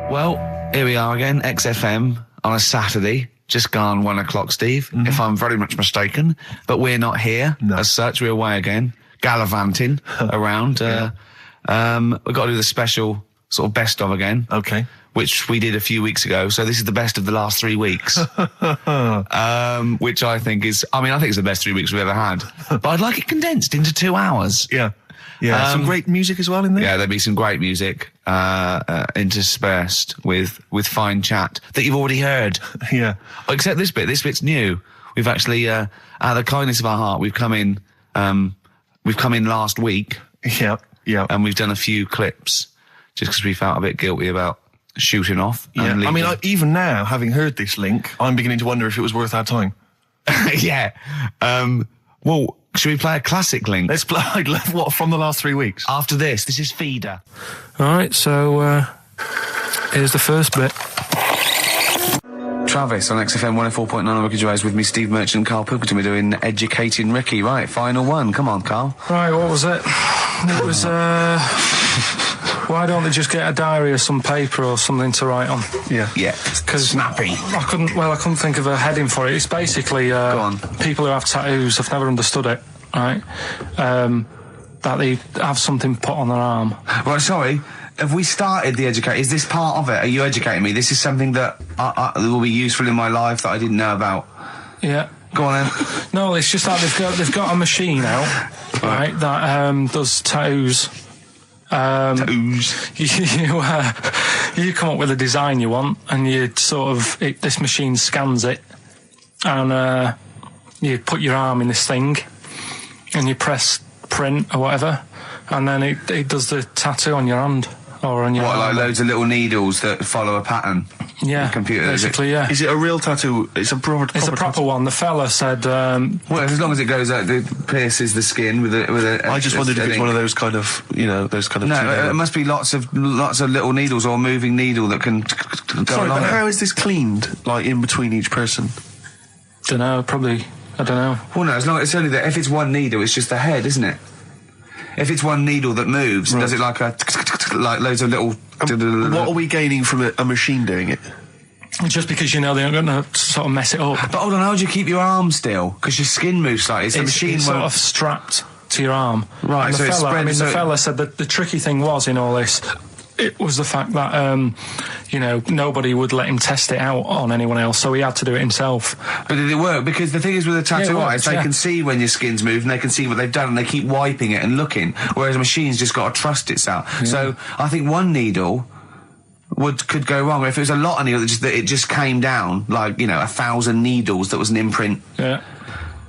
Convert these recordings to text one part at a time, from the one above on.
Well, here we are again, XFM on a Saturday. Just gone 1 o'clock, Steve, if I'm very much mistaken. But we're not here as such. We're away again, gallivanting around. We've got to do the special sort of best of again. Okay. Which we did a few weeks ago. So this is the best of the last 3 weeks. Which I think is, I think it's the best 3 weeks we've ever had. But I'd like it condensed into 2 hours. Yeah. Yeah, some great music as well in there. Yeah, there'll be some great music interspersed with fine chat that you've already heard. Yeah. Except this bit. This bit's new. We've actually, out of the kindness of our heart, we've come in last week. Yeah, yeah. And we've done a few clips just because we felt a bit guilty about shooting off. Yeah. Even now, having heard this link, I'm beginning to wonder if it was worth our time. Yeah. Well, should we play a classic link? Let's play, what, from the last 3 weeks? After this is Feeder. Alright, so, here's the first bit. Travis on XFM 104.9 Ricky Gervais with me, Steve Merchant and Karl Pilkington. We're doing Educating Ricky. Right, final one. Come on, Karl. Right, what was it? It was, why don't they just get a diary or some paper or something to write on? Yeah. Yeah. Because snappy. I couldn't think of a heading for it. It's basically Go on. people who have tattoos. I've never understood it. Right, that they have something put on their arm. Right, sorry. Have we started the educate? Is this part of it? Are you educating me? This is something that will be useful in my life that I didn't know about. Yeah. Go on then. No, it's just that they've got a machine out, right, that does tattoos. You come up with a design you want, and you this machine scans it, and you put your arm in this thing, and you press print or whatever, and then it does the tattoo on your hand or on your arm. Like loads of little needles that follow a pattern? Yeah, the computer, basically, yeah. Is it a real tattoo? It's a proper tattoo one. The fella said... well, as long as it goes out, it pierces the skin with a I just wondered if it's one of those kind of, those kind of... No, it must be lots of little needles or a moving needle that can go Sorry, along but it. how is this cleaned, like, in between each person? Dunno, probably... I don't know. Well, no, as long as it's only that. If it's one needle, it's just the head, isn't it? If it's one needle that moves, and does it like loads of little... What are we gaining from a machine doing it? Just because they're going to sort of mess it up. But hold on, how do you keep your arm still? Because your skin moves slightly. It's the machine sort of strapped to your arm. Right, and so it's spread... the fella said that the tricky thing was in all this... It was the fact that, nobody would let him test it out on anyone else, so he had to do it himself. But did it work? Because the thing is with a tattoo artist, they can see when your skin's moved and they can see what they've done and they keep wiping it and looking, whereas a machine's just got to trust itself. Yeah. So I think one needle could go wrong. If it was a lot of needles, that it just came down, 1,000 needles that was an imprint. Yeah.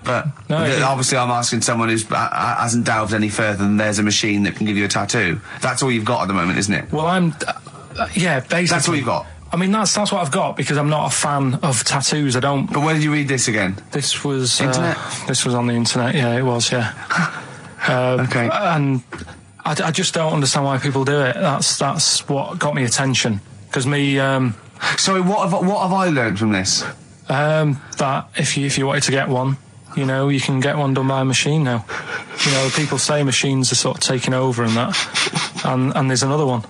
But obviously I'm asking someone who hasn't delved any further than there's a machine that can give you a tattoo. That's all you've got at the moment, isn't it? Well, basically... That's all you've got? That's what I've got, because I'm not a fan of tattoos. I don't... But where did you read this again? This was... Internet? This was on the internet, yeah, it was, yeah. Okay. And I just don't understand why people do it. That's what got me attention. Because me... Sorry, what have I learned from this? That if you wanted to get one... you can get one done by a machine now. People say machines are sort of taking over and that, and there's another one.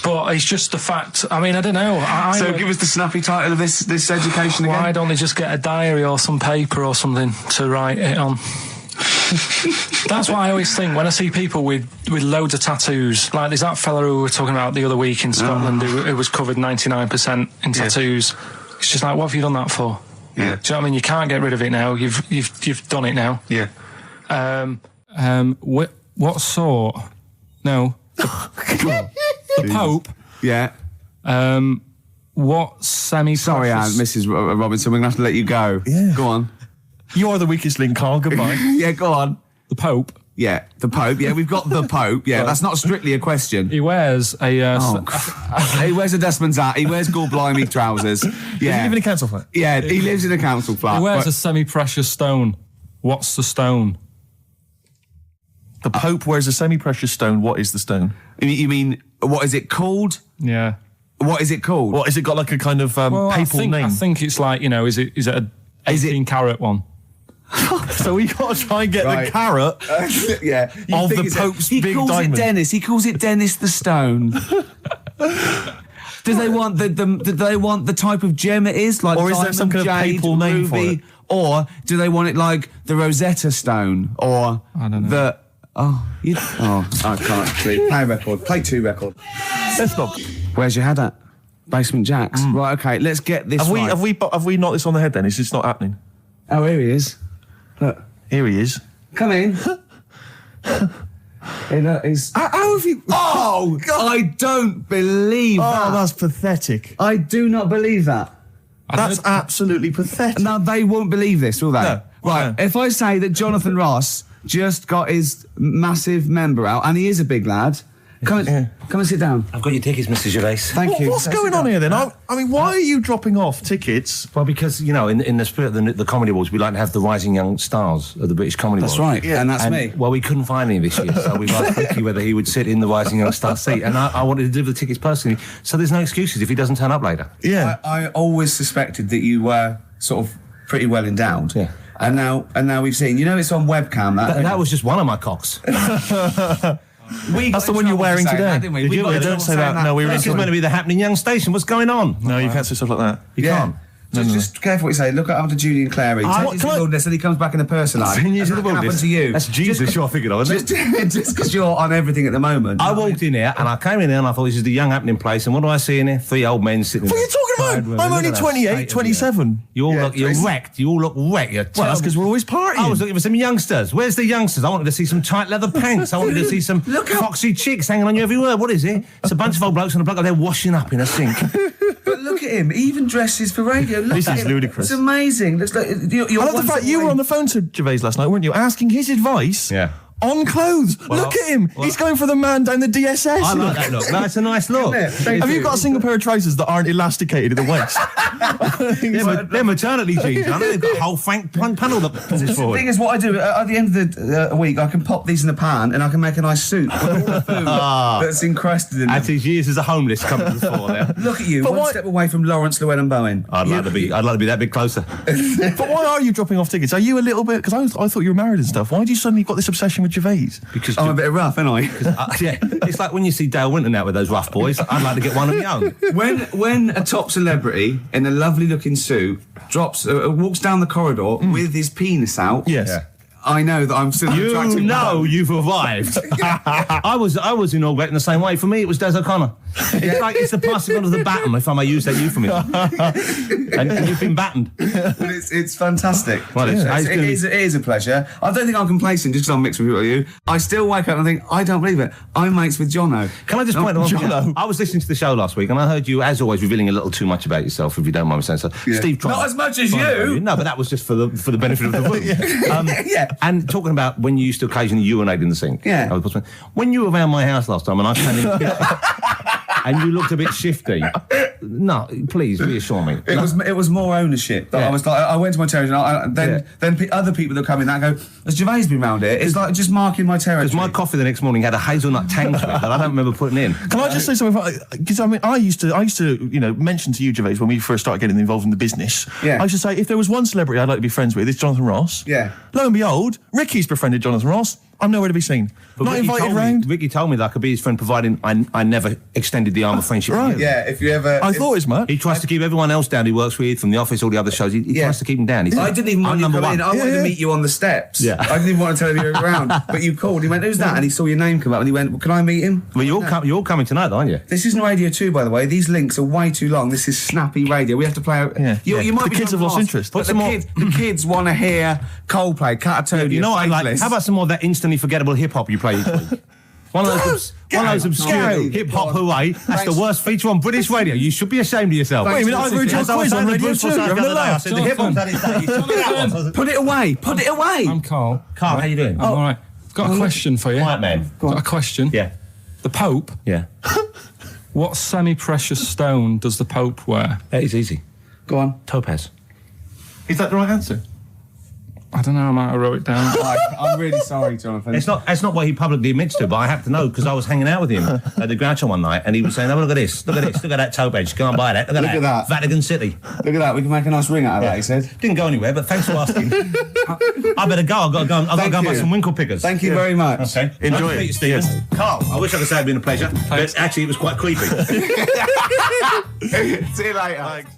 But it's just the fact. I don't know. So give us the snappy title of this education again. Why don't they just get a diary or some paper or something to write it on? That's what I always think when I see people with loads of tattoos. Like there's that fella who we were talking about the other week in Scotland who was covered 99% in tattoos. It's just like, what have you done that for? Yeah. Do you know what I mean? You can't get rid of it now. You've done it now. Yeah. What sort? No. The Pope. Yeah. What semi? Sorry, Mrs. Robinson, we're gonna have to let you go. Yeah. Go on. You are the weakest link, Karl. Goodbye. Yeah, go on. The Pope. Yeah, the Pope. Yeah, we've got the Pope. Yeah, that's not strictly a question. He wears a... he wears a dustman's hat. He wears blimey trousers. Yeah. Does he live in a council flat? Yeah, he lives in a council flat. He wears a semi-precious stone. What's the stone? The Pope wears a semi-precious stone. What is the stone? You mean, what is it called? Yeah. What is it called? What, is it got like a kind of papal name? I think it's like, is it a 18-carat one? So we got to try and get the carrot yeah. of the Pope's big diamond. He calls it Dennis the Stone. Do they want the type of gem it is, like Or is there diamond, some kind of jade, papal name for ruby, it? or do they want it like the Rosetta Stone, or I don't know. I can't play record, play 2 record. Let's not. Where's your head at? Basement Jacks. Right, okay, let's get this. Have we knocked this on the head then? Is this not happening? Oh, here he is. Look, Here he is. come in. How have you? Oh, God. I don't believe that. Oh, that's pathetic. I do not believe that. That's absolutely pathetic. Now, they won't believe this, will they? No. Right, No. if I say that Jonathan Ross just got his massive member out, and he is a big lad, come and sit down. I've got your tickets, Mr. Gervais. Thank you. What's going on here then? I mean, why are you dropping off tickets? Well, because, you know, in the spirit of the Comedy Awards, we like to have the rising young stars of the British Comedy That's Awards. right, and that's me. Well, we couldn't find any this year, so we've asked Ricky whether he would sit in the rising young star seat, and I wanted to deliver the tickets personally, so there's no excuses if he doesn't turn up later. Yeah. I always suspected that you were sort of pretty well endowed. Yeah. And now we've seen. You know, it's on webcam. That was just one of my cocks. That's the one you're wearing today. Didn't we? Did We you? got in Don't trouble say saying that. No, we were in This is trouble. meant to be the happening young station. What's going on? No, you can't say stuff like that. You can't. Just careful what you say. Look after Julian Clary. I- 10 what- years can of I- wilderness, and he comes back in the person line. 10 years And of the that can happen wilderness. to you. That's Jesus you're thinking of, isn't it? Just because you're on everything at the moment. I walked in here and I came in here and I thought this is the young happening place, and what do I see in here? 3 old men sitting. What are you talking about? I'm only 28, 27. You all Yeah, look, you're Tracy. wrecked. You all look wrecked. You're Well, that's because we're always partying. I was looking for some youngsters. Where's the youngsters? I wanted to see some tight leather pants. I wanted to see some Look how- foxy chicks hanging on you every word. What is it? It's a bunch of old blokes and a bloke out there washing up in a sink. But look at him. He even dresses for radio. Look This at is him. ludicrous. It's amazing. Looks like you're I love the fact you were on the phone to Gervais last night, weren't you? Asking his advice on clothes. Look at him. He's going for the man down the DSS. I like that look. That's a nice look. Have you got a single pair of trousers that aren't elasticated at the waist? They're maternity jeans. I know they've got a whole panel that puts this The forward. thing is, what I do at the end of the week, I can pop these in the pan and I can make a nice soup with all the food that's encrusted in At them. his years as a homeless coming to the fore there. Look at you, But one why- step away from Lawrence Llewellyn Bowen. I'd like to be that bit closer. But why are you dropping off tickets? Are you a little bit... Because I thought you were married and stuff. Why did you suddenly got this obsession with Gervais? Because I'm a bit rough, ain't I? yeah, it's like when you see Dale Winton out with those rough boys. I'd like to get one of my own. When a top celebrity in a lovely looking suit walks down the corridor with his penis out, Yes. Yeah. I know that I'm still an You attractive know man. you've arrived. I was inaugurating the same way. For me, it was Des O'Connor. It's like it's the passing on of the baton, if I may use that euphemism. and you've been battened. But it's fantastic. Well, it's it is a pleasure. I don't think I'm complacent just because I'm mixed with you. I still wake up and think, I don't believe it. I'm mates with Jono. Can I just point out one thing? Jono. I was listening to the show last week, and I heard you, as always, revealing a little too much about yourself, if you don't mind me saying so. Yeah. Steve tried. Not as much as you. No, but that was just for the benefit of the room. Yeah. And talking about when you used to occasionally urinate in the sink. Yeah. I was possible. When you were around my house last time, and I came in the kitchen, and you looked a bit shifty. No, please reassure me. It was more ownership. That Yeah. I was like, I went to my territory, and then other people that come in that go, has Gervais been round here? It's like just marking my territory. Because my coffee the next morning had a hazelnut tang to it that I don't remember putting in. Can I just say something? Because I mean, I used to, mention to you, Gervais, when we first started getting involved in the business. Yeah. I used to say, if there was one celebrity I'd like to be friends with, it's Jonathan Ross. Yeah. Lo and behold, Ricky's befriended Jonathan Ross. I'm nowhere to be seen. But Not Ricky invited told me- round. Ricky told me that I could be his friend, providing I never extended the arm of friendship. Right. to you. Yeah, if you ever... I thought as much. He tries to keep everyone else down he works with, from the office, all the other shows. He Yeah. tries to keep them down. He said, I didn't even want I'm you to number come one. in. I wanted Yeah. to meet you on the steps. Yeah. I didn't even want to tell him you were around. But you called. He went, who's that? And he saw your name come up and he went, well, can I meet him? Well, you're all coming tonight, aren't you? This isn't Radio 2, by the way. These links are way too long. This is snappy radio. We have to play out... Yeah. You might The be kids have lost interest. But Put some more- the kids want to hear Coldplay, Catatonia, You know what I'd like? Faithless. How about some more of that instantly forgettable hip hop you play each week? One of those obscure hip hop hooray. That's the worst feature on British radio. You should be ashamed of yourself. Wait a minute, I've heard your As I was quiz on saying to Radio Bruce 2. Forsyth You're the having a other day, I laugh. said the hip hop's at its day. You should be that one. Put it away. Put it away. I'm Karl. Carl, how you doing? I'm all right. Got a question for you. Quiet man. Got a question. Yeah. The Pope. Yeah. What semi-precious stone does the Pope wear? That is easy. Go on. Topaz. Is that the right answer? I don't know. I might have wrote it down. I'm really sorry, Jonathan. It's not what he publicly admits to, but I have to know because I was hanging out with him at the Groucho one night, and he was saying, "Oh, look at this, look at this, look at that topaz. Go and buy that. Look at that. Vatican City." Look at that. We can make a nice ring out of that, he said. Didn't go anywhere, but thanks for asking. I better go. I've got to go. I've got to go and buy you. some winkle pickers. Thank you very much. Okay. Enjoy Nice to it. meet you, Stephen. Yes. Carl, I wish I could say it'd been a pleasure, but actually it was quite creepy. See you later. Thanks.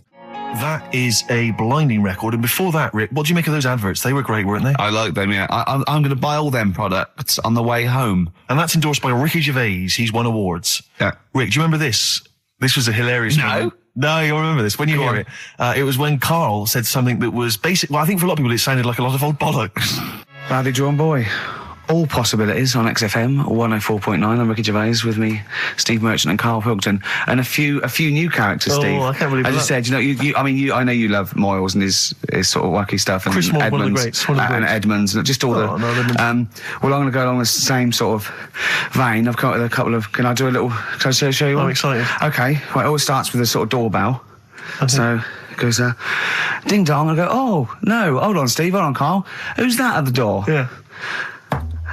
That is a blinding record. And before that, Rick, what do you make of those adverts? They were great, weren't they? I like them, yeah. I'm going to buy all them products on the way home. And that's endorsed by Ricky Gervais. He's won awards. Yeah. Rick, do you remember this? This was a hilarious moment. No, you'll remember this when you hear it. It was when Karl said something that was basic. Well, I think for a lot of people it sounded like a lot of old bollocks. Badly drawn boy. All possibilities on XFM 104.9. I'm Ricky Gervais, with me, Steve Merchant and Karl Pilkington, and a few new characters. Steve. I can't believe As that. you said, I know you love Moyles and his sort of wacky stuff, and Chris Moore, Edmonds, one of the greats, and Edmonds, and just all the. No, well, I'm going to go along the same sort of vein. I've come up with a couple of. Can I do a little? Can I show you one? I'm excited. Okay. Well, it always starts with a sort of doorbell. Okay. So it goes, ding dong. I go, oh no, hold on, Steve, hold on, Karl. Who's that at the door? Yeah.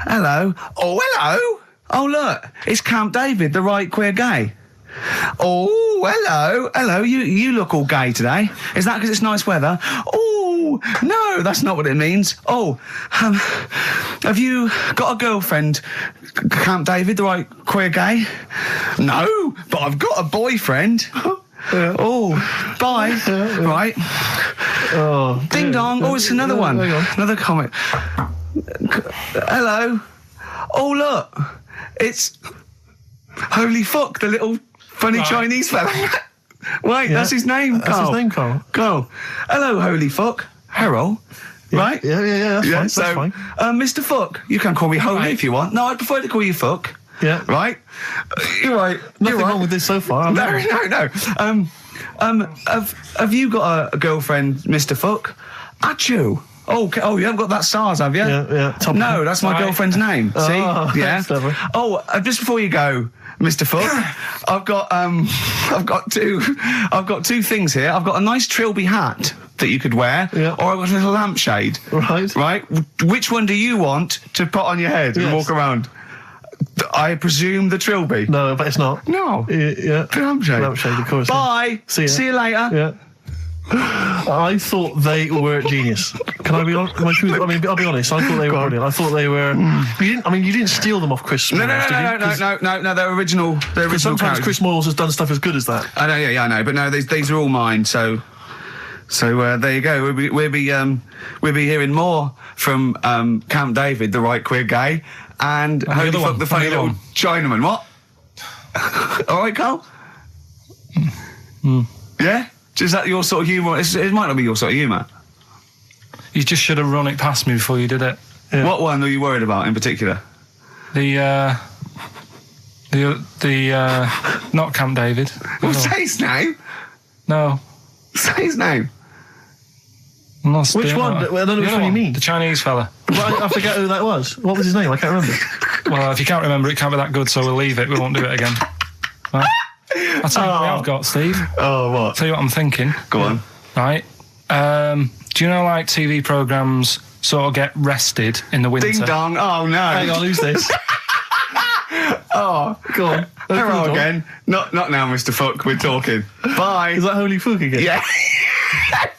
Hello. Oh, hello. Oh, look, it's Camp David, the right queer gay. Oh, hello. You look all gay today. Is that because it's nice weather? Oh, no, that's not what it means. Oh, have you got a girlfriend, Camp David, the right queer gay? No, but I've got a boyfriend. Yeah. Oh, bye. Right. Oh, ding dong. Oh, it's another one. Another comic. Hello. Oh, look. It's Holy Fuck, the little funny Chinese fella. Wait, that's his name, Karl. That's his name, Karl. Karl. Hello, Holy Fuck. Harold. Yeah. Right? Yeah, that's fine. Mr. Fuck, you can call me Holy if you want. No, I'd prefer to call you Fuck. Yeah. Right? You're right. Nothing wrong with this so far. No. Have you got a girlfriend, Mr. Fuck? Achoo. Oh, you haven't got that SARS, have you? Yeah. No, that's my girlfriend's name. See? Yeah. Clever. Oh, just before you go, Mr. Fuck, I've got two things here. I've got a nice Trilby hat that you could wear, or I've got a little lampshade. Right. Which one do you want to put on your head and walk around? I presume the Trilby. No, but it's not. No. Yeah. The lampshade. Lampshade, of course. Bye. See you later. Yeah. I thought they were genius. Can I be honest? I'll be honest. I thought they were brilliant. I thought they were. You didn't steal them off Chris. No. They're original. They're original. Sometimes characters. Chris Moyles has done stuff as good as that. I know. Yeah, I know. But no, these are all mine. So there you go. We'll be hearing more from Camp David, the right queer gay, and Holy Fuck, the funny little Chinaman. What? All right, Karl. Yeah. Is that your sort of humour? It might not be your sort of humour. You just should have run it past me before you did it. Yeah. What one are you worried about in particular? The not Camp David. Well, say his name. No. Say his name. Which one? I don't know which one you mean. The Chinese fella. I forget who that was. What was his name? I can't remember. Well, if you can't remember, it can't be that good, so we'll leave it. We won't do it again. Right? I'll tell you what I've got, Steve. Oh, what? I'll tell you what I'm thinking. Go on. Right. Do you know, like, TV programmes sort of get rested in the winter? Ding dong. Oh, no. Hang on, who's this? Oh, go on. Hello again. Not now, Mr. Fuck. We're talking. Bye. Is that Holy Fuck again? Yeah.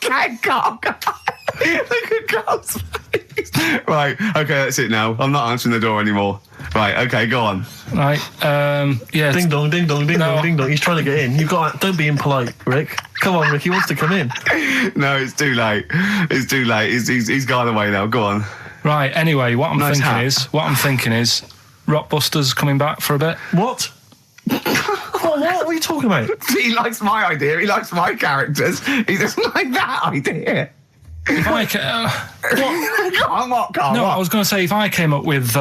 Okay, Karl. Look at Karl's face. Right. Okay, that's it now. I'm not answering the door anymore. Right. Okay, go on. Right. Yeah. Ding dong, ding dong, ding dong, ding dong. He's trying to get in. Don't be impolite, Rick. Come on, Rick. He wants to come in. No, it's too late. It's too late. He's gone away now. Go on. Right. Anyway, what I'm thinking is, Rockbusters coming back for a bit. What? What are you talking about? He likes my idea. He likes my characters. He doesn't like that idea. If I what, Karl? No, I was going to say, if I came up with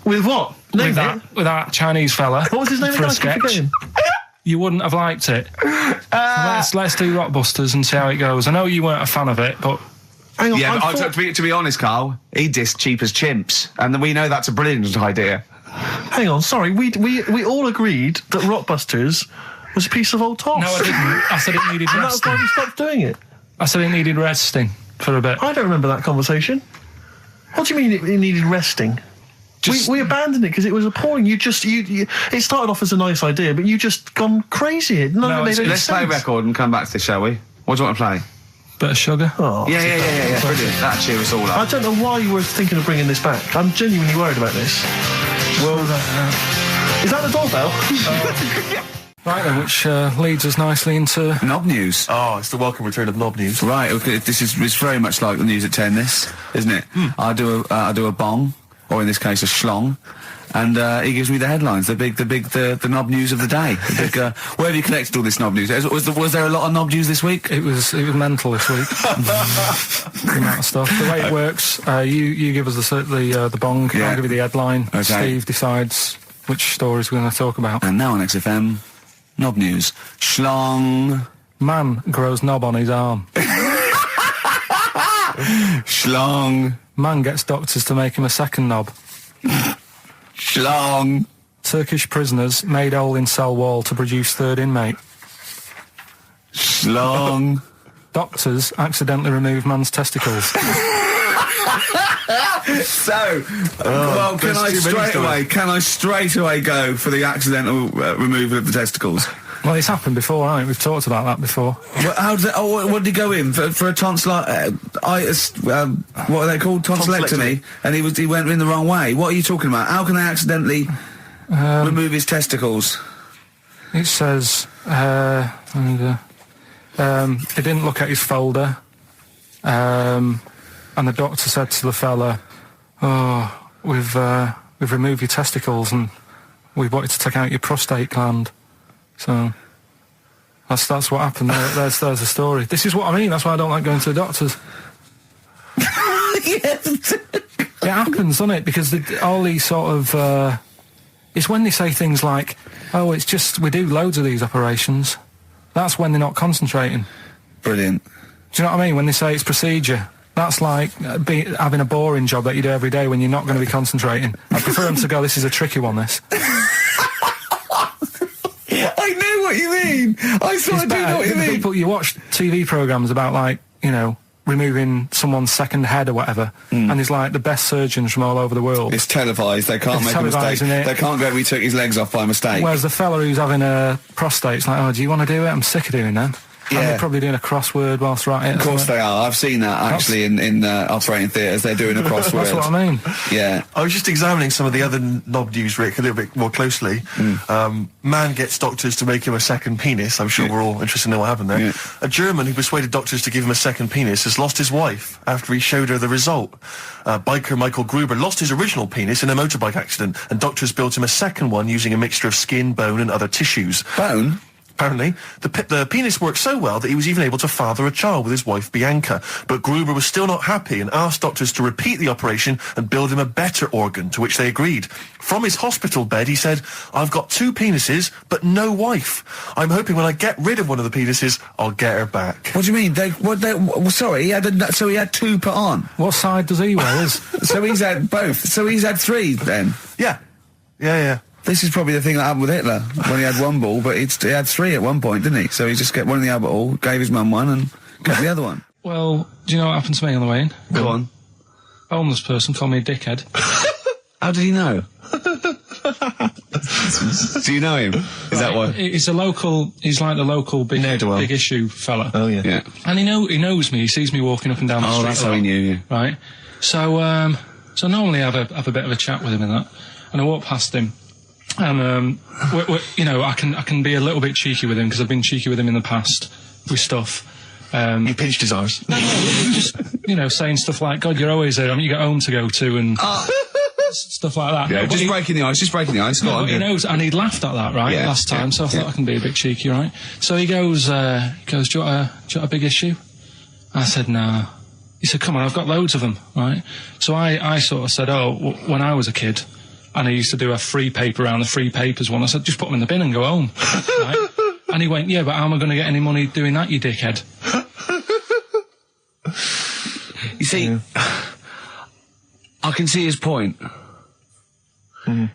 with what? With that Chinese fella. What was his name for again? a sketch, you wouldn't have liked it. So let's do Rockbusters and see how it goes. I know you weren't a fan of it, but hang on. Yeah, but to be honest, Karl, he dissed Cheap as Chimps, and we know that's a brilliant idea. Hang on, sorry. We all agreed that Rockbusters was a piece of old toss. No, I didn't. I said it needed resting. And that's why we stopped doing it. I said it needed resting for a bit. I don't remember that conversation. What do you mean it needed resting? We abandoned it because it was appalling. It started off as a nice idea, but you just gone crazy. Let's play a record and come back to this, shall we? What do you want to play? Bit of sugar. Oh, yeah. Brilliant. That'll cheer us all up. I don't know why you were thinking of bringing this back. I'm genuinely worried about this. Well, is that the doorbell? Right then, which leads us nicely into... Knob news. Oh, it's the welcome return of knob news. Right, okay, it's very much like the news at 10, this, isn't it? I do a bong, or in this case a schlong, and he gives me the headlines, the knob news of the day. The big, where have you collected all this knob news? Was there a lot of knob news this week? It was mental this week. The amount of stuff. The way it works, you give us the bong, I'll give you the headline, okay. Steve decides which stories we're going to talk about. And now on XFM, knob news. Schlong. Man grows knob on his arm. Schlong. Man gets doctors to make him a second knob. Schlong. Turkish prisoners made hole in cell wall to produce third inmate. Schlong. Doctors accidentally remove man's testicles. So, well, can I straight away go for the accidental removal of the testicles? Well, it's happened before, hasn't it? We've talked about that before. Well, how did what did he go in for a tonsillitis? What are they called? Tonsillectomy. And he went in the wrong way. What are you talking about? How can they accidentally remove his testicles? It says he didn't look at his folder, and the doctor said to the fella, "Oh, we've removed your testicles and we wanted to take out your prostate gland." So that's what happened. There's the story. This is what I mean. That's why I don't like going to the doctors. Yes. It happens, doesn't it? Because all these sort of it's when they say things like, "Oh, it's just we do loads of these operations." That's when they're not concentrating. Brilliant. Do you know what I mean? When they say it's procedure, that's like having a boring job that you do every day when you're not going to be concentrating. I prefer them to go, "This is a tricky one, this." I know what you mean. I do know what you mean. People, you watch TV programmes about, like, you know, removing someone's second head or whatever, and there's like the best surgeons from all over the world. It's televised. They can't make a mistake. They can't go, "We took his legs off by mistake." Whereas the fella who's having a prostate's like, "Oh, do you want to do it? I'm sick of doing them." Yeah. And they're probably doing a crossword whilst writing it. Of course they are. I've seen that actually in operating theatres. They're doing a crossword. That's what I mean. Yeah. I was just examining some of the other knob news, Rick, a little bit more closely. Man gets doctors to make him a second penis. I'm sure we're all interested in what happened there. Yeah. A German who persuaded doctors to give him a second penis has lost his wife after he showed her the result. Biker Michael Gruber lost his original penis in a motorbike accident, and doctors built him a second one using a mixture of skin, bone and other tissues. Bone? Apparently, the penis worked so well that he was even able to father a child with his wife Bianca. But Gruber was still not happy and asked doctors to repeat the operation and build him a better organ, to which they agreed. From his hospital bed, he said, "I've got 2 penises, but no wife. I'm hoping when I get rid of one of the penises, I'll get her back." What do you mean? Sorry, he had 2 put on. What side does he wear? So he's had both. So he's had 3 then. Yeah. This is probably the thing that happened with Hitler, when he had 1 ball, but he had 3 at one point, didn't he? So he just kept one in the other ball, gave his mum one, and kept the other one. Well, do you know what happened to me on the way in? Go on. A homeless person called me a dickhead. How did he know? Do you know him? Is that why? He's like the local big issue fella. Oh, yeah. Yeah. And he knows me, he sees me walking up and down the street. Oh, that's how he knew you. Right. So, so normally I have a bit of a chat with him and that, and I walk past him. And you know, I can be a little bit cheeky with him because I've been cheeky with him in the past with stuff. You pinched his arse. No, just saying stuff like, "God, you're always there. I mean, you got home to go to," and stuff like that. Yeah, no, just breaking the ice. Go on. He knows, and he'd laughed at that last time. So I thought I can be a bit cheeky, right? So he goes, "Do you want a big issue?" I said, "No." He said, "Come on, I've got loads of them, right?" So I sort of said, "Oh, when I was a kid, and I used to do a free paper around the free papers one," I said, "Just put them in the bin and go home." Right? And he went, "Yeah, but how am I going to get any money doing that, you dickhead?" You see, I can see his point.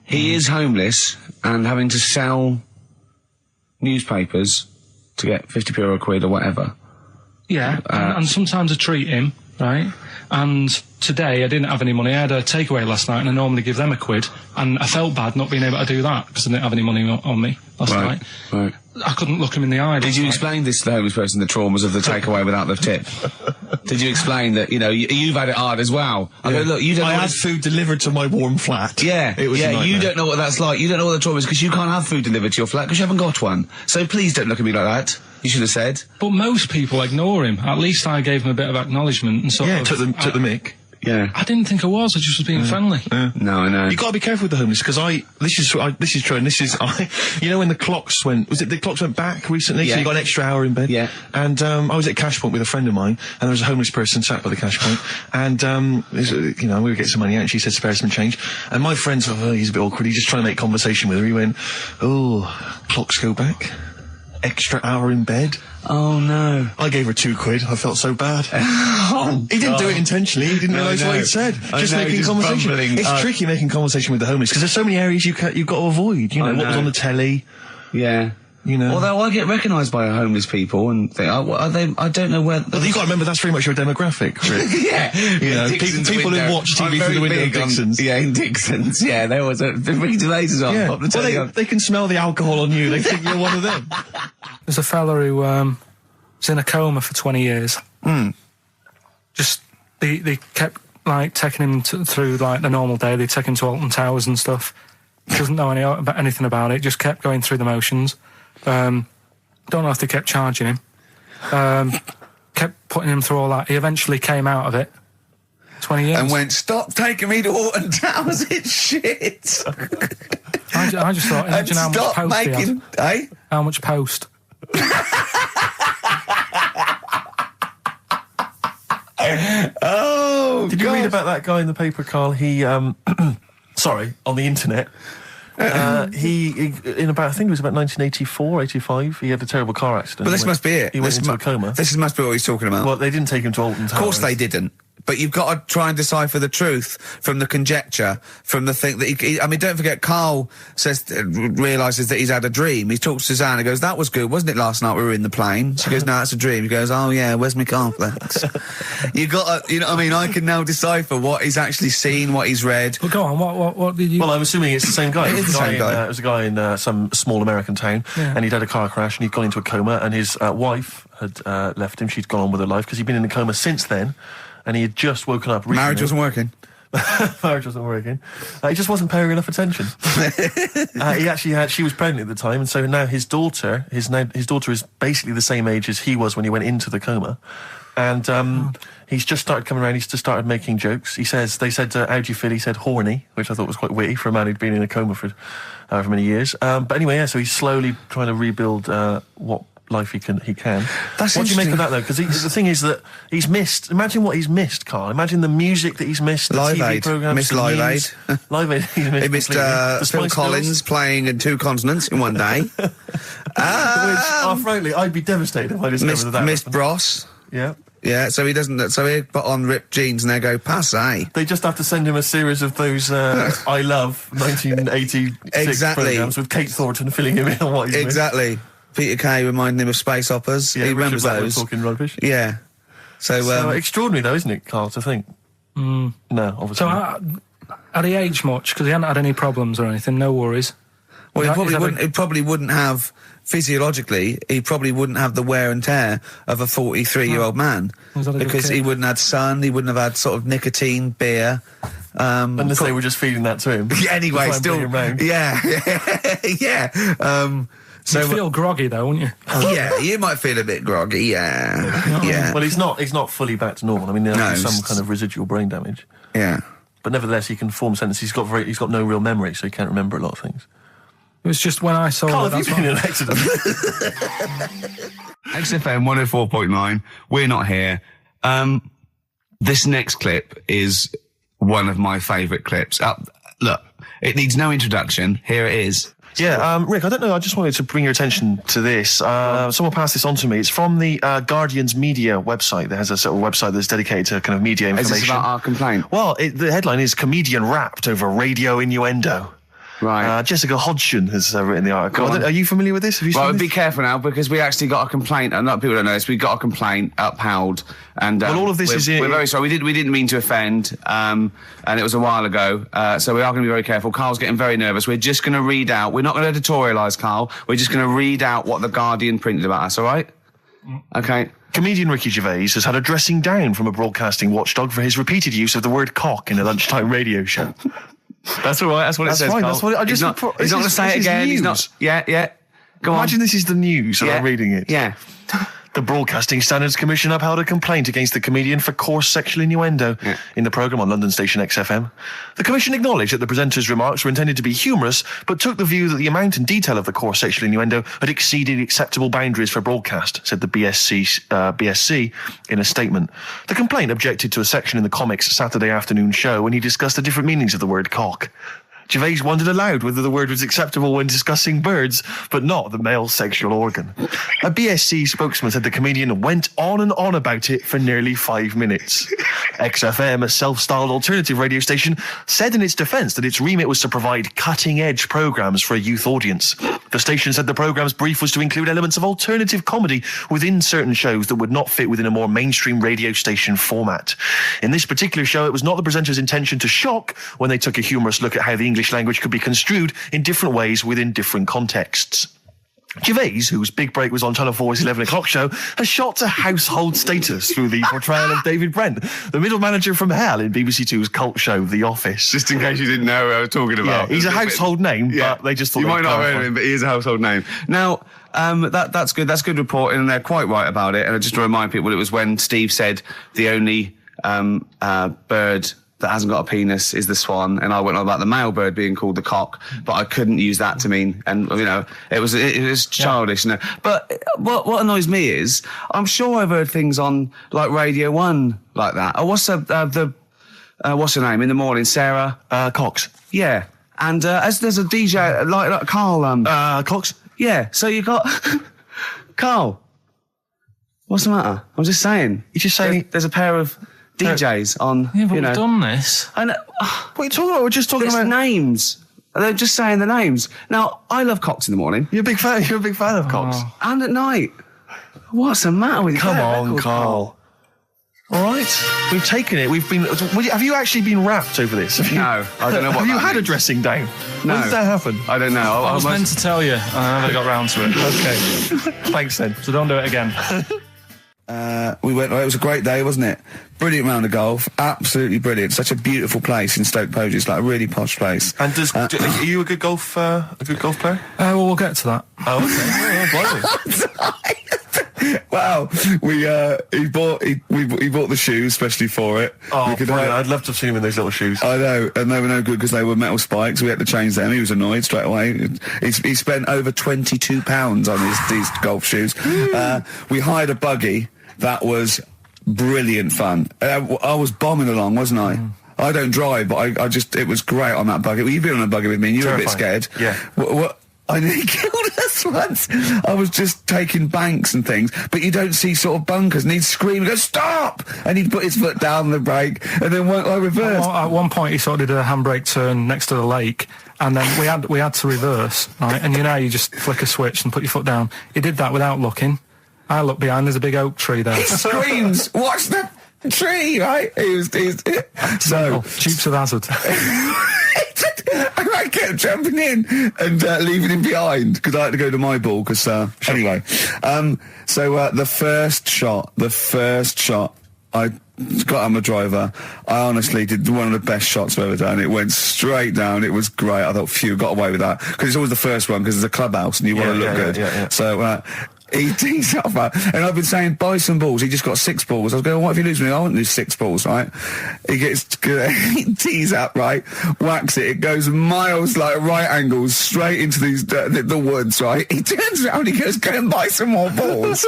He is homeless and having to sell newspapers to get 50p or a quid or whatever. Yeah, and sometimes I treat him right? And today I didn't have any money. I had a takeaway last night, and I normally give them £1, and I felt bad not being able to do that because I didn't have any money on me last night. Right. I couldn't look him in the eye. Did you explain this to the homeless person, the traumas of the takeaway without the tip? Did you explain that, you've had it hard as well? I go, look, you don't I know had food delivered to my warm flat. Yeah, it was a nightmare. You don't know what that's like. You don't know what the trauma is because you can't have food delivered to your flat because you haven't got one. So please don't look at me like that. You should have said. But most people ignore him. At least I gave him a bit of acknowledgement and sort of... took the mick. Yeah. I didn't think I was just being friendly. Yeah. No, I know. You got to be careful with the homeless because this is true, and when the clocks went back recently, so you got an extra hour in bed. Yeah. And I was at Cash Point with a friend of mine, and there was a homeless person sat by the Cash Point, and we were getting some money out, and she said spare some change, and my friend thought, he's a bit awkward. He just trying to make conversation with her. He went, clocks go back. Extra hour in bed. Oh no. I gave her £2. I felt so bad. He didn't do it intentionally. He didn't realise what he'd said. Just making conversation. Bumbling. It's tricky making conversation with the homeless because there's so many areas you've got to avoid. What was on the telly. Yeah. Although I get recognised by homeless people and think, are they? I don't know where. But you've got to remember that's very much your demographic, Rick. Yeah. People who watch TV through the window of Dixon's. In Dixon's. Yeah, there was the lasers on. Yeah. Well, they can smell the alcohol on you. They think you're one of them. There's a fella who was in a coma for 20 years. Just they kept taking him through the normal day. They take him to Alton Towers and stuff. Doesn't know anything about it. Just kept going through the motions. Don't know if they kept charging him. Kept putting him through all that. He eventually came out of it. 20 years. And went, stop taking me to Alton Towers, it's shit. I just thought, imagine how much post he had. Eh? How much post? Oh, Did you read about that guy in the paper, Karl? He, on the internet. He in about, I think it was about 1984, 85, he had a terrible car accident. But this must be it. He went into a coma. This must be what he's talking about. Well, they didn't take him to Alton Towers. Of course they didn't. But you've got to try and decipher the truth from the conjecture, from the thing that don't forget, Karl realises that he's had a dream. He talks to Suzanne and goes, that was good, wasn't it, last night we were in the plane? She goes, no, it's a dream. He goes, oh yeah, where's my cornflakes? You got to, I can now decipher what he's actually seen, what he's read. Well, go on, what did you... Well, I'm assuming it's the same guy. It is the same guy. It was a guy in some small American town, and he'd had a car crash, and he'd gone into a coma, and his wife had left him. She'd gone on with her life, because he'd been in a coma since then, and he had just woken up recently. Marriage wasn't working. Marriage wasn't working. He just wasn't paying enough attention. She was pregnant at the time, and so now his daughter is basically the same age as he was when he went into the coma. And he's just started coming around. He's just started making jokes. They said, how do you feel? He said horny, which I thought was quite witty for a man who'd been in a coma for however many years. But anyway, so he's slowly trying to rebuild what life he can. That's what do you make of that, though? Because the thing is that he's missed. Imagine what he's missed, Karl. Imagine the music that he's missed. The Live TV Aid. programs, Missed Live Aid. Live Aid. He missed Phil Collins playing in 2 continents in one day. Frankly, I'd be devastated if I discovered that. Missed Bros. Yeah. Yeah, so he doesn't. So he put on ripped jeans and they go passe. They just have to send him a series of those I Love 1986 programs with Kate Thornton filling him in on what he's Exactly. Peter Kay reminding him of space operas. Yeah, he remembers those. Talking rubbish. Yeah. So extraordinary, though, isn't it, Karl, to think? No, obviously. So had he aged much? Because he hadn't had any problems or anything. No worries. Well, he probably wouldn't have, physiologically, he probably wouldn't have the wear and tear of a 43-year-old man. Because he wouldn't have had sun, he wouldn't have had sort of nicotine, beer. Unless they were just feeding that to him. Anyway, still. Yeah. So you'd feel groggy, though, wouldn't you? Yeah, you might feel a bit groggy, yeah. Well, he's not fully back to normal. I mean, there's some kind of residual brain damage. Yeah. But nevertheless, he can form sentences. He's got no real memory, so he can't remember a lot of things. It was just when I saw Karl, have you been in an accident? XFM 104.9, we're not here. This next clip is one of my favourite clips. Look, it needs no introduction. Here it is. Yeah, Rick, I don't know, I just wanted to bring your attention to this. Someone passed this on to me. It's from the Guardian's media website. There has a sort of website that's dedicated to kind of media information. Is this about our complaint? Well, the headline is Comedian Rapped Over Radio Innuendo. Right. Jessica Hodgson has written the article. Are you familiar with this? Have you seen Well, this? be careful now, because we actually got a complaint, and people don't know this, we got a complaint upheld, and Well, all of this we're very sorry. We didn't mean to offend, and it was a while ago, so we are going to be very careful. Carl's getting very nervous. We're just going to read out. We're not going to editorialise, Karl. We're just going to read out what the Guardian printed about us. All right? Okay. Comedian Ricky Gervais has had a dressing down from a broadcasting watchdog for his repeated use of the word cock in a lunchtime radio show. That's all right. That's what it says. Fine, Karl. that's what He's not going to say it again. He's not. Yeah. Go on. Imagine this is the news and I'm reading it. Yeah. The Broadcasting Standards Commission upheld a complaint against the comedian for coarse sexual innuendo in the programme on London station XFM. The Commission acknowledged that the presenter's remarks were intended to be humorous, but took the view that the amount and detail of the coarse sexual innuendo had exceeded acceptable boundaries for broadcast, said the BSC in a statement. The complaint objected to a section in the Comics Saturday afternoon show when he discussed the different meanings of the word cock. Gervais wondered aloud whether the word was acceptable when discussing birds, but not the male sexual organ. A BSC spokesman said the comedian went on and on about it for nearly 5 minutes. XFM, a self-styled alternative radio station, said in its defence that its remit was to provide cutting-edge programmes for a youth audience. The station said the programme's brief was to include elements of alternative comedy within certain shows that would not fit within a more mainstream radio station format. In this particular show, it was not the presenter's intention to shock when they took a humorous look at how the English language could be construed in different ways within different contexts. Gervais, whose big break was on Channel 4's 11 o'clock show, has shot to household status through the portrayal of David Brent, the middle manager from hell in BBC Two's cult show The Office. Just in case you didn't know who I was talking about. Yeah, he's a household name, but they just thought you might not have clarify. heard of him, but he is a household name. Now, that's good. That's good reporting, and they're quite right about it. And just to remind people, it was when Steve said the only bird that hasn't got a penis is the swan, and I went on about the male bird being called the cock, but I couldn't use that to mean, and it was childish. But what annoys me is, I'm sure I've heard things on like Radio 1 like that. Oh, what's what's her name in the morning? Sarah Cox. Yeah, and as there's a DJ like Karl. Cox. Yeah, so you got Karl. What's the matter? I'm just saying. You're just saying there's a pair of DJs on. Yeah, but we've done this. And What are you talking about? We're just talking about names. They're just saying the names. Now, I love cocks in the morning. You're a big fan of Cox. And at night. What's the matter with you? Come on, Karl. All right, we've taken it. Have you actually been rapped over this? No, I don't know what. Have you that had a means. dressing down? No. When did that happen? I don't know. I was meant to tell you, and I never got round to it. Okay. Thanks then. So don't do it again. We went. It was a great day, wasn't it? Brilliant round of golf. Absolutely brilliant. Such a beautiful place in Stoke Poges. It's like a really posh place. And are you a good golf player? Well, we'll get to that. Oh, okay. Wow, he bought the shoes especially for it. Oh, I'd love to have seen him in those little shoes. I know, and they were no good because they were metal spikes. We had to change them. He was annoyed straight away. He spent over £22 on these golf shoes. We hired a buggy that was brilliant fun. I was bombing along, wasn't I? I don't drive, but it was great on that buggy. Well, you've been on a buggy with me and you were a bit scared. Yeah. What? I nearly killed us once. I was just taking banks and things, but you don't see sort of bunkers, and he'd scream and go, "Stop!" And he'd put his foot down the brake, and then I reversed. At one point, he sort of did a handbrake turn next to the lake, and then we had to reverse, right? And you just flick a switch and put your foot down. He did that without looking. I look behind, there's a big oak tree there. He screams, "Watch the tree!" Right? So Dukes of Hazzard. I kept jumping in and leaving him behind because I had to go to my ball. Anyway, the first shot, I got on the driver. I honestly did one of the best shots I've ever done. It went straight down. It was great. I thought, phew, got away with that because it's always the first one because it's a clubhouse and you want to look good. Yeah. So. He tees up, and I've been saying, buy some balls. He just got 6 balls. I was going, what if you lose me? I want to lose 6 balls, right? He tees up, right? Whacks it. It goes miles, like right angles, straight into the woods, right? He turns around, he goes, go and buy some more balls.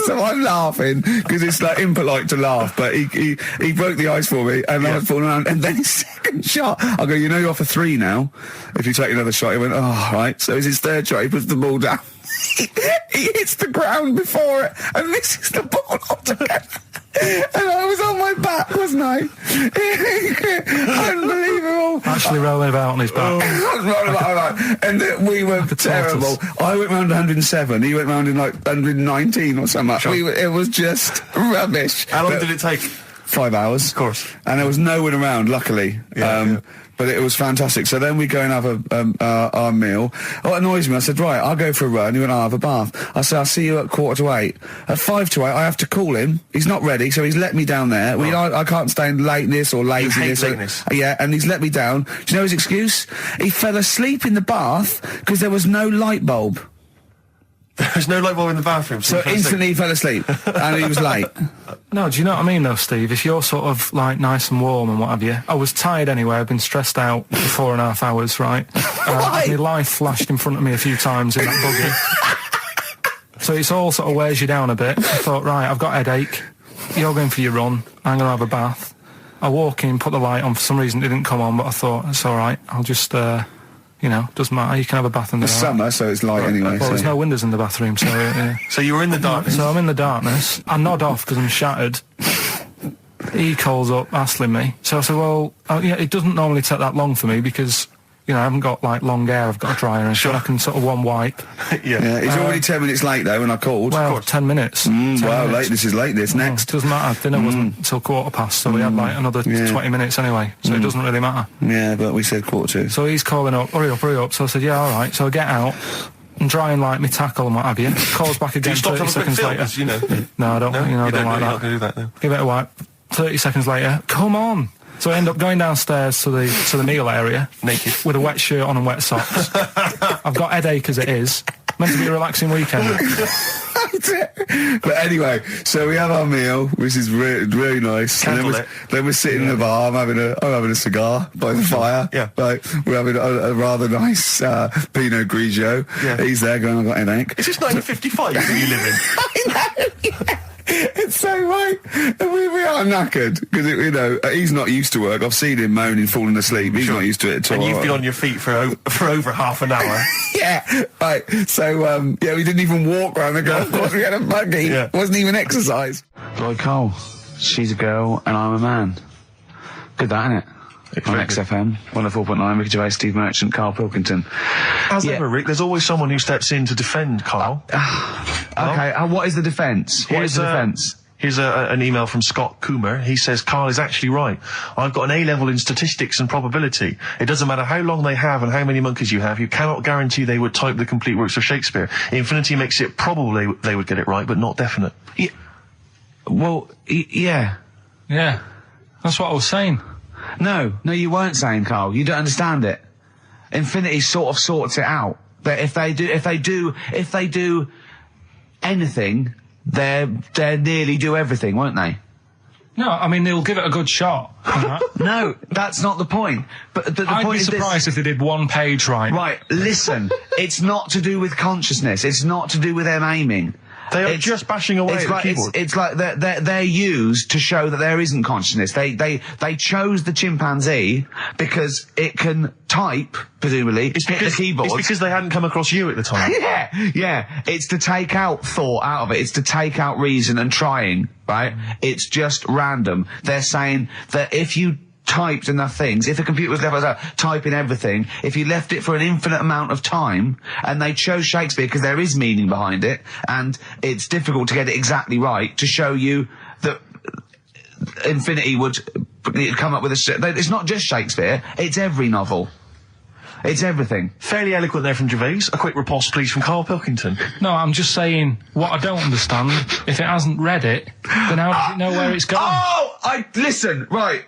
So I'm laughing, because it's like impolite to laugh, but he broke the ice for me, and I was falling around. And then his second shot, I go, you're off a 3 now. If you take another shot, he went, oh, right. So it's his third shot, he puts the ball down. He hits the ground before it and misses the ball altogether. And I was on my back, wasn't I? Unbelievable. Actually rolling about on his back. And we were terrible. I went round 107. He went round in like 119 or something. Sure. It was just rubbish. How long did it take? 5 hours. Of course. And there was no one around, luckily. But it was fantastic. So then we go and have our meal. What annoys me, I said, right, I'll go for a run. He went, I'll have a bath. I said, I'll see you at 7:45. At 7:55, I have to call him. He's not ready, so he's let me down there. I can't stand lateness or laziness. You hate lateness. Yeah, and he's let me down. Do you know his excuse? He fell asleep in the bath because there was no light bulb. There's no light bulb in the bathroom. So instantly he fell asleep. And he was late. No, do you know what I mean though, Steve? If you're sort of like nice and warm and what have you, I was tired anyway. I've been stressed out for 4.5 hours, right? My life flashed in front of me a few times in that buggy. So it's all sort of wears you down a bit. I thought, right, I've got a headache. You're going for your run. I'm going to have a bath. I walk in, put the light on. For some reason it didn't come on, but I thought, it's all right. I'll just, doesn't matter. You can have a bath in the It's summer, so it's light anyway. Well, there's no windows in the bathroom, so... So you were in the darkness? So I'm in the darkness. I nod off because I'm shattered. He calls up, hassling me. So I said, well, it doesn't normally take that long for me because... I haven't got, like, long hair. I've got a dryer and so I can sort of one wipe. Yeah. He's already 10 minutes late, though, when I called. Well, 10 minutes. 10 wow, minutes. late. This is late, this. Next. Doesn't matter. Dinner wasn't until 7:15, so we had, like, another 20 minutes anyway. So it doesn't really matter. Yeah, but we said 7:45. So he's calling up, hurry up. So I said, yeah, all right. So I get out and dry and like my tackle and what have you. Calls back again 30 seconds later. No, I don't, I don't like that. Not going to do that, no. Give it a wipe. 30 seconds later, come on. So I end up going downstairs to the meal area. Naked. With a wet shirt on and wet socks. I've got headache as it is. Meant to be a relaxing weekend. But anyway, so we have our meal, which is really nice. And then we're sitting in the bar. I'm having a cigar by the fire. Yeah. Like, we're having a rather nice Pinot Grigio. Yeah. He's there going, I've got headache. Is this 1955 that you live in? I know, yeah. It's so right. And we are knackered because he's not used to work. I've seen him moaning, falling asleep. He's not used to it at all. And you've been on your feet for over half an hour. Yeah, right. So we didn't even walk around the golf course. We had a buggy. Yeah. It wasn't even exercise. Like Karl, she's a girl and I'm a man. Good, that, innit? On XFM, 104.9, Ricky Gervais, Steve Merchant, Karl Pilkington. As ever, Rick, there's always someone who steps in to defend Karl. Okay, what is the defence? Here's an email from Scott Coomer. He says, Karl is actually right. I've got an A-level in statistics and probability. It doesn't matter how long they have and how many monkeys you have. You cannot guarantee they would type the complete works of Shakespeare. Infinity makes it probably they would get it right, but not definite. Yeah. Well, yeah. Yeah. That's what I was saying. No, you weren't saying, Karl. You don't understand it. Infinity sort of sorts it out. But if they do anything, they nearly do everything, won't they? No, I mean they'll give it a good shot. No, that's not the point. But the I'd point be is surprised if they did one page right. Right, listen. It's not to do with consciousness. It's not to do with them aiming. They are just bashing away at the keyboard. It's like they're used to show that there isn't consciousness. They chose the chimpanzee because it can type, presumably, hit the keyboard. It's because they hadn't come across you at the time. Yeah. It's to take out thought out of it. It's to take out reason and trying, right? It's just random. They're saying that if you typed enough things, if the computer was left typing everything, if you left it for an infinite amount of time, and they chose Shakespeare because there is meaning behind it, and it's difficult to get it exactly right, to show you that Infinity would come up with it's not just Shakespeare, it's every novel. It's everything. Fairly eloquent there from Gervais. A quick riposte, please, from Karl Pilkington. No, I'm just saying, what I don't understand, if it hasn't read it, then how does it know where it's going? Listen, right,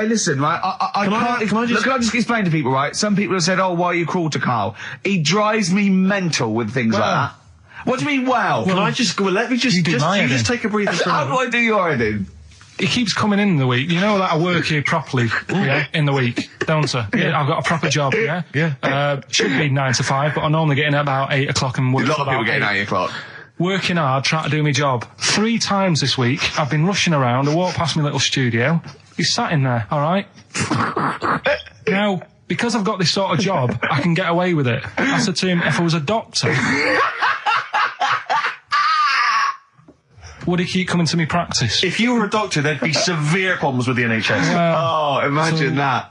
listen, right, Can I just explain to people, right? Some people have said, why are you cruel to Karl? He drives me mental with things like that. What do you mean, well? Can I just, let me just take a breather for How do I do your editing? He keeps coming in the week. You know that I work here properly, in the week, don't I? Yeah, I've got a proper job, Yeah. Should be 9 to 5, but I normally get in at about 8 o'clock and work. A lot of people getting 8 o'clock. Working hard, trying to do my job. 3 times this week, I've been rushing around. I walked past my little studio. He's sat in there, all right? Now, because I've got this sort of job, I can get away with it. I said to him, if I was a doctor... would he keep coming to me practice? If you were a doctor, there'd be severe problems with the NHS. Imagine that.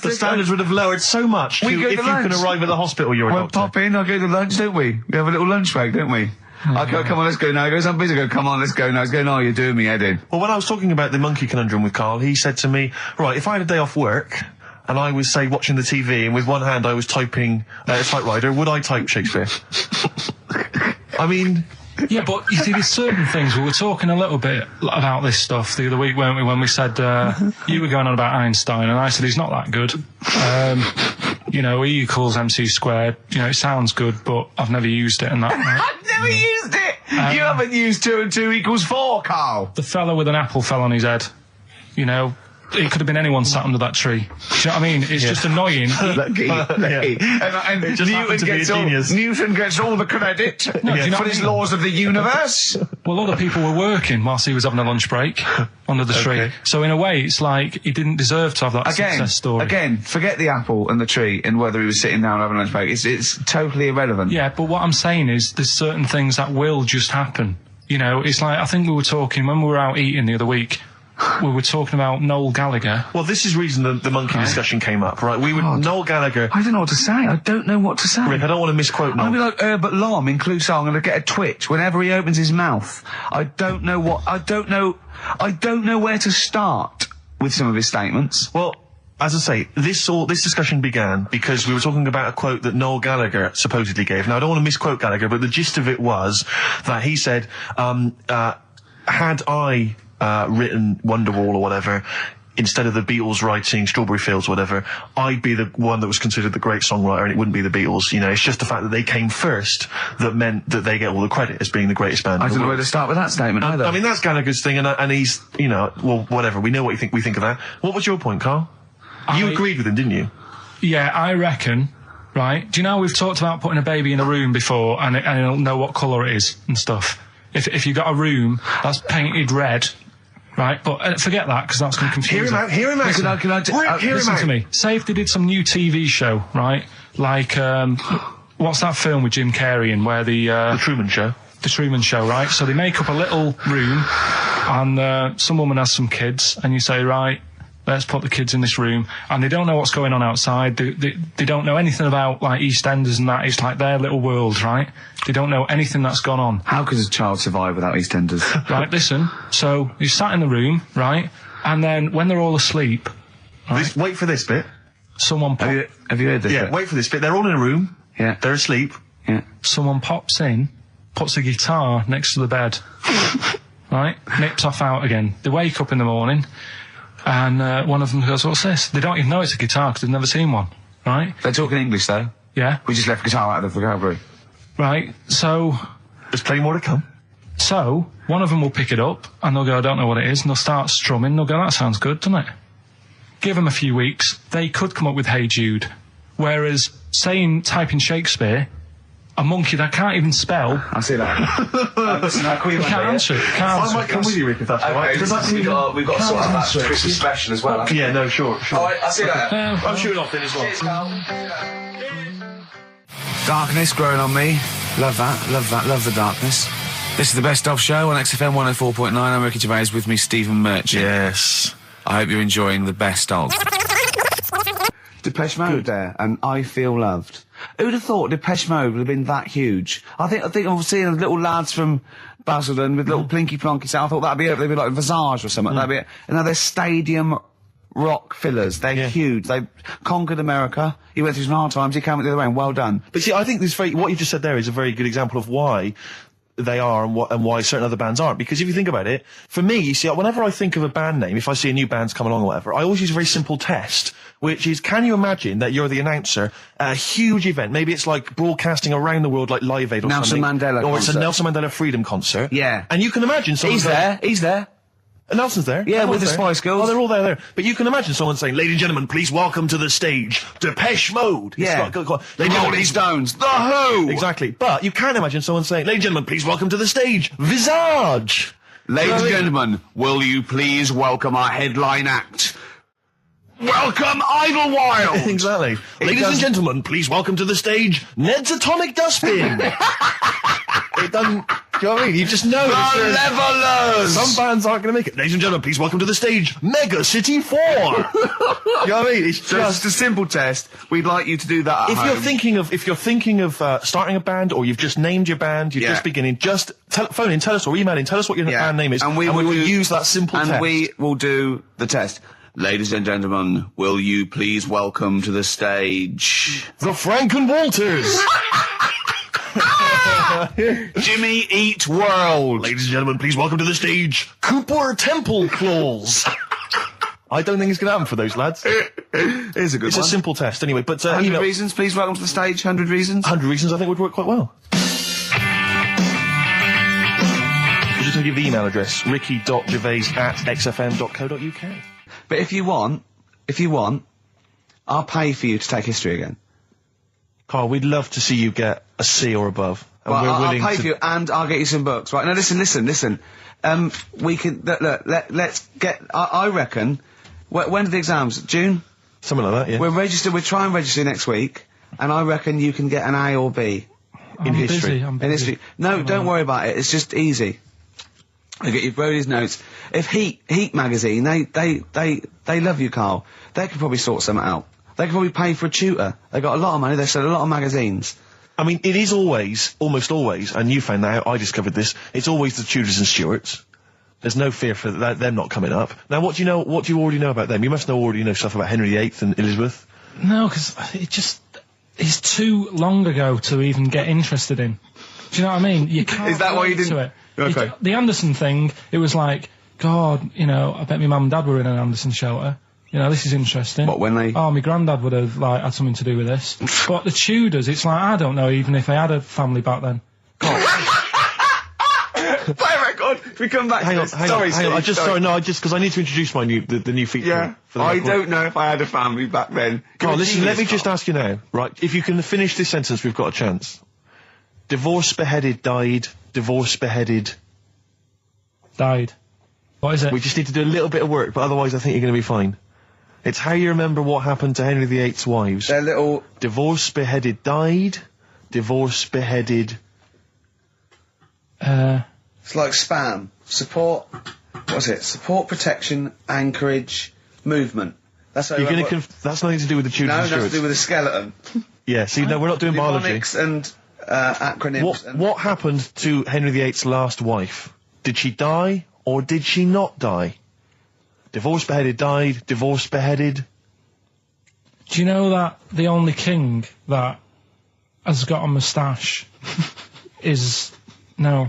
The standards would have lowered so much if you can arrive at the hospital, you're a We'll doctor. pop in, I'll go to lunch, don't we? We have a little lunch break, don't we? I go, come on, let's go now. He goes, I'm busy. I go, come on, let's go now. He's going, oh, you're doing me head in. Well, when I was talking about the monkey conundrum with Karl, he said to me, right, if I had a day off work, and I was, say, watching the TV, and with one hand I was typing a typewriter, would I type Shakespeare? I mean... Yeah, but you see, there's certain things. We were talking a little bit about this stuff the other week, weren't we, when we said, you were going on about Einstein, and I said he's not that good. E equals MC squared, it sounds good, but I've never used it and that. Right? I've never used it! You haven't used 2 and 2 equals 4, Karl! The fella with an apple fell on his head. It could have been anyone sat under that tree. Do you know what I mean? It's just annoying. Lucky. And It just happened to be a genius. Newton gets all the credit do you know for what his I mean? laws of the universe. Well, other people were working whilst he was having a lunch break under the tree. So in a way, it's like he didn't deserve to have that success story. Again, forget the apple and the tree and whether he was sitting down having a lunch break. It's totally irrelevant. Yeah, but what I'm saying is there's certain things that will just happen. It's like, I think we were talking, when we were out eating the other week, we were talking about Noel Gallagher. Well, this is the reason the monkey discussion came up, right? Noel Gallagher... I don't know what to say. I don't know what to say. Rick, I don't want to misquote Noel. I'll be like Herbert Lom in Clouseau. I'm going to get a twitch whenever he opens his mouth. I don't know where to start with some of his statements. Well, as I say, this discussion began because we were talking about a quote that Noel Gallagher supposedly gave. Now, I don't want to misquote Gallagher, but the gist of it was that he said, had I... written Wonderwall or whatever, instead of the Beatles writing Strawberry Fields or whatever, I'd be the one that was considered the great songwriter and it wouldn't be the Beatles. It's just the fact that they came first that meant that they get all the credit as being the greatest band. I don't know where to start with that statement either. I mean, that's Gallagher's thing and he's, well, whatever. We know what we think of that. What was your point, Karl? You agreed with him, didn't you? Yeah, I reckon, right? Do you know we've talked about putting a baby in a room before and it'll know what colour it is and stuff? If you got a room that's painted red... Right, but forget that, because that's going to confuse Hear him out. Listen to me. Say if they did some new TV show, right? Like, what's that film with Jim Carrey in where The Truman Show. The Truman Show, right? So they make up a little room, and some woman has some kids, and you say, right, let's put the kids in this room, and they don't know what's going on outside. They don't know anything about, like, EastEnders and that. It's like their little world, right? They don't know anything that's gone on. How could a child survive without EastEnders? Right, listen. So, you sat in the room, right? And then, when they're all asleep... Right, Wait for this bit. Someone Have you heard this? Yeah, wait for this bit. They're all in a room. Yeah. They're asleep. Yeah. Someone pops in, puts a guitar next to the bed. Right? Nips off out again. They wake up in the morning... And one of them goes, what's this? They don't even know it's a guitar because they've never seen one, right? They're talking English, though. Yeah. We just left guitar out of the vocabulary. Right, so... There's plenty more to come. So, one of them will pick it up, and they'll go, I don't know what it is, and they'll start strumming, they'll go, that sounds good, doesn't it? Give them a few weeks, they could come up with Hey Jude. Whereas, typing Shakespeare... A monkey that can't even spell. I see that. Listen, can't answer it. I might come with you, Rick, if that's all right. We've got to sort out that Christmas special as well. Yeah, no, sure. Alright, I'll see you later. I'm shooting off then as well. Darkness growing on me. Love that, love the darkness. This is the Best Of Show on XFM 104.9. I'm Ricky Gervais, with me Stephen Merchant. Yes. I hope you're enjoying the Best Of. Depeche Mode there, and I Feel Loved. Who'd have thought Depeche Mode would have been that huge? I think I've seen little lads from Basildon with little plinky plonky sound. I thought that'd be it. They'd be like Visage or something. That'd be it. And now they're stadium rock fillers. They're huge. They conquered America. He went through some hard times. He came out the other way, and well done. But see, I think what you just said there is a very good example of why they are and why certain other bands aren't. Because if you think about it, for me, you see, whenever I think of a band name, if I see a new band's come along or whatever, I always use a very simple test, which is, can you imagine that you're the announcer at a huge event? Maybe it's like broadcasting around the world, like Live Aid or Nelson something. Mandela Or it's a concert. Nelson Mandela Freedom concert. Yeah. And you can imagine someone He's there. Nelson's there. Yeah, with the there. Spice Girls. Oh, they're all there. But you can imagine someone saying, ladies and gentlemen, please welcome to the stage, Depeche Mode. Yeah. Rolling Stones. The Who. Exactly. But you can imagine someone saying, ladies and gentlemen, please welcome to the stage, Visage. Ladies and gentlemen, will you please welcome our headline act? Welcome Idlewild! Exactly. Ladies and gentlemen, please welcome to the stage, Ned's Atomic Dustbin. It doesn't... You know what I mean? You just know. The Levelers! Some bands aren't going to make it. Ladies and gentlemen, please welcome to the stage, Mega City 4. You know what I mean? It's just a simple test. We'd like you to do that at if home. you're thinking of starting a band, or you've just named your band, you're just beginning, just phone in, tell us, or email in, tell us what your band name is, and we will use that simple test. And we will do the test. Ladies and gentlemen, will you please welcome to the stage the Franken Walters. Jimmy Eat World. Ladies and gentlemen, please welcome to the stage Cooper Temple Claws. I don't think it's going to happen for those lads. Here's a good It's one. a simple test anyway. But 100 reasons, please welcome to the stage. 100 reasons. 100 reasons I think would work quite well. I'll just give the email address, ricky.gervais@xfm.co.uk. But if you want, I'll pay for you to take history again. Carl, we'd love to see you get a C or above. And Well, we're I'll willing pay to... for you, and I'll get you some books. Right, now listen. We can, let's get, I reckon, when are the exams? June? Something like that, yeah. We'll try and register next week, and I reckon you can get an A or B. I'm history. I'm In busy. history. No, don't worry about it, it's just easy. I get you Brody's notes. If Heat magazine, they love you, Carl. They could probably sort something out. They could probably pay for a tutor. They got a lot of money, they sell a lot of magazines. I mean, it is always, almost always, and you found that out, I discovered this, it's always the Tudors and Stuarts. There's no fear for them not coming up. Now, what do you already know about them? You must already know stuff about Henry VIII and Elizabeth. No, because it's too long ago to even get interested in. Do you know what I mean? You can't. Is that why you relate didn't- to it. Okay. The Anderson thing, it was like, God, I bet my mum and dad were in an Anderson shelter. This is interesting. What, when they- Oh, my granddad would have, had something to do with this. But the Tudors, it's like, I don't know even if they had a family back then. Play a record, if we come back Hang to on, this. hang Sorry, on. Steve, Because I need to introduce my the new feature. Yeah, for the I record. don't know if I had a family back then. Carl, listen, let me just Carl. ask you now, right? If you can finish this sentence, we've got a chance. Divorced, beheaded, died. Divorced, beheaded. Died. What is it? We just need to do a little bit of work, but otherwise I think you're going to be fine. It's how you remember what happened to Henry VIII's wives. They're little... Divorced, beheaded, died. Divorced, beheaded. It's like spam. Support... What's it? Support, protection, anchorage, movement. That's how You're going to that's nothing to do with the Tudors No, and nothing to Stuarts. do with the skeleton. Yeah, see, no, we're not doing biology. Mnemonics and acronyms. and What happened to Henry VIII's last wife? Did she die, or did she not die? Divorced, beheaded, died. Divorced, beheaded. Do you know that the only king that has got a moustache is... No.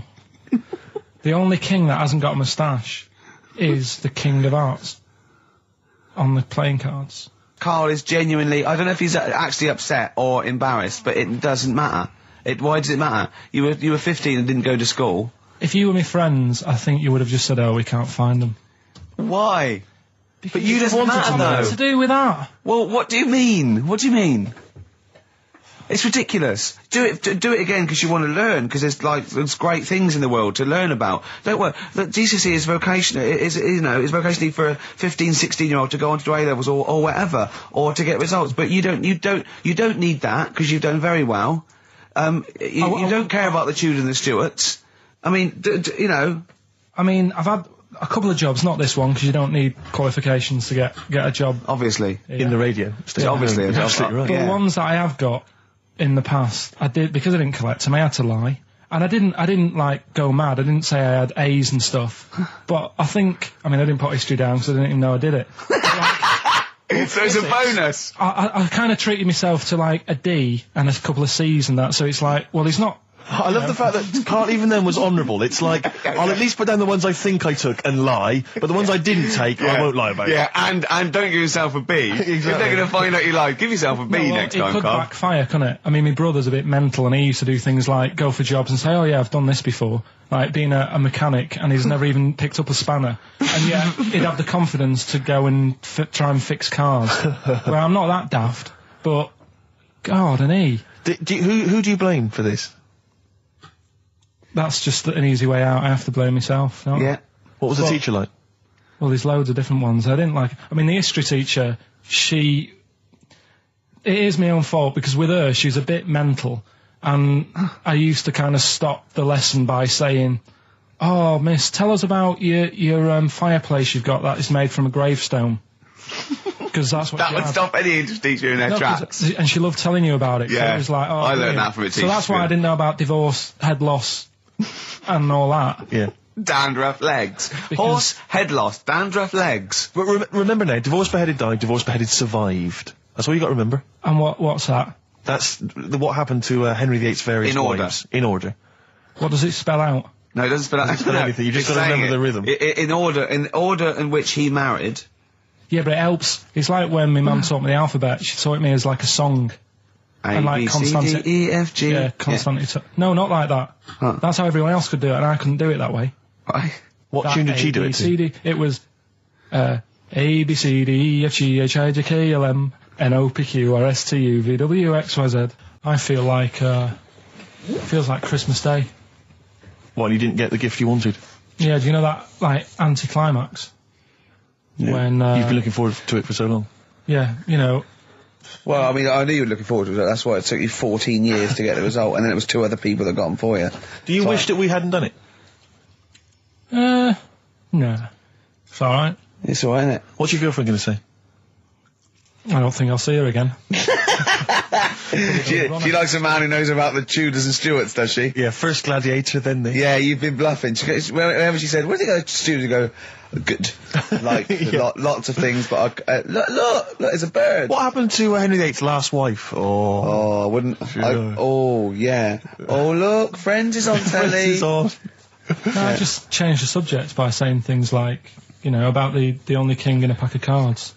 The only king that hasn't got a moustache is the King of Hearts on the playing cards. Karl is genuinely... I don't know if he's actually upset or embarrassed, but it doesn't matter. Why does it matter? You were 15 and didn't go to school. If you were my friends, I think you would have just said, oh, we can't find them. Why? But you just wanted matter, to know. What's to do with that? Well, what do you mean? What do you mean? It's ridiculous. Do it again because you want to learn, because there's great things in the world to learn about. Don't worry. Look, GCSE is vocational. Is vocationally for a 15, 16-year-old to go on to do A-levels or whatever, or to get results. But you don't need that because you've done very well. You don't care about the Tudors and the Stuarts. I mean, I mean, I've had a couple of jobs, not this one, because you don't need qualifications to get a job. obviously. In the radio. Yeah, obviously. You're absolutely right. But Yeah. the ones that I have got in the past, I did, because I didn't collect them, I had to lie. And I didn't go mad. I didn't say I had A's and stuff. But I didn't put history down because I didn't even know I did it. So it's a bonus. I kind of treated myself to a D and a couple of C's and that, so it's like, well, he's not... I love the fact that Karl even then was honourable. It's like, I'll at least put down the ones I think I took and lie, but the ones I didn't take, I won't lie about. Yeah, and don't give yourself a B. If they're going to find out you lied, give yourself a B next time, It could Karl. backfire, couldn't it? I mean, my brother's a bit mental and he used to do things like go for jobs and say, oh yeah, I've done this before. Like being a mechanic, and he's never even picked up a spanner. And yet, he'd have the confidence to go and try and fix cars. Well, I'm not that daft, but... God, and he... Who do you blame for this? That's just an easy way out. I have to blame myself. No? Yeah. What was the teacher like? Well, there's loads of different ones. I didn't like... I mean, the history teacher, it is my own fault, because with her, she's a bit mental. And I used to kind of stop the lesson by saying, "Oh, miss, tell us about your fireplace you've got that is made from a gravestone." Because that's what that she would had. stop any English teacher in their tracks. And she loved telling you about it. Yeah, so it was like, oh, I learned brilliant. that from a teacher. So that's why I didn't know about divorce, head loss, and all that. Yeah. Dandruff legs. Horse, head loss, dandruff legs. But remember now, divorce beheaded died, divorce beheaded survived. That's all you got to remember. And what's that? That's what happened to Henry VIII's various wives. In order. What does it spell out? No, it doesn't spell out anything. You just got to remember the rhythm. In order in which he married. Yeah, but it helps. It's like when my mum taught me the alphabet. She taught me as like a song. A, B, C, D, E, F, G. Yeah, constant. No, not like that. Huh. That's how everyone else could do it, and I couldn't do it that way. Right. What tune did she do it to? It was A, B, C, D, E, F, G, H, I, J, K, L, M, N, O, P, Q, R, S, T, U, V, W, X, Y, Z. I feel like, feels like Christmas Day. What, you didn't get the gift you wanted? Yeah, do you know that, like, anticlimax? Yeah. When, you've been looking forward to it for so long. Yeah, you know. Well, I mean, I knew you were looking forward to it. That's why it took you 14 years to get the result, and then it was 2 other people that got them for you. Do you wish that we hadn't done it? No. It's alright. It's alright, isn't it? What's your girlfriend going to say? I don't think I'll see her again. She likes a man who knows about the Tudors and Stuarts, does she? Yeah, first gladiator, then the... Yeah, you've been bluffing. Whenever she said, "Where did you go to Stuarts?" You go, "Good." Like, lots of things, but look, it's a bird. What happened to Henry VIII's last wife? Oh, I wouldn't... oh, yeah. Oh, look, Friends is on telly. Friends is on. No, I just changed the subject by saying things like, you know, about the only king in a pack of cards.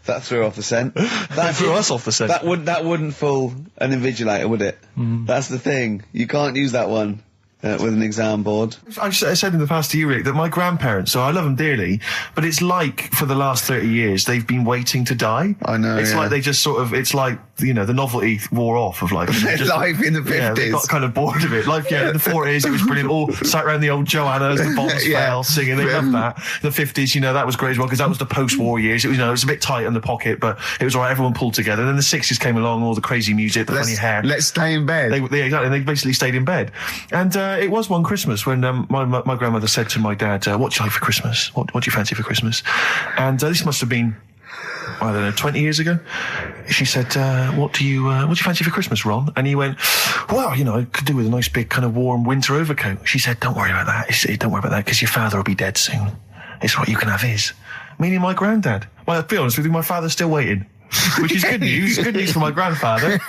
That threw off the scent. That threw us off the scent. That wouldn't fool an invigilator, would it? That's the thing. You can't use that one with an exam board. I said in the past to you, Rick, that my grandparents, so I love them dearly, but it's like for the last 30 years they've been waiting to die. I know. It's like they just sort of, it's like, you know, the novelty wore off of life. Life in the 50s. Yeah, they got kind of bored of it. Life, in the 40s, it was brilliant. All sat around the old Joanna as the bombs fell, singing. They loved that. The 50s, you know, that was great as well, because that was the post-war years. It was, you know, it was a bit tight in the pocket, but it was all right. Everyone pulled together. And then the 60s came along, all the crazy music, the funny hair. Let's stay in bed. Exactly. They basically stayed in bed. And it was one Christmas when my grandmother said to my dad, "What do you like for Christmas? What do you fancy for Christmas?" And this must have been, I don't know, 20 years ago. She said, what do you fancy for Christmas, Ron? And he went, "Well, you know, I could do with a nice big kind of warm winter overcoat." She said, "Don't worry about that. Don't worry about that, because your father will be dead soon. It's what you can have his." Meaning my granddad. Well, to be honest with you, my father's still waiting. Which is good news. Good news for my grandfather.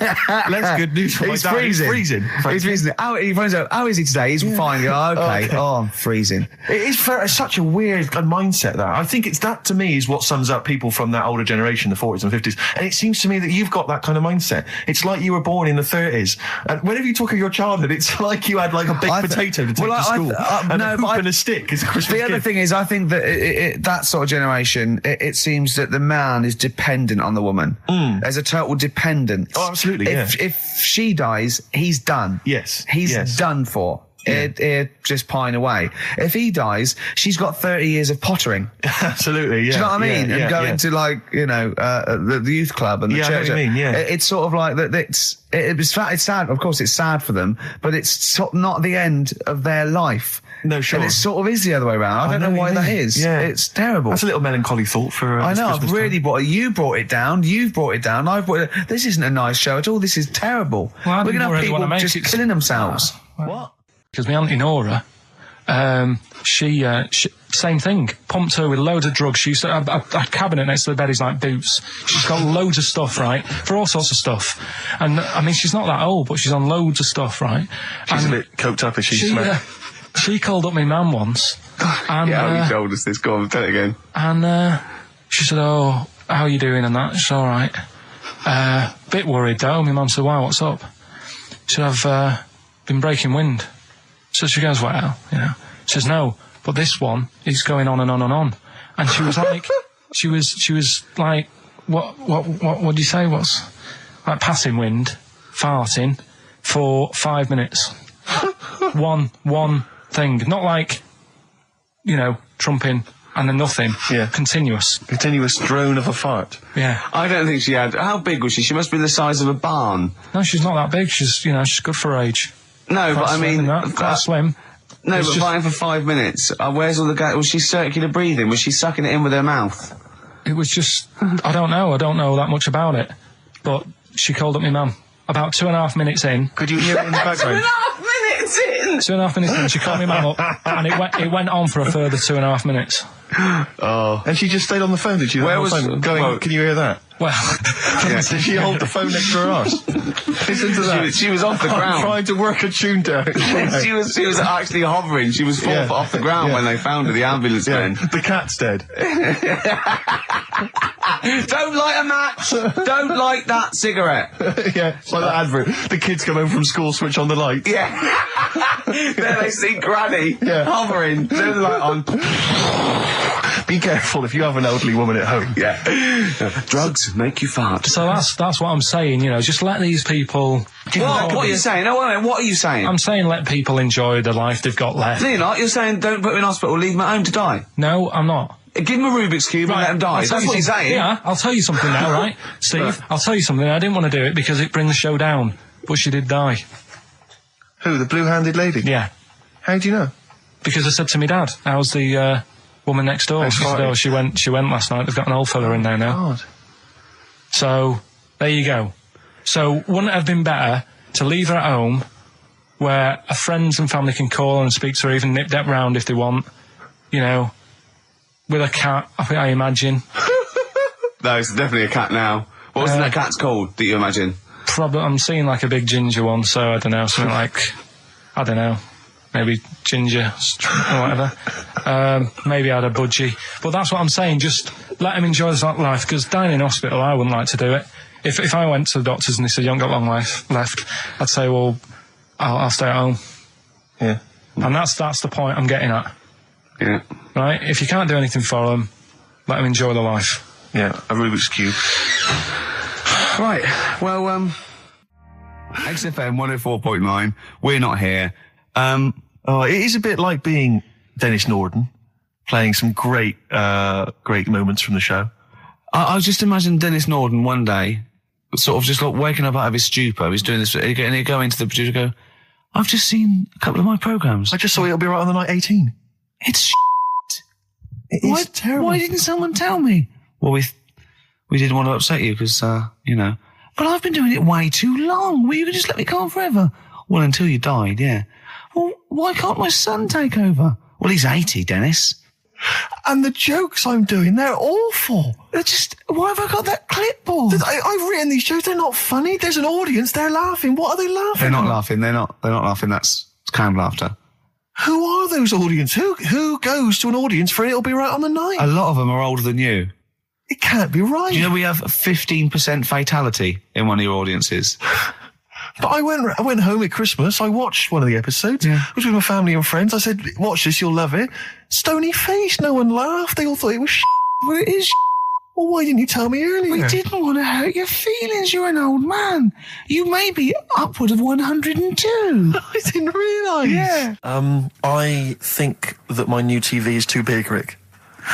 Less good news for my dad. He's freezing. He's freezing. He finds out, how is he today? He's fine. Oh, okay. Oh, I'm freezing. It is it's such a weird mindset, that. I think it's that, to me, is what sums up people from that older generation, the 40s and 50s. And it seems to me that you've got that kind of mindset. It's like you were born in the 30s. And whenever you talk of your childhood, it's like you had like a big potato to take to school. And a hoop and a stick is a Christmas gift. The other thing is, I think that that sort of generation, it seems that the man is dependent on the woman. There's a total dependence. Oh, absolutely, If she dies, he's done. Yes. He's done for. He'd just pine away. If he dies, she's got 30 years of pottering. Absolutely, yeah. Do you know what I mean? Yeah, and going to, like, you know, the youth club and the church. I know what you mean, yeah. It's sort of like that. It's sad. Of course, it's sad for them, but it's not the end of their life. No, sure. And it sort of is the other way around. I don't know why that is. Yeah. It's terrible. That's a little melancholy thought for I know, Christmas I've really brought it. You brought it down. You've brought it down. I've brought it. This isn't a nice show at all. This is terrible. Well, we're going to have people just killing themselves. What? Because my Auntie Nora, she same thing. Pumped her with loads of drugs. She used to have a cabinet next to the bed is like boots. She's got loads of stuff, right? For all sorts of stuff. And, I mean, she's not that old, but she's on loads of stuff, right? She's a bit coked up, is she? She called up my mum once. And, yeah, you told us this. Go on, tell it again. And she said, "Oh, how are you doing?" And that. She's all right. Bit worried though. My mum said, "Why? What's up?" She said, "I've been breaking wind." So she goes, "Well, you know." She says, "No, but this one is going on and on and on." And she was like, she was like, what do you say? What's like passing wind, farting for 5 minutes. one thing, not like, you know, trumping and then nothing. Yeah. Continuous. Continuous drone of a fart. Yeah. I don't think she had... How big was she? She must have been the size of a barn. No, she's not that big. She's, she's good for her age. No, but Quite I slim mean... in that, quite slim. No, It's but just- flying for 5 minutes. Where's all the gas? Was she circular breathing? Was she sucking it in with her mouth? It was just, I don't know that much about it. But she called up my mum. About 2.5 minutes in. Could you hear it in the background? 2.5 minutes in! 2.5 minutes in, she called my mum up, and it went on for a further 2.5 minutes. Oh. And she just stayed on the phone, did she? Where was... Going, well, can you hear that? Well, Yeah. Did she hold the phone next to her arse? Listen to that. She was off the I'm ground. trying to work a tune down. She was actually hovering. She was 4 Yeah. foot off the ground Yeah. when they found her, the ambulance Yeah, men. the cat's dead. Don't light a match! Don't light that cigarette! Yeah, it's like that advert. The kids come home from school, switch on the light. Yeah. Then they see Granny Yeah. hovering, turn the light on. Be careful if you have an elderly woman at home. Yeah. Drugs make you fart. so that's what I'm saying, just let these people... What are you saying? No, wait a minute, what are you saying? I'm saying let people enjoy the life they've got left. No, you're not. You're saying don't put them in hospital, leave them at home to die. No, I'm not. Give them a Rubik's Cube and let them die. I'll tell That's what you're something- saying. Yeah, I'll tell you something now, right? Steve, Right. I'll tell you something. I didn't want to do it because it brings the show down. But she did die. Who, the blue-handed lady? Yeah. How do you know? Because I said to my dad, how's the woman next door? How's She said, Friday? oh, she went last night. They've got an old fella in there now. God. So, there you go. So, wouldn't it have been better to leave her at home where her friends and family can call and speak to her, even nip that round if they want, with a cat, I imagine. No, it's definitely a cat now. What was that cat's called that you imagine? Probably, I'm seeing like a big ginger one, so I don't know, something like, I don't know, maybe ginger or whatever. Maybe I had a budgie. But that's what I'm saying, just let him enjoy his life, because dying in hospital, I wouldn't like to do it. If I went to the doctors and they said, you haven't got long life left, I'd say, well, I'll stay at home. Yeah. And that's the point I'm getting at. Yeah. Right? If you can't do anything for them, let them enjoy their life. Yeah, a Rubik's Cube. Right. Well, XFM 104.9. We're not here. Oh, it is a bit like being Dennis Norden, playing some great moments from the show. I was just imagining Dennis Norden one day, sort of just like waking up out of his stupor. He's doing this, and he'd go into the producer and go, I've just seen a couple of my programmes. I just saw It'll Be Right on the Night 18. It's shit. It is terrible. Why didn't someone tell me? Well, we didn't want to upset you because, but I've been doing it way too long. Well, you could just let me go on forever. Well, until you died, yeah. Well, why can't my son take over? Well, he's 80, Dennis. And the jokes I'm doing, they're awful. They're just, why have I got that clipboard? I've written these jokes, they're not funny. There's an audience, they're laughing. What are they laughing They're not at? laughing. They're not laughing. That's canned laughter. Who are those audience? Who goes to an audience for It'll Be Right on the Night? A lot of them are older than you. It can't be right. Do you know we have a 15% fatality in one of your audiences? But I went home at Christmas, I watched one of the episodes. Yeah. I was with my family and friends. I said, watch this, you'll love it. Stony face, no one laughed. They all thought it was shit. Well, it is. Well, why didn't you tell me earlier? We didn't want to hurt your feelings. You're an old man. You may be upward of 102. I didn't realise. Yeah. I think that my new TV is too big, Rick.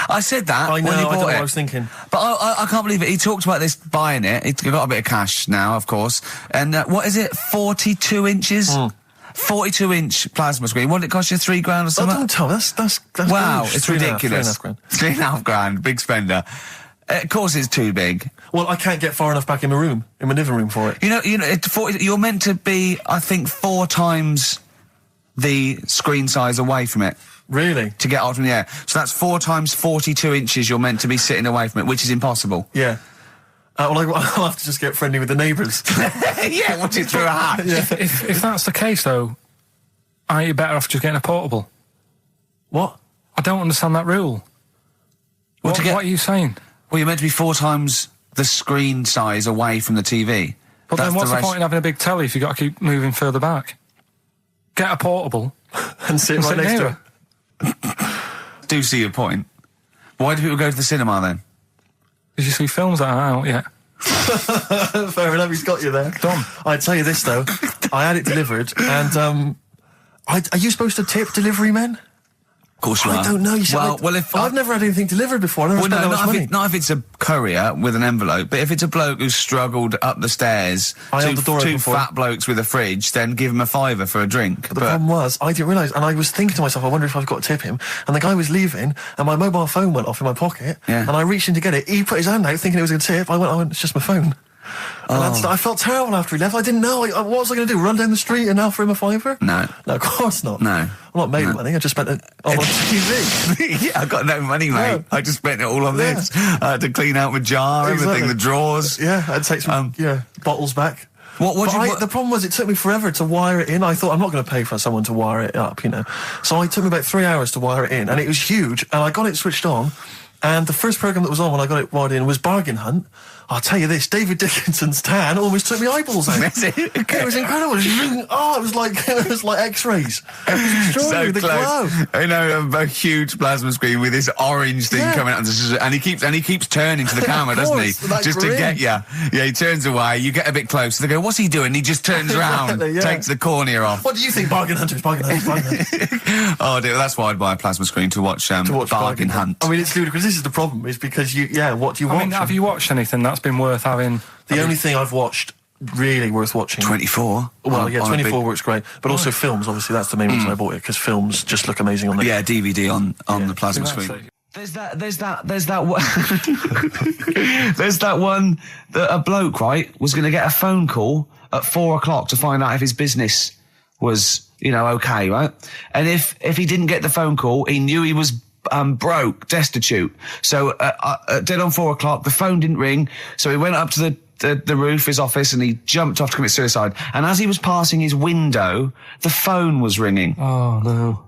I said that I know, when he I don't know bought what it. I was thinking. But I can't believe it. He talked about this buying it. He's got a bit of cash now, of course. And what is it? 42 inches? 42-inch plasma screen. What did it cost you? $3,000 or Oh, something? don't tell me. That's Wow, gross. it's 3.5 ridiculous. grand. $3,500. Big spender. Of course it's too big. Well, I can't get far enough back in my room, in my living room for it. You're meant to be, I think, 4 times the screen size away from it Really? to get out from the air. So that's 4 times 42 inches you're meant to be sitting away from it, which is impossible. Yeah. Well, I'll have to just get friendly with the neighbours. Yeah, watch it through a hat. If that's the case, though, aren't you better off just getting a portable? What? I don't understand that rule. What are you saying? Well, you're meant to be 4 times the screen size away from the TV. But then what's the point in having a big telly if you've got to keep moving further back? Get a portable. And sit right next to it. Do see your point. Why do people go to the cinema then? Did you see films that are out yet? Fair enough, he's got you there. Done. I'd tell you this, though. I had it delivered, and, are you supposed to tip delivery men? Of course you I are. don't know. You see, I've never had anything delivered before. I never spent that much money. Not if it's a courier with an envelope, but if it's a bloke who's struggled up the stairs, two fat blokes with a fridge, then give him a £5 for a drink. But the problem was, I didn't realise, and I was thinking to myself, I wonder if I've got to tip him. And the guy was leaving, and my mobile phone went off in my pocket, and I reached in to get it. He put his hand out, thinking it was a tip. I went, it's just my phone. And I felt terrible after he left. I didn't know. What was I going to do? Run down the street and offer him a £5? No, of course not. No, I'm not made of money. I just spent it on TV. Yeah, I got no money, mate. Yeah. I just spent it all on this. I had to clean out my jar, everything, the drawers. Yeah, I had to take some bottles back. The problem was, it took me forever to wire it in. I thought, I'm not going to pay for someone to wire it up, So it took me about 3 hours to wire it in, and it was huge. And I got it switched on, and the first programme that was on when I got it wired in was Bargain Hunt. I'll tell you this, David Dickinson's tan almost took my eyeballs out. It was incredible. It was like X-rays. It was so the close. glow. A huge plasma screen with this orange thing coming out, and he keeps turning to the camera, doesn't he? Just to get you. Yeah, he turns away. You get a bit close. They go, "What's he doing?" He just turns around, takes the cornea off. What do you think, Bargain Hunters? Bargain Hunters. Oh dear, that's why I'd buy a plasma screen to watch Bargain Hunt. I mean, it's ludicrous. This is the problem, is because what do you watch? I mean, have you watched anything that's been worth having? The only thing I've watched really worth watching. 24. Well, 24 works great, but also films. Obviously, that's the main reason I bought it, because films just look amazing on the DVD on the plasma screen. There's that one. There's that one that a bloke, right, was going to get a phone call at 4 o'clock to find out if his business was, okay, right? And if he didn't get the phone call, he knew he was broke, destitute. So dead on 4 o'clock, the phone didn't ring, so he went up to the roof, his office, and he jumped off to commit suicide. And as he was passing his window, the phone was ringing. Oh no.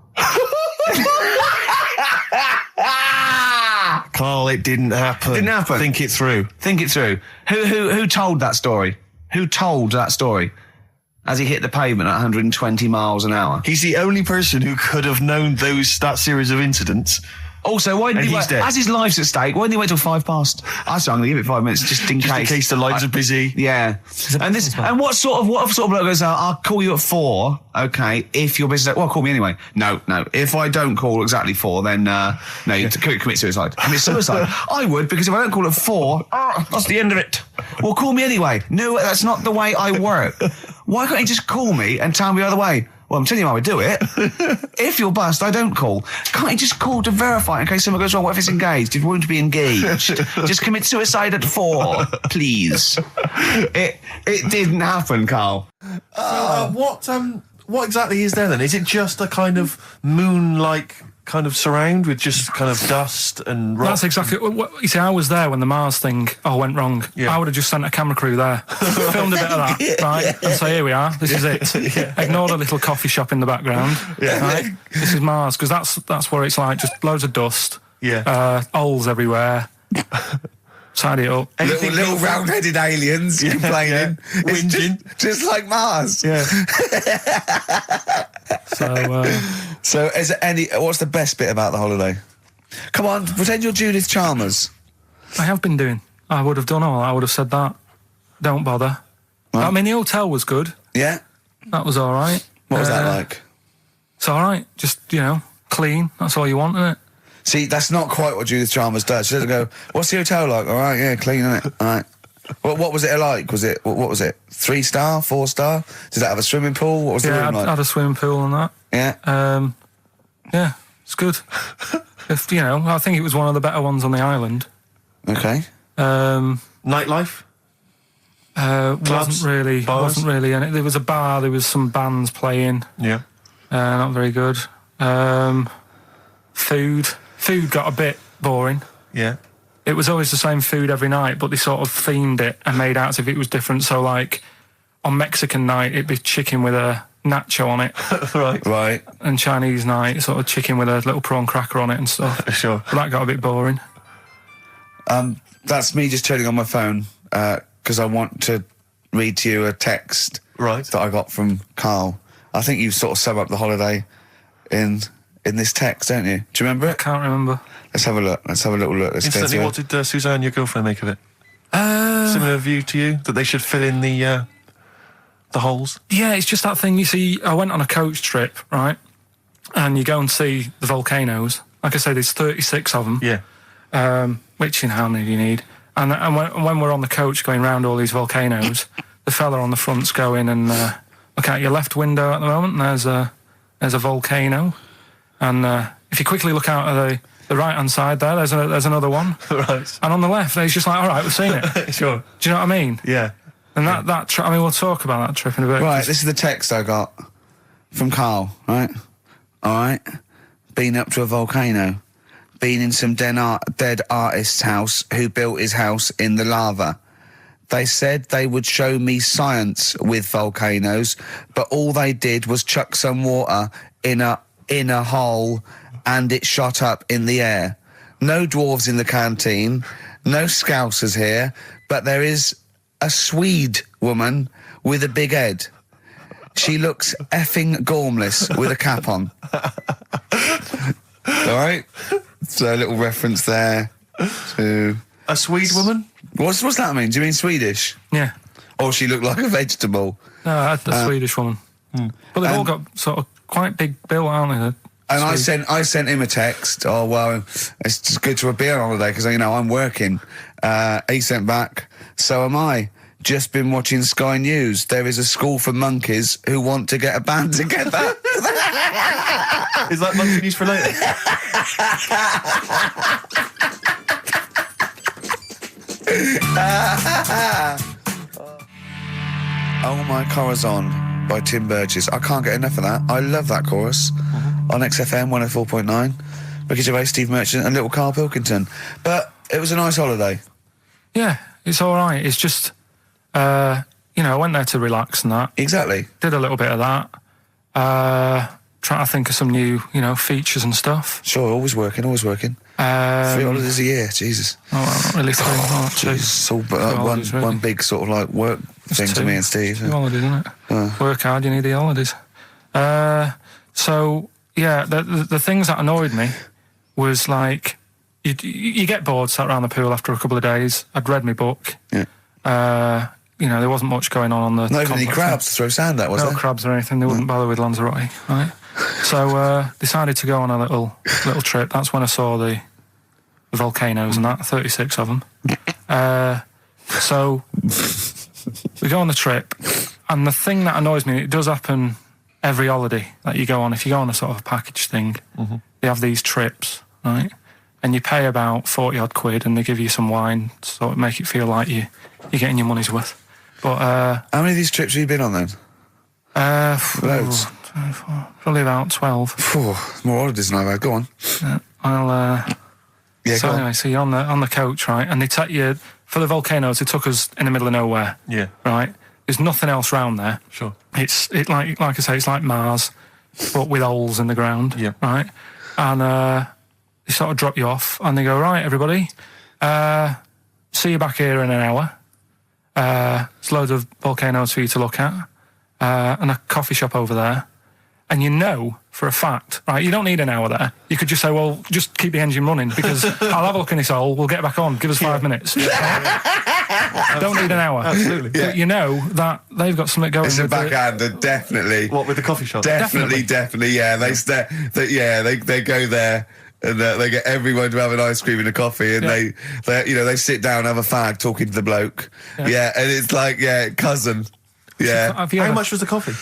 Karl, it didn't happen. Didn't happen. Think it through. Who told that story? Who told that story? As he hit the pavement at 120 miles an hour. He's the only person who could have known that series of incidents. Also, why didn't he wait? As his life's at stake, why didn't he wait till 5 past? I said I'm going to give it 5 minutes just in case. In case the lines are busy. Yeah. And what sort of bloke goes, I'll call you at 4, okay, if your business... Well, call me anyway. No. If I don't call exactly 4, then, you commit suicide. Commit suicide? I would, because if I don't call at 4, that's the end of it. Well, call me anyway. No, that's not the way I work. Why can't he just call me and tell me the other way? Well, I'm telling you how I do it. If you're bust, I don't call. Can't he just call to verify in case something goes wrong? What if it's engaged? It won't be engaged. Just commit suicide at 4, please. It didn't happen, Karl. What exactly is there then? Is it just a kind of moon-like kind of surround with just kind of dust and rock? That's exactly what you see. I was there when the Mars thing went wrong. I would have just sent a camera crew there, filmed a bit of that, right, and say, here we are, this is it. Ignore the little coffee shop in the background. Right? This is Mars, because that's where it's like just loads of dust, holes everywhere. Tidy it up. Little round-headed aliens complaining, whinging, just like Mars. Yeah. So, is there what's the best bit about the holiday? Come on, pretend you're Judith Chalmers. I have been doing. I would have done all. I would have said that. Don't bother. Right. I mean, the hotel was good. Yeah. That was all right. What was that like? It's all right. Just, clean. That's all you want, isn't it? See, that's not quite what Judith Chalmers does. She doesn't go, what's the hotel like? All right, yeah, clean, isn't it? All right. What was it like? What was it? 3-star, 4-star? Did it have a swimming pool? What was the room like? Yeah, had a swimming pool and that. Yeah. Yeah, it's good. I think it was one of the better ones on the island. Okay. Nightlife? Wasn't really. And there was a bar. There was some bands playing. Yeah. Not very good. Food got a bit boring. Yeah. It was always the same food every night, but they sort of themed it and made out as if it was different. So, like, on Mexican night, it'd be chicken with a nacho on it. Right. And Chinese night, sort of chicken with a little prawn cracker on it and stuff. Sure. But that got a bit boring. That's me just turning on my phone, because I want to read to you a text that I got from Karl. I think you sort of sum up the holiday in this text, don't you? Do you remember it? I can't remember. Let's have a look. Let's have a little look. Instantly, what did Suzanne, your girlfriend, make of it? Similar view to you, that they should fill in the holes? Yeah, it's just that thing, you see, I went on a coach trip, right? and you go and see the volcanoes. Like I say, there's 36 of them. Yeah. Which, how many do you need? And when we're on the coach going round all these volcanoes, the fella on the front's going and look out your left window at the moment, and there's a volcano. And if you quickly look out at the right-hand side there, there's another one. Right. And on the left, he's just like, all right, we've seen it. Sure. Do you know what I mean? Yeah. And we'll talk about that trip in a bit. Right, this is the text I got from Karl, right? All right. Been up to a volcano. Been in some dead artist's house who built his house in the lava. They said they would show me science with volcanoes, but all they did was chuck some water in a hole and it shot up in the air. No dwarves in the canteen, no scousers here, but there is a Swede woman with a big head. She looks effing gormless with a cap on. All right? So a little reference there to... A Swede woman? What's that mean? Do you mean Swedish? Yeah. Or she looked like a vegetable? No, a Swedish woman. But they've all got sort of quite big bill, aren't they? And I sent him a text. Oh, well, it's just good to be on holiday because, I'm working. He sent back, so am I. Just been watching Sky News. There is a school for monkeys who want to get a band together. Is that monkey news for later? Oh My Corazon by Tim Burgess. I can't get enough of that. I love that chorus. On XFM 104.9. Ricky Gervais, Steve Merchant and little Karl Pilkington. But it was a nice holiday. Yeah, it's all right. It's just, I went there to relax and that. Exactly. Did a little bit of that. Trying to think of some new, features and stuff. Sure, always working. 3 holidays a year, Jesus. Oh, well, not really 3. Oh, two. It's all holidays, really. one big sort of like work thing to me and Steve. 2 holidays, isn't it? Work hard, you need the holidays. So, yeah, the things that annoyed me was like, you get bored, sat around the pool after a couple of days. I'd read my book. Yeah. There wasn't much going on the... Not even any crabs to throw sand at, was there? No crabs or anything. They wouldn't bother with Lanzarote, right? So, decided to go on a little trip. That's when I saw the volcanoes and that, 36 of them. So, we go on the trip, and the thing that annoys me, it does happen every holiday that you go on. If you go on a sort of a package thing, they have these trips, right? And you pay about 40-odd quid, and they give you some wine to sort of make it feel like you're getting your money's worth. But how many of these trips have you been on then? Loads. Probably about 12. More holidays than I've had. Go on. So anyway, so you're on the coach, right? And they take you for the volcanoes. They took us in the middle of nowhere. Yeah. Right. There's nothing else round there. Sure. It's like I say, it's like Mars, but with holes in the ground. Yeah. Right. And they sort of drop you off, and they go, right, everybody, see you back here in an hour. There's loads of volcanoes for you to look at, and a coffee shop over there. And for a fact, right, you don't need an hour there. You could just say, well, just keep the engine running because I'll have a look in this hole, we'll get back on, give us 5 minutes. Don't need an hour. Absolutely. But that they've got something going. It's a backhander, definitely. What, with the coffee shop? Definitely, yeah. They go there. And they get everyone to have an ice cream and a coffee, and they sit down, have a fag, talking to the bloke. Yeah, and it's like, cousin. Yeah. How much was the coffee?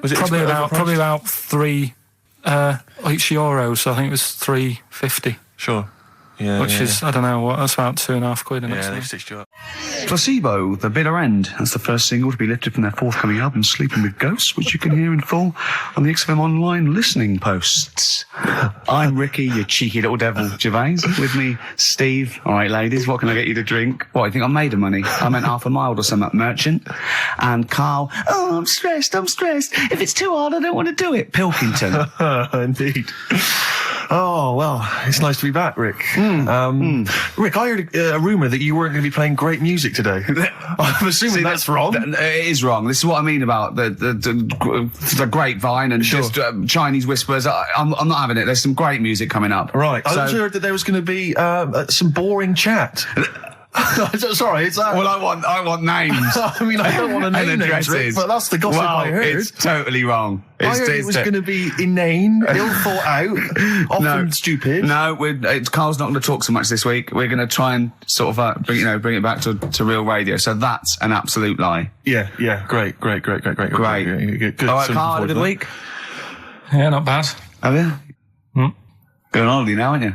Was it probably about €3 euros? So I think it was $3.50. Sure. Yeah. Which is, I don't know, that's about £2.5. Yeah, they've stitched you up. Placebo, The Bitter End. That's the first single to be lifted from their forthcoming album, Sleeping with Ghosts, which you can hear in full on the XFM online listening posts. I'm Ricky, you cheeky little devil, Gervais. With me, Steve. All right, ladies, what can I get you to drink? What, you think I'm made of money? I meant half a mile or something, Merchant. And Karl, I'm stressed. If it's too hard, I don't want to do it. Pilkington. Indeed. Oh, well, it's nice to be back, Rick. Rick, I heard a rumour that you weren't going to be playing great music today. I'm assuming that's wrong. It is wrong. This is what I mean about the grapevine and just Chinese whispers. I'm not having it. There's some great music coming up. Right. I heard that there was going to be some boring chat. Sorry, it's that. Well, I want names. I mean, I don't want to name and names, addresses. Rick, but that's the gossip I heard. It's totally wrong. I heard it was going to be inane, ill thought out, often stupid. No, Karl's not going to talk so much this week. We're going to try and sort of bring it back to real radio. So that's an absolute lie. Yeah, great. Good. All right, Karl, had a good week. Yeah, not bad. Have you? Going on holiday now, aren't you?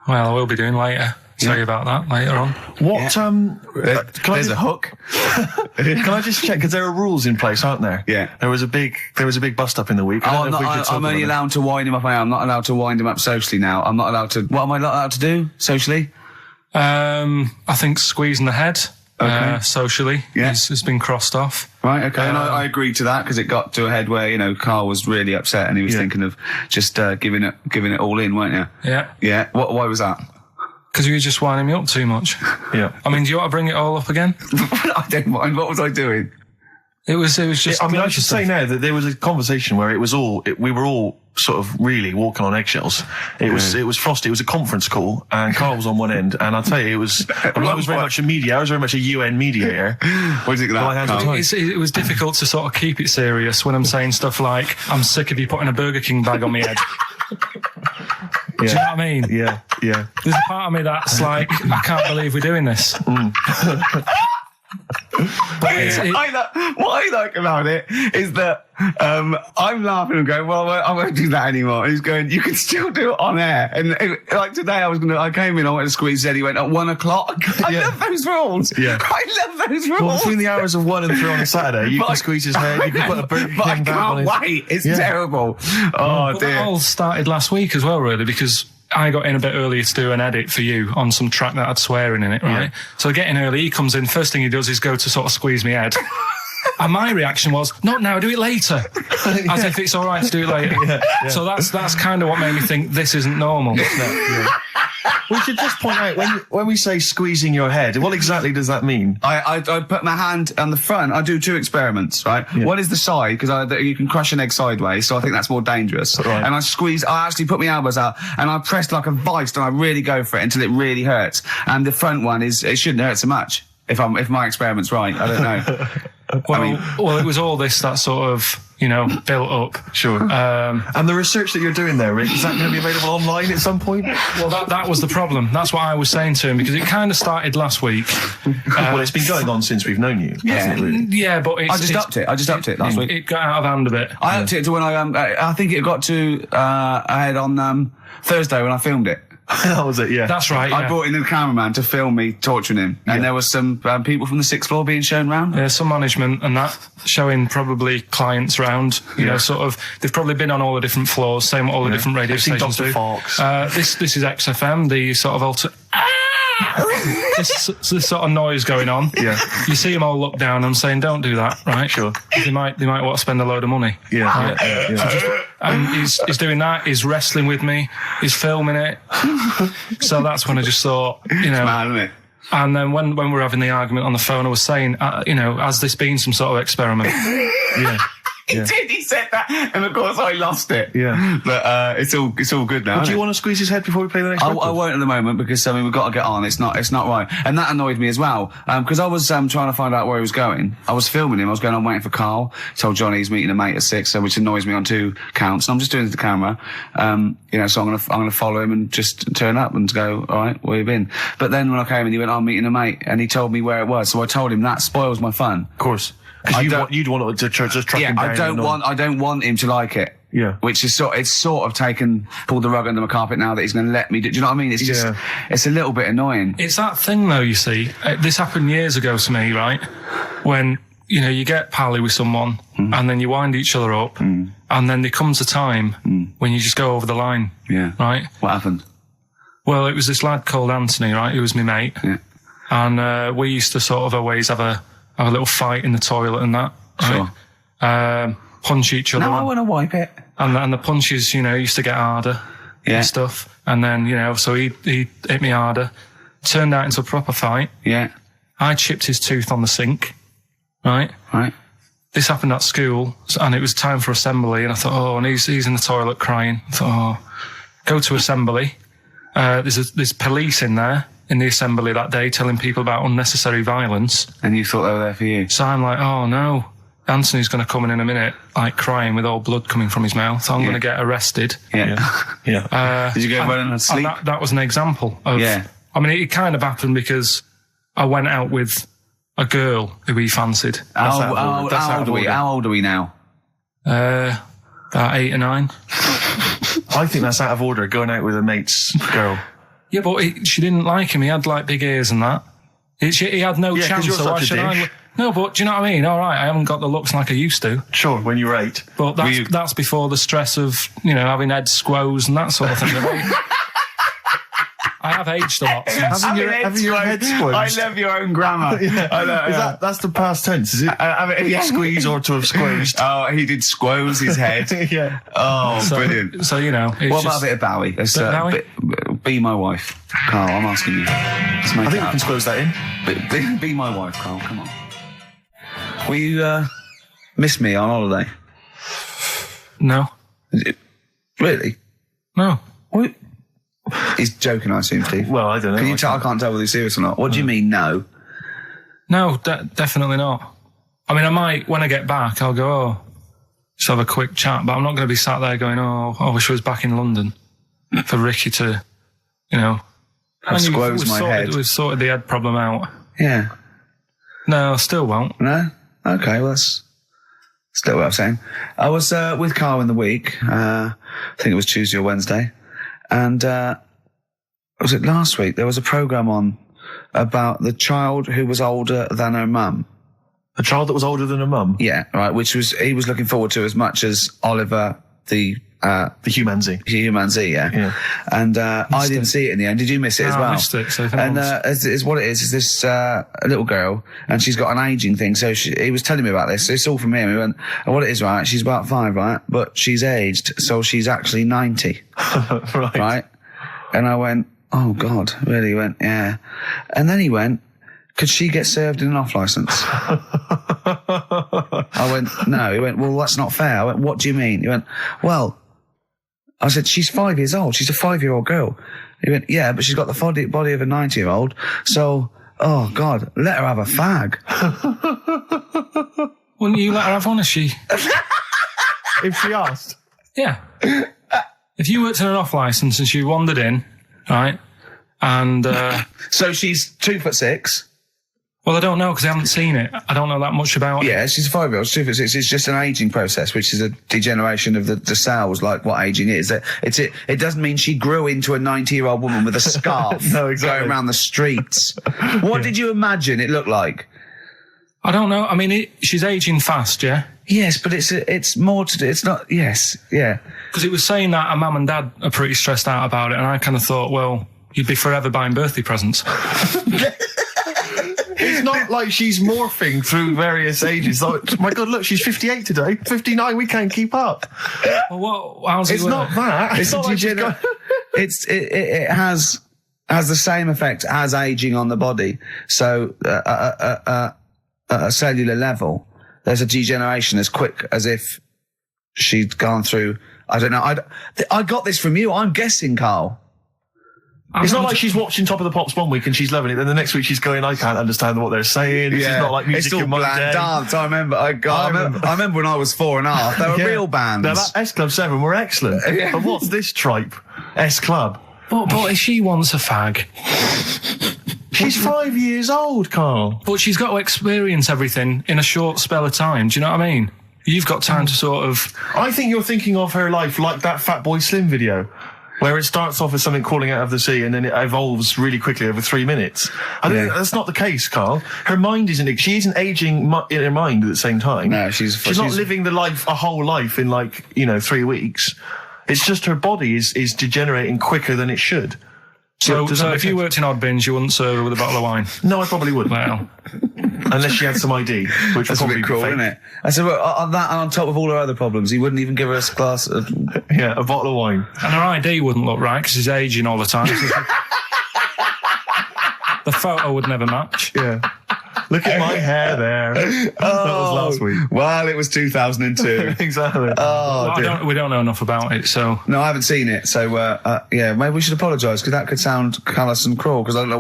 Well, I will be doing later. Tell you about that later on. What? There's a hook. Can I just check? Because there are rules in place, aren't there? Yeah. There was a big bust up in the week. I'm only allowed to wind him up. I'm not allowed to wind him up socially now. I'm not allowed to. What am I not allowed to do socially? I think squeezing the head. Okay. Socially, has been crossed off. Right, okay, and I agreed to that because it got to a head where Karl was really upset and he was thinking of just giving it all in, weren't you? Yeah. Yeah. Why was that? Because you were just winding me up too much. Yeah. I mean, do you want to bring it all up again? I don't mind. What was I doing? It was just. I mean, I should say now that there was a conversation where we were all sort of really walking on eggshells. It was frosty. It was a conference call, and Karl was on one end. And I'll tell you, I was very much a media. I was very much a UN mediator. What do you think of that? It was difficult to sort of keep it serious when I'm saying stuff like, "I'm sick of you putting a Burger King bag on my head." Do you know what I mean? Yeah. There's a part of me that's like, I can't believe we're doing this. What I like about it is that I'm laughing and going, well, I won't do that anymore. And he's going, you can still do it on air. And like today, I came in, I went to squeeze Eddie, went at 1 o'clock. I love those rules. Yeah. I love those rules. Well, between the hours of 1 and 3 on a Saturday, you can squeeze his head, you can put a Burger King back on his... I can't wait. It's terrible. Oh, but dear. That all started last week as well, really, because I got in a bit earlier to do an edit for you on some track that had swearing in it, right? Yeah. So getting early, he comes in, first thing he does is go to sort of squeeze me head. And my reaction was, not now, do it later. As if it's all right to do it later. Yeah. So that's kind of what made me think this isn't normal. We should just point out, when we say squeezing your head, what exactly does that mean? I put my hand on the front. I do 2 experiments, right? Yeah. One is the side, because you can crush an egg sideways, so I think that's more dangerous. Right. And I actually put my elbows out, and I pressed like a vice, and I really go for it until it really hurts. And the front one it shouldn't hurt so much, if my experiment's right. I don't know. Well, it was all this that sort of, built up. Sure. And the research that you're doing there, Rick, is that going to be available online at some point? Well, that was the problem. That's what I was saying to him, because it kind of started last week. Well, it's been going on since we've known you. Yeah, but I just upped it last week. It got out of hand a bit. I upped it to when I think it got to ahead on Thursday when I filmed it. That was it, yeah. That's right, I brought in a cameraman to film me torturing him. And there was some people from the 6th floor being shown round. Yeah, some management and that, showing probably clients round. Sort of, they've probably been on all the different floors, same what all the different radio stations do. This is XFM, the sort of this sort of noise going on. Yeah. You see them all look down and saying, don't do that, right? Sure. They might want to spend a load of money. Yeah. Right? Yeah. And he's doing that, he's wrestling with me, he's filming it. So that's when I just thought, It's mad, isn't it? And then when we were having the argument on the phone, I was saying, has this been some sort of experiment? Yeah. He did. He said that, and of course I lost it. Yeah, but it's all good now. Do you want to squeeze his head before we play the next? I won't at the moment because we've got to get on. It's not right, and that annoyed me as well because I was trying to find out where he was going. I was filming him. I was going on waiting for Karl. Told Johnny he's meeting a mate at 6, which annoys me on 2 counts. And I'm just doing it to the camera, So I'm gonna follow him and just turn up and go. All right, where you been? But then when I came in, he went, I'm meeting a mate, and he told me where it was. So I told him that spoils my fun. Of course. Because you'd want to just track him down. I don't want him to like it. Yeah. Which is pulled the rug under my carpet now that he's going to let me do. Do you know what I mean? It's just, it's a little bit annoying. It's that thing though, you see. This happened years ago to me, right? When, you get pally with someone and then you wind each other up and then there comes a time when you just go over the line. Yeah. Right? What happened? Well, it was this lad called Anthony, right? He was my mate. Yeah. And, we used to sort of always have a little fight in the toilet and that. Right? Sure. Punch each other. No, I want to wipe it. And the punches, used to get harder and stuff. And then, so he hit me harder. Turned out into a proper fight. Yeah. I chipped his tooth on the sink. Right? Right. This happened at school, and it was time for assembly, and I thought, and he's in the toilet crying. I thought, go to assembly. There's police in there. in the assembly that day telling people about unnecessary violence. And you thought they were there for you? So I'm like, oh no, Anthony's going to come in a minute, like crying with all blood coming from his mouth. I'm going to get arrested. Yeah. Did you go running and sleep? That was an example of... Yeah. I mean, it kind of happened because I went out with a girl who he fancied. How old are we now? About 8 or 9. I think that's out of order, going out with a mate's girl. Yeah, but she didn't like him. He had like big ears and that. He had no chance. You're so why such a should I? dick. No, but do you know what I mean? All right, I haven't got the looks like I used to. Sure, when you were 8. But that's before the stress of, having head squoze and that sort of thing. I have aged a lot since. Having your head squoze. I love your own grammar. I know, That's the past tense, is it? Squeeze or to have squozed. Oh, he did squoze his head. Yeah. Oh, brilliant. So, what about a bit of Bowie? Bowie? Be my wife. Carl, I'm asking you. I think we can squoze that in. Be my wife, Carl, come on. Will you miss me on holiday? No. Really? No. What? He's joking, I assume, Steve. Well, I don't know. Can you tell? I can't tell whether he's serious or not. What do you mean, no? No, definitely not. I mean, I might, when I get back, I'll go, just have a quick chat, but I'm not going to be sat there going, I wish I was back in London for Ricky to, Squoze my head. We've sorted the head problem out. Yeah. No, I still won't. No? Okay, well, that's still what I'm saying. I was with Karl in the week. I think it was Tuesday or Wednesday. And was it last week? There was a programme on about the child who was older than her mum. A child that was older than her mum? Yeah, right, which he was looking forward to as much as Oliver, the humanzee. Humanzee, yeah. And I didn't see it in the end. Did you miss it as well? I missed it. So and is what it is this little girl, and she's got an ageing thing. So he was telling me about this. It's all from him. He went, and what it is, right? She's about 5, right? But she's aged, so she's actually 90. Right? And I went, oh God, really? He went, yeah. And then he went, could she get served in an off licence? I went, no. He went, well, that's not fair. I went, what do you mean? He went, well, I said, she's 5 years old. She's a 5-year-old girl. He went, yeah, but she's got the body of a 90-year-old. So, oh God, let her have a fag. Wouldn't you let her have one if she... If she asked? Yeah. If you worked in an off licence and she wandered in, right, and... So she's 2'6". Well, I don't know because I haven't seen it. I don't know that much about it. Yeah, she's a 5-year-old. She's 2'6". It's just an ageing process, which is a degeneration of the cells, like what ageing is. It doesn't mean she grew into a 90-year-old woman with a scarf No, exactly. going around the streets. What did you imagine it looked like? I don't know. I mean, she's ageing fast, yeah? Yes, but it's more to do. It's not, yes, yeah. Because it was saying that her mum and dad are pretty stressed out about it, and I kind of thought, well, you'd be forever buying birthday presents. It's not like she's morphing through various ages. Like, my God, look, she's 58 today. 59, we can't keep up. Well, how's It's it not that. It's not like she's got- it has the same effect as aging on the body. So at a cellular level, there's a degeneration as quick as if she'd gone through. I don't know. I got this from you. I'm guessing, Karl. It's not like she's watching Top of the Pops one week and she's loving it, then the next week she's going, I can't understand what they're saying. It's not like music it's all in my bland day. dance. I remember. I remember when I was 4.5. They were real bands. Now, that S Club 7 were excellent. Yeah. But what's this tripe? S Club. But if she wants a fag... She's 5 years old, Karl. But she's got to experience everything in a short spell of time. Do you know what I mean? You've got time to sort of... I think you're thinking of her life like that Fatboy Slim video, where it starts off as something crawling out of the sea and then it evolves really quickly over 3 minutes. I think that's not the case, Karl. Her mind she isn't aging in her mind at the same time. No, she's not living a whole life in 3 weeks. It's just her body is degenerating quicker than it should. So if you worked in odd bins, you wouldn't serve her with a bottle of wine? No, I probably wouldn't. Well... Unless she had some ID, which That's would a probably bit cruel, be fake. isn't it? I said, well, on that and on top of all her other problems, he wouldn't even give her a glass of... Yeah, a bottle of wine. And her ID wouldn't look right because she's aging all the time. The photo would never match. Yeah. Look at my hair there. That was last week. Well, it was 2002. Exactly. We don't know enough about it, so... No, I haven't seen it, so yeah, maybe we should apologise because that could sound callous and cruel. Because I don't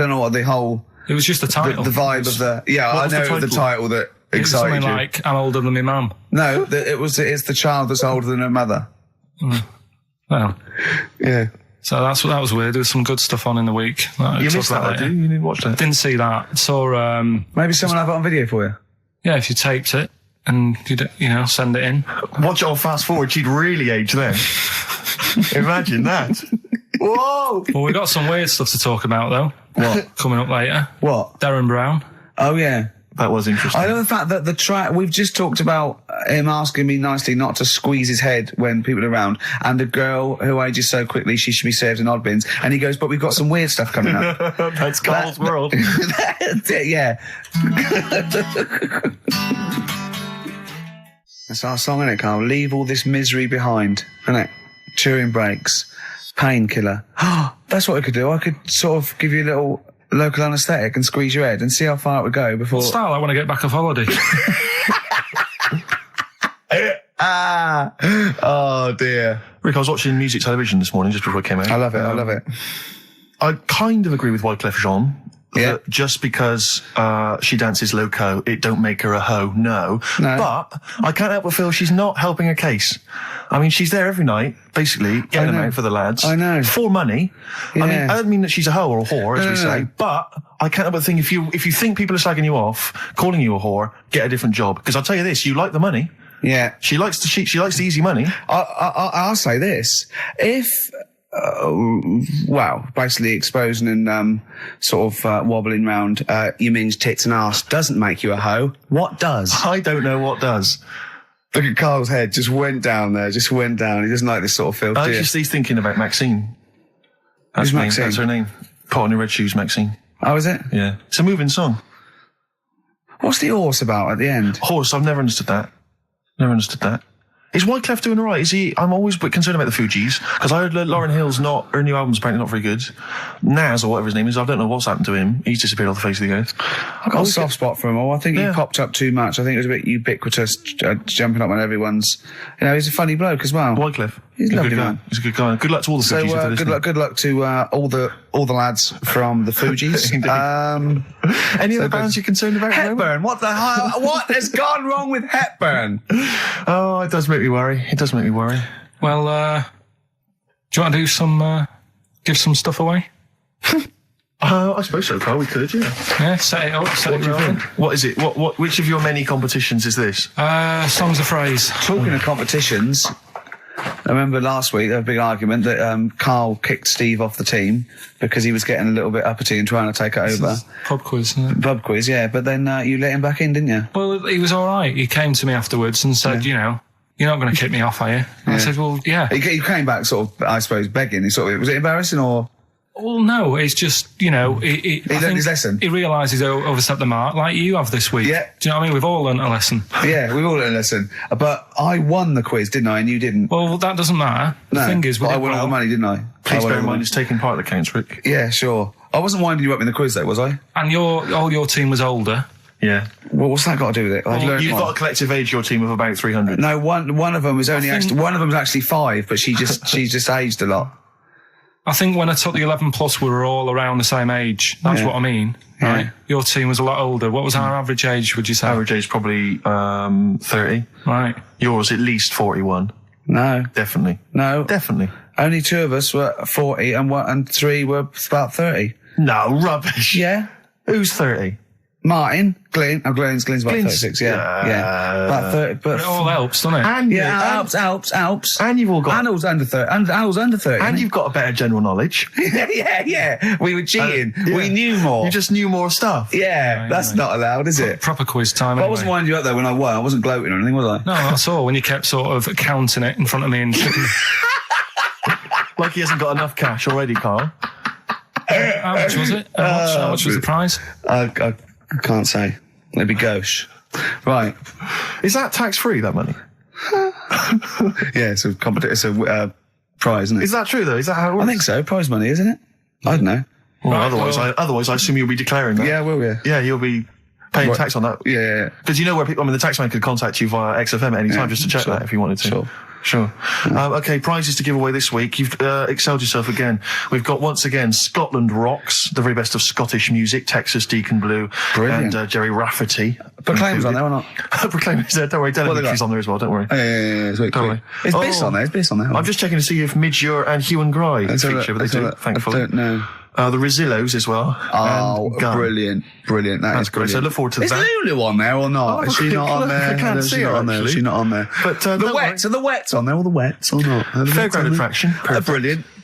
know what the whole It was just the title. the vibe of the I know the title that It's excited something you. like, I'm older than my mum. No, it's the child that's older than her mother. Well, Yeah. so that was weird. There was some good stuff on in the week. You missed that, I do. You didn't watch that. Didn't see that. Saw, Maybe someone have it on video for you. yeah, if you taped it and you send it in. Watch it on fast forward. She'd really age then. Imagine that. Whoa! Well, we got some weird stuff to talk about though. What? Coming up later. What? Darren Brown. Oh yeah. That was interesting. I know the fact that the track we've just talked about him asking me nicely not to squeeze his head when people are around, and a girl who ages so quickly she should be served in odd bins. And he goes, "But we've got some weird stuff coming up." That's Karl's world. Yeah. That's our song, isn't it, Karl? Leave all this misery behind, isn't it? Turing breaks, painkiller. That's what I could do. I could sort of give you a little local anaesthetic and squeeze your head and see how far it would go before. Style, I want to get back off holiday. Oh dear. Rick, I was watching music television this morning just before I came out. I love it. I love it. I kind of agree with Wyclef Jean. Yeah. That just because she dances loco, it don't make her a hoe. No. But I can't help but feel she's not helping a case. I mean, she's there every night, basically, getting them out for the lads. I know. For money. Yeah. I mean, I don't mean that she's a hoe or a whore, as we say, but I can't help but think if you think people are slagging you off, calling you a whore, get a different job. Because I'll tell you this, you like the money. Yeah. She likes the easy money. I'll say this. If, basically exposing and sort of wobbling round your minge tits and arse doesn't make you a hoe, what does? I don't know what does. Look at Karl's head, just went down there, just went down. He doesn't like this sort of filth, do you? He's thinking about Maxine. That's Who's Maxine? That's her name. Pot in her red shoes, Maxine. Oh, is it? Yeah. It's a moving song. What's the horse about at the end? Horse, I've never understood that. Never understood that. Is Wyclef doing all right? Is he? I'm always a bit concerned about the Fugees because I heard Lauryn Hill's her new album's apparently not very good. Nas or whatever his name is, I don't know what's happened to him. He's disappeared off the face of the earth. I've got a soft spot for him all. I think he popped up too much. I think it was a bit ubiquitous, jumping up on everyone's. He's a funny bloke as well. Wyclef. He's a lovely man. He's a good guy. Good luck to all the Fugees. So good luck to all the lads from the Fugees. Any other bands you're concerned about? Hepburn. What the hell? What has gone wrong with Hepburn? Oh, it does make me worry. It does make me worry. Well, do you want to do some, give some stuff away? I suppose so, Karl. We could, yeah. Yeah, set it up, set it rolling. What is it? Which of your many competitions is this? Songs of phrase. Talking of competitions, I remember last week there was a big argument that Karl kicked Steve off the team because he was getting a little bit uppity and trying to take it over. Pub quiz, isn't it? Pub quiz, yeah. But then you let him back in, didn't you? Well, he was all right. He came to me afterwards and said, you're not going to kick me off, are you? And I said, well, yeah. He came back sort of, I suppose, begging. Was it embarrassing or...? Well, no, it's just, he learned his lesson. He realises he overstepped the mark, like you have this week. Yeah. Do you know what I mean? We've all learnt a lesson. Yeah, we've all learned a lesson. But I won the quiz, didn't I? And you didn't. Well, that doesn't matter. The thing is, but I won all the money, didn't I? Please bear in mind it's taking part that counts, Rick. Yeah, sure. I wasn't winding you up in the quiz, though, was I? And all your team was older. Yeah. Well, what's that got to do with it? You've got a collective age, your team, of about 300. No, one of them was one of them was actually 5, but she just aged a lot. I think when I took the 11 plus, we were all around the same age. That's what I mean, right? Your team was a lot older. What was our average age, would you say? Average age probably 30. Right. Yours at least 41. No. Definitely. No. Definitely. Only 2 of us were 40 and 3 were about 30. No, rubbish. Yeah. Who's 30? Martin, Glenn's about 36, yeah. About 30, but it all helps, doesn't it? And Alps. And you've all got... Arnold's under 30. Arnold's under 30. And you've got a better general knowledge. yeah. We were cheating. We knew more. You just knew more stuff. Yeah, that's not allowed, is it? Proper quiz time, But I wasn't winding you up, though, when I won. I wasn't gloating or anything, was I? No, that's all. When you kept sort of counting it in front of me and... Like he hasn't got enough cash already, Karl. How much was it? How much was the prize? I can't say. Maybe gauche. Right. Is that tax-free, that money? Yeah, it's a prize, isn't it? Is that true, though? Is that how it works? I think so. Prize money, isn't it? I don't know. Well, otherwise, I assume you'll be declaring that. Yeah, I will, yeah. Yeah, you'll be Paying tax on that. Yeah. Because you know where people, the taxman could contact you via XFM at any time just to check that if you wanted to. Sure. Okay, prizes to give away this week. You've excelled yourself again. We've got, once again, Scotland Rocks, the very best of Scottish music, Texas Deacon Blue, Brilliant. and Jerry Rafferty. Proclaim's on there or not? Proclaim's there, don't worry. Delegate's on there as well, don't worry. Yeah. Sweet. Don't worry. It's Biss on there. It's Biss on there. I'm just checking to see if Midge and Hugh and Gry feature, but they do, thankfully. I don't know. The Rosillos as well. Oh, and brilliant. That's great. So I look forward to Is that. Lulu on there or not? Is she not on there? I can't see her, actually. She's not on there. But the Wets, are the Wets on there? All the Wets or not? Fairground attraction.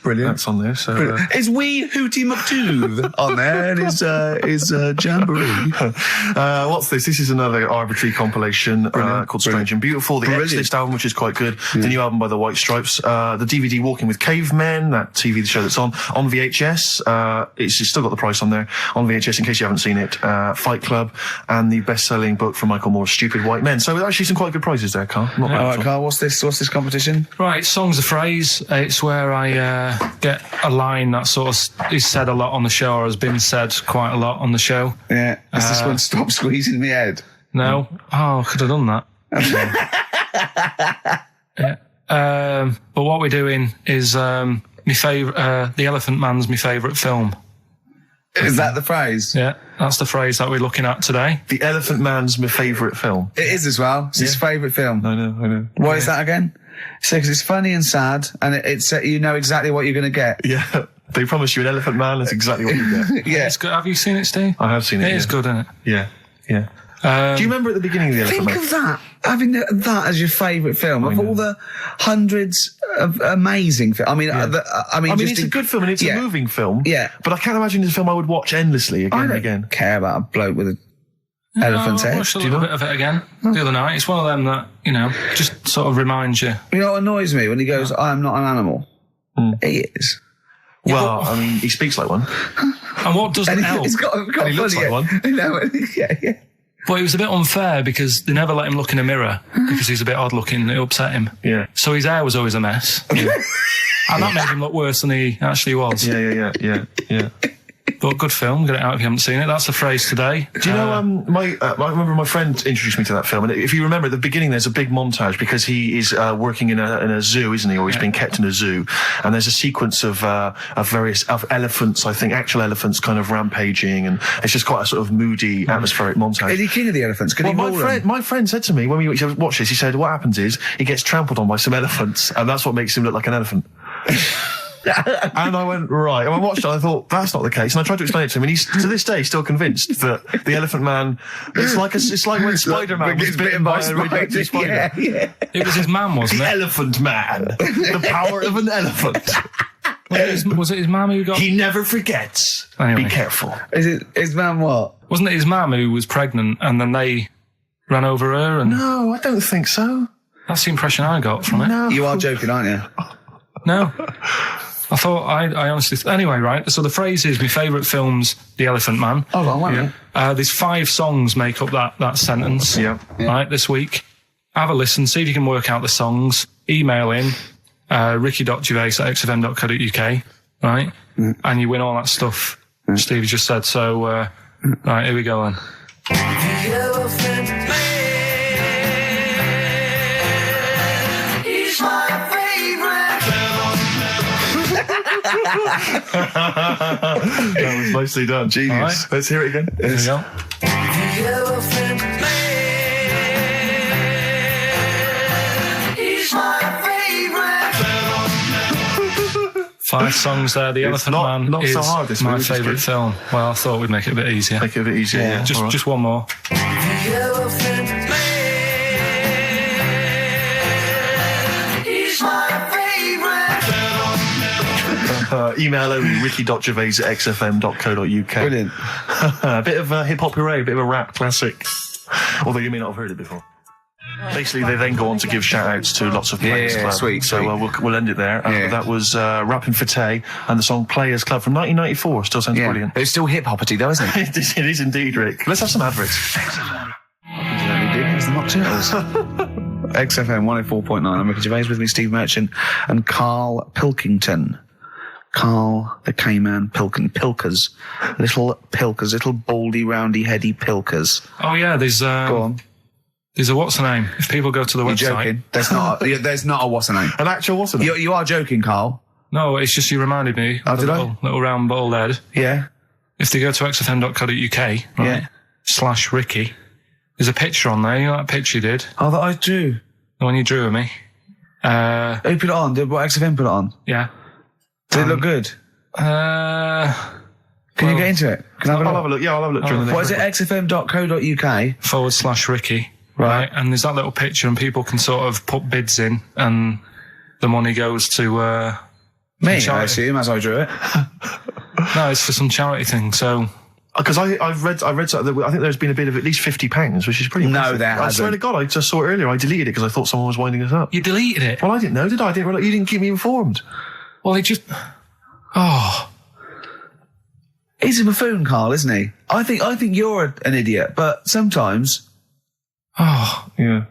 Brilliant. That's on there. So is Wee Hootie McTooth on there? And is Jamboree? What's this? This is another arbitrary compilation called Strange and Beautiful. The X-List album, which is quite good. The new album by the White Stripes. The DVD Walking with Cavemen, that TV show that's on VHS. It's still got the price on there on VHS in case you haven't seen it. Fight Club and the best-selling book from Michael Moore's Stupid White Men. So actually some quite good prizes there, Carl. Not bad. All right, Carl. What's this competition? Right, Song's a Phrase. It's where I get a line that sort of is said a lot on the show or has been said quite a lot on the show. Yeah. Is this one Stop Squeezing Me Head? No. Oh, could have done that. Yeah. But what we're doing is my favourite. The Elephant Man's my favourite film. Is that the phrase? Yeah, that's the phrase that we're looking at today. The Elephant Man's my favourite film. It is as well. It's his favourite film. I know. Why is that again? Because it's funny and sad, and it's you know exactly what you're going to get. Yeah, they promise you an Elephant Man. That's exactly what you get. Yeah. It's good. Have you seen it, Steve? I have seen it. It is good, isn't it? Yeah. Do you remember at the beginning of the Elephant Man? Think of that. Having that as your favourite film of all the hundreds of amazing films. I mean, it's a good film and it's a moving film. Yeah. But I can't imagine it's a film I would watch endlessly again and again. Care about a bloke with an elephant's head. I watched a little bit of it again the other night. It's one of them that, just sort of reminds you. You know what annoys me? When he goes, I am not an animal. He is. Well, he speaks like one. And what doesn't help? He's got and he looks like one. Yeah. But it was a bit unfair because they never let him look in a mirror because he's a bit odd looking and it upset him. Yeah. So his hair was always a mess. And that made him look worse than he actually was. Yeah. But good film. Get it out if you haven't seen it. That's the phrase today. Do you know, I remember my friend introduced me to that film, and if you remember at the beginning there's a big montage because he is working in a zoo, isn't he? Or he's being kept in a zoo, and there's a sequence of various elephants, I think, actual elephants kind of rampaging, and it's just quite a sort of moody, atmospheric montage. Is he king of the elephants? Can he maul them? My friend said to me when we watched this, he said, what happens is he gets trampled on by some elephants, and that's what makes him look like an elephant. And I went, right. And I watched it and I thought, that's not the case. And I tried to explain it to him, and he's, to this day, still convinced that the Elephant Man, it's like when Spider-Man was bitten by a radioactive spider. Yeah. It was his mum, wasn't The it? Elephant Man. The power of an elephant. Was it his mum who got... He never forgets. Anyway. Be careful. Is it his man what? Wasn't it his mum who was pregnant and then they ran over her? And No, I don't think so. that's the impression I got from it. No. You are joking, aren't you? No. I thought, I honestly... Anyway, right, so the phrase is, my favourite film's The Elephant Man. Hold on, wait a minute. There's 5 songs make up that sentence. Yeah. Right, this week. Have a listen, see if you can work out the songs. Email in, ricky.gervais@xfm.co.uk, right? And you win all that stuff Steve just said. So, right, here we go then. The Elephant Man, he's my That was nicely done. Genius. Right. Let's hear it again. Here we go. The Elephant Man, he's my favorite. 5 songs there. The Elephant Man not is so hard this my week, which is favourite good. film. Well, I thought we'd make it a bit easier. Make it a bit easier. Yeah. Just, All right. just one more. The Elephant Man, he's my favorite. Email only ricky.gervais@xfm.co.uk. Brilliant. A bit of hip-hop hooray, a bit of a rap classic. Although you may not have heard it before. Basically, they then go on to give shout-outs to lots of Players Club. Sweet. So we'll end it there. That was Rappin' Fateh and the song Players Club from 1994. Still sounds brilliant. It's still hip-hoppity though, isn't it? It is indeed, Rick. Let's have some adverts. It's the Mock Turtles. XFM 104.9. I'm Ricky Gervais, with me Steve Merchant and Karl Pilkington. Karl the K-Man Pilkers. Little Pilkers, little baldy, roundy, heady Pilkers. Oh yeah, there's Go on. There's a what's the name? If people go to the You're website. joking. There's not a what's the name. An actual what's it? You are joking, Karl. No, it's just you reminded me. Oh, of the did I? little round bald head. Yeah. If they go to xfm.co.uk, right, Yeah. /Ricky, there's a picture on there. You know that picture you did? Oh, that I drew. The one you drew of me? Who put it on? Did what XFM put it on? Yeah. Did it look good? Can you get into it? Can I have a I'll look? have a look. Yeah, I'll have a look during the What next is it? xfm.co.uk? /Ricky. Right. And there's that little picture and people can sort of put bids in and the money goes to, Me, I charity. assume, as I drew it. No, it's for some charity thing, so... Because I've read something that I think there's been a bid of at least £50, which is pretty No, impressive. there I swear hasn't. to God, I just saw it earlier. I deleted it because I thought someone was winding us up. You deleted it? Well, I didn't know, did I? I didn't realize you didn't keep me informed. Well, it just... Oh... He's a buffoon, Karl, isn't he? I think you're an idiot, but sometimes... Oh... Yeah.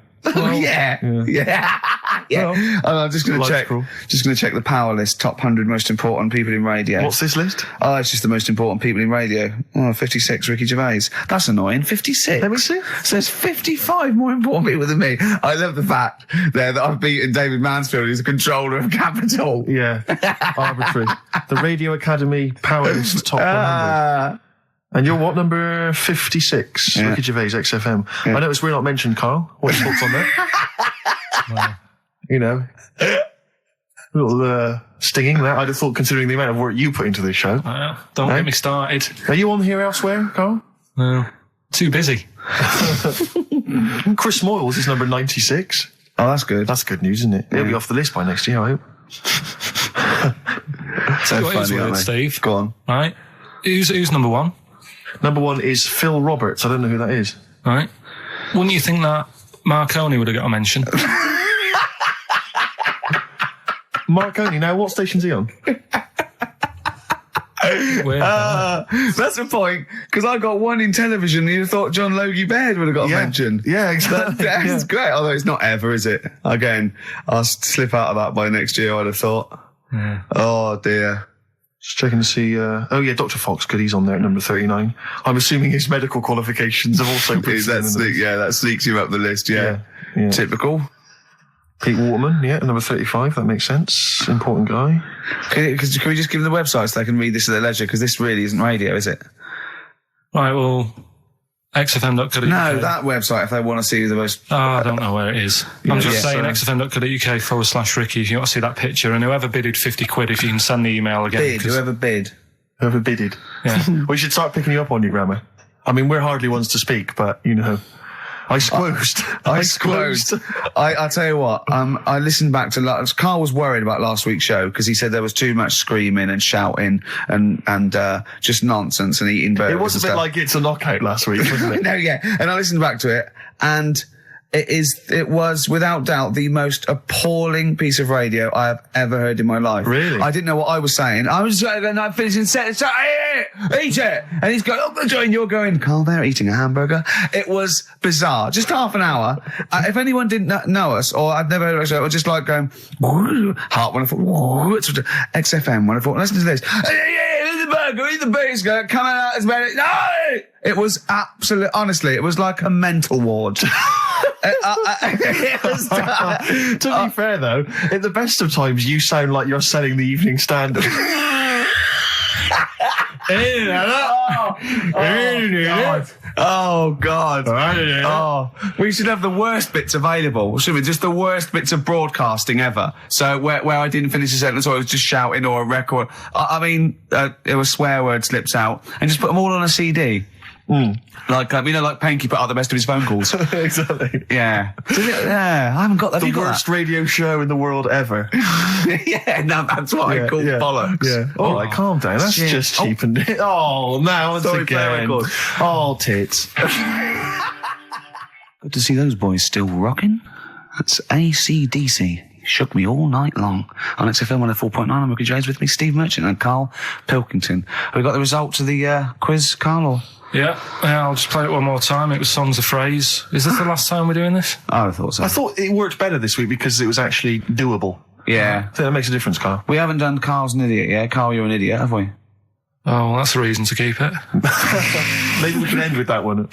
yeah. Well, I'm just going to life's check. cruel. Just going to check the power list. Top 100 most important people in radio. What's this list? Oh, it's just the most important people in radio. Oh, 56, Ricky Gervais. That's annoying. 56. Let me see. So there's 55 more important people than me. I love the fact there that I've beaten David Mansfield, who's the controller of Capital. Yeah. Arbitrary. The Radio Academy Power List Top 100. And you're what, number 56? Yeah. Ricky Gervais, XFM. I noticed we're not mentioned, Karl. What's your thoughts on that? Well, You know. A little stinging that. I'd have thought, considering the amount of work you put into this show. don't No? get me started. Are you on here elsewhere, Karl? No. Too busy. Chris Moyles is number 96. Oh, that's good. That's good news, isn't it? He'll be off the list by next year, I hope. so What is funny, word, aren't they? Steve? Go on. Right. Who's number one? Number 1 is Phil Roberts. I don't know who that is. Right. Wouldn't you think that Marconi would have got a mention? Marconi, now what station's he on? Weird, That's the point, because I got one in television and you thought John Logie Baird would have got a mention. Yeah, exactly. That's great, although it's not ever, is it? Again, I'll slip out of that by next year, I'd have thought. Yeah. Oh, dear. Just checking to see, oh yeah, Dr. Fox, good, he's on there at number 39. I'm assuming his medical qualifications have also put him in the list. That sneaks him up the list, yeah. Yeah. Typical. Pete Waterman, yeah, number 35, that makes sense. Important guy. Can we just give them the website so they can read this at their leisure? Because this really isn't radio, is it? Right, well, xfm.co.uk. No, that website, if they want to see the most... Oh, I don't know where it is. I'm just saying sorry. xfm.co.uk /Ricky if you want to see that picture. And whoever bidded 50 quid, if you can send the email again. Bid, whoever bid. Whoever bidded. Yeah. We should start picking you up on your grammar. I mean, we're hardly ones to speak, but, you know. I squoosed. I'll tell you what, I listened back to... Karl was worried about last week's show because he said there was too much screaming and shouting and just nonsense and eating burgers. It was a and bit stuff. like It's a Knockout last week, wasn't it? No, yeah. And I listened back to it, and it was without doubt the most appalling piece of radio I have ever heard in my life. Really? I didn't know what I was saying. I was not finishing set. So, eat it! And he's going, oh, and you're going, Karl, they're eating a hamburger. It was bizarre. Just half an hour. If anyone didn't know us, or I'd never heard of us, it was just like going, Heart when I thought, XFM when I thought, listen to this. Eat the burger, eat the burger, coming out as many. No! It was absolute, honestly, it was like a mental ward. It was, To be fair, though, at the best of times, you sound like you're selling the Evening Standard. Oh God! Oh, we should have the worst bits available, should we? Just the worst bits of broadcasting ever. So where I didn't finish a sentence, or it was just shouting, or a record. I mean, it was swear word slips out, and just put them all on a CD. Like like Panky put out the best of his phone calls. Exactly. Yeah. Yeah, I haven't got that. The worst radio show in the world ever. Yeah, no, that's what I call bollocks. Yeah. All right, calm down. That's shit. just cheapened it. Oh, now once Sorry, player again. record. Oh, tits. Good to see those boys still rocking. That's AC/DC. Shook me all night long. On XFM 104.9, I'm Ricky Gervais, with me, Steve Merchant and Karl Pilkington. Have we got the results of the quiz, Karl? Or? Yeah, I'll just play it one more time. It was Songs of Phrase. Is this the last time we're doing this? I thought so. I thought it worked better this week because it was actually doable. Yeah. I think that makes a difference, Karl. We haven't done Carl's an idiot, yeah? Carl, you're an idiot, have we? Oh, well, that's a reason to keep it. Maybe we can end with that one